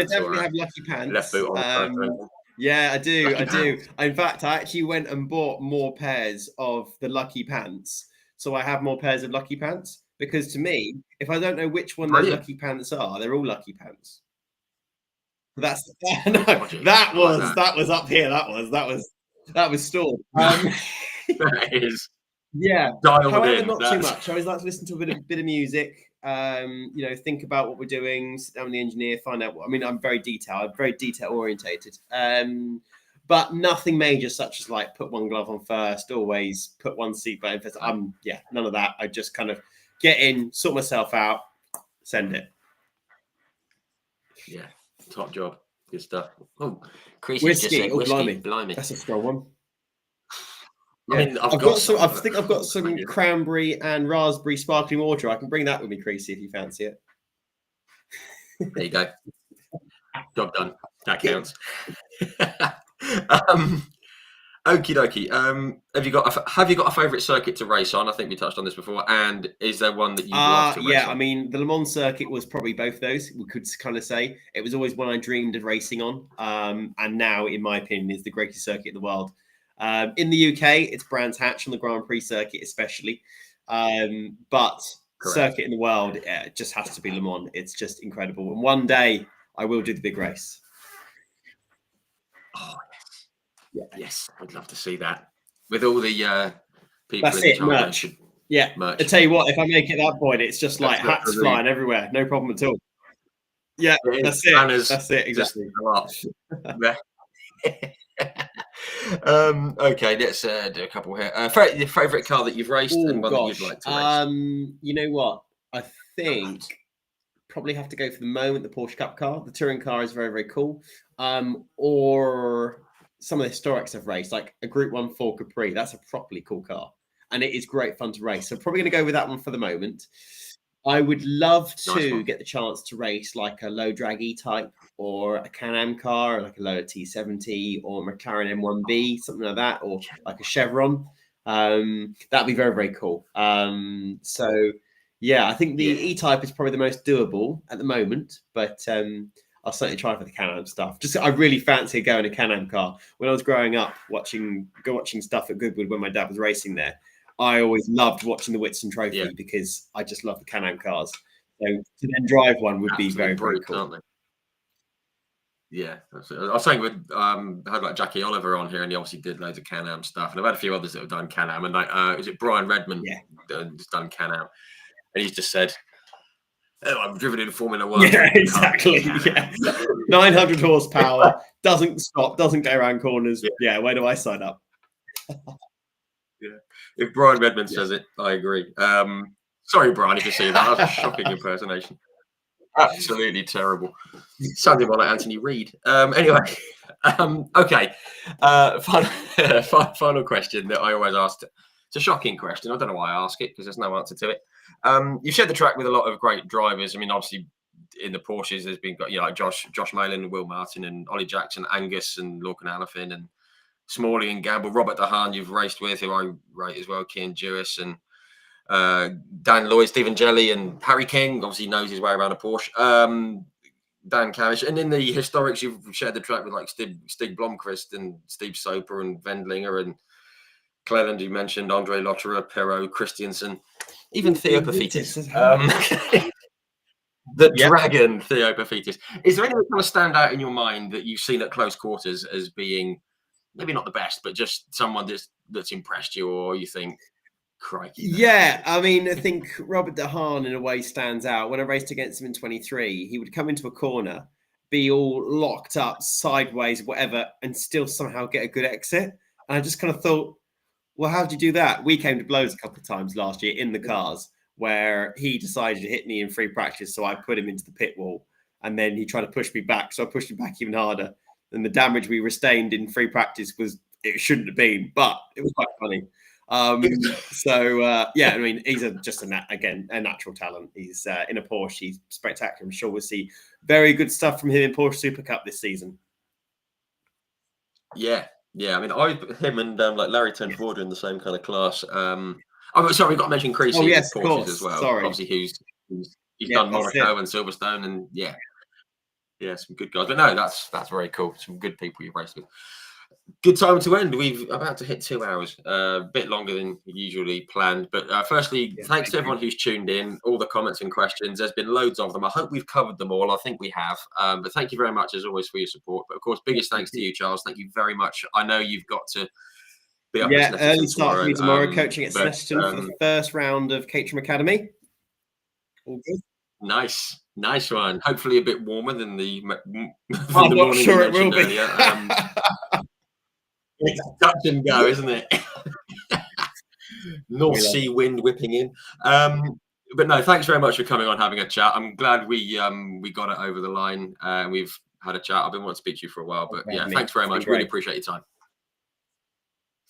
definitely have lucky pants. Left boot on. Yeah, I do. In fact, I actually went and bought more pairs of the lucky pants, so I have more pairs of lucky pants. because to me, if I don't know which one those Brilliant. lucky pants are, they're all lucky pants. That's no, Logic. that I like was that was up here. That was stored. That is Yeah. dialed However, in. not too That's much. I always like to listen to a bit of music. You know, think about what we're doing, sit down with the engineer, find out what. I mean, I'm very detail orientated. But nothing major, such as like put one glove on first, always put one seatbelt in first. None of that. I just kind of get in, sort myself out, send it. yeah, top job. Good stuff. Oh, Creasy's just Whiskey. said Oh, whiskey. blimey. That's a strong one. I Yeah. mean, I've got some. I think I've got some cranberry and raspberry sparkling water. I can bring that with me, Creasy, if you fancy it. There you go. Job done. That counts. Okie dokie. Have you got a favourite circuit to race on? I think we touched on this before. And is there one that you love to race on? I mean, the Le Mans circuit was probably both those. We could kind of say it was always one I dreamed of racing on. And now, in my opinion, is the greatest circuit in the world. In the UK, it's Brands Hatch on the Grand Prix circuit, especially. But Correct. circuit in the world, it just has to be Le Mans. It's just incredible. And one day, I will do the big race. Oh, yes. Yeah. Yes, I'd love to see that. With all the people That's in it, China. merch. Yeah. Merch. I tell you what, if I make it that point, it's just like hats flying everywhere. No problem at all. Yeah, that's it. Banners, that's it, exactly. Okay, let's do a couple here. Your favourite car that you've raced and one that you'd like to race? You know what? I think probably have to go for the moment the Porsche Cup car. The touring car is very, very cool. Or some of the historics I've raced, like a Group 1 Ford Capri. That's a properly cool car. And it is great fun to race. So probably going to go with that one for the moment. I would love to get the chance to race like a low drag E-Type or a Can-Am car, like a low T70 or McLaren M1B, something like that, or like a Chevron. That'd be very, very cool. So yeah, I think the E-Type is probably the most doable at the moment, but I'll certainly try for the Can-Am stuff. Just I really fancy going a Can-Am car. When I was growing up, watching stuff at Goodwood when my dad was racing there, I always loved watching the Whitsun Trophy because I just love the Can-Am cars. So to then drive one would be very, very cool. Aren't they? Yeah, I was saying with had like Jackie Oliver on here, and he obviously did loads of Can-Am stuff, and I've had a few others that have done Can-Am, and like is it Brian Redmond? Just done Can-Am, and he's just said, "Oh, I've driven in Formula One." Yeah, exactly. Yeah, 900 horsepower, doesn't stop, doesn't go around corners. Yeah, where do I sign up? Yeah, if Brian Redmond says it, I agree. Sorry, Brian, if you see that, that was a shocking impersonation. Absolutely terrible. Sounded more like Anthony Reid. Anyway, okay. Final question that I always ask. It's a shocking question. I don't know why I ask it because there's no answer to it. You've shared the track with a lot of great drivers. I mean, obviously, in the Porsches, there's been like Josh Malin, Will Martin, and Ollie Jackson, Angus, and Lorcan Alafin, and Smalley and Gamble, Robert DeHaan you've raced with, who I rate as well, Kian Jewis, and Dan Lloyd, Stephen Jelly, and Harry King obviously knows his way around a Porsche. Dan Camish, and in the historics, you've shared the track with like Stig Blomqvist and Steve Soper and Wendlinger and Cleland. You mentioned Andre Lotterer, Perot, Christiansen, even Theo Paphitis. The Dragon Theo Paphitis. Is there anything that kind of stand out in your mind that you've seen at close quarters as being maybe not the best, but just someone that's impressed you, or you think, crikey? Yeah, I mean, I think Robert DeHaan in a way stands out. When I raced against him in 23, he would come into a corner, be all locked up, sideways, whatever, and still somehow get a good exit. And I just kind of thought, well, how did you do that? We came to blows a couple of times last year in the cars where he decided to hit me in free practice, so I put him into the pit wall, and then he tried to push me back, so I pushed him back even harder. And the damage we sustained in free practice it shouldn't have been, but it was quite funny. I mean, he's just a natural talent. He's in a Porsche. He's spectacular. I'm sure we'll see very good stuff from him in Porsche Super Cup this season. Yeah. I mean, him and like Larry Tenford are in the same kind of class. Sorry, we got to mention Creasy. Oh yes, Porsches of course. As well. Sorry. Obviously, he's done Monaco and Silverstone, and some good guys. But no, that's very cool. Some good people you've raced with. Good time to end. We've about to hit 2 hours, a bit longer than usually planned. But firstly, Yeah, thanks to thank you. everyone who's tuned in, all the comments and questions. There's been loads of them. I hope we've covered them all. I think we have. But thank you very much, as always, for your support. But of course, Yeah, biggest thank thanks to you. you, Charles. Thank you very much. I know you've got to be up at Yeah, early Snetterton start for me tomorrow. tomorrow, coaching at But Snetterton for the first round of Caterham Academy. All good. nice one. Hopefully, a bit warmer than the than I'm the not morning sure you it will mentioned be. earlier. It's touch and go, isn't it? North Sea wind whipping in. But no, thanks very much for coming on, having a chat. I'm glad we got it over the line and we've had a chat. I've been wanting to speak to you for a while, but yeah, thanks very much. Really appreciate your time.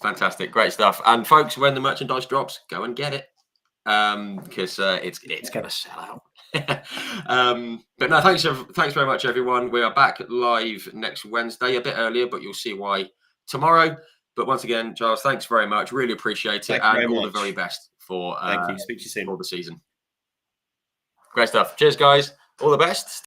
Fantastic, great stuff. And folks, when the merchandise drops, go and get it because it's going to sell out. But no, thanks very much, everyone. We are back live next Wednesday, a bit earlier, but you'll see why tomorrow. But once again, Giles, thanks very much. Really appreciate it. And all the very best for Thank you. Speak to you soon. for the season. Great stuff. Cheers, guys. All the best.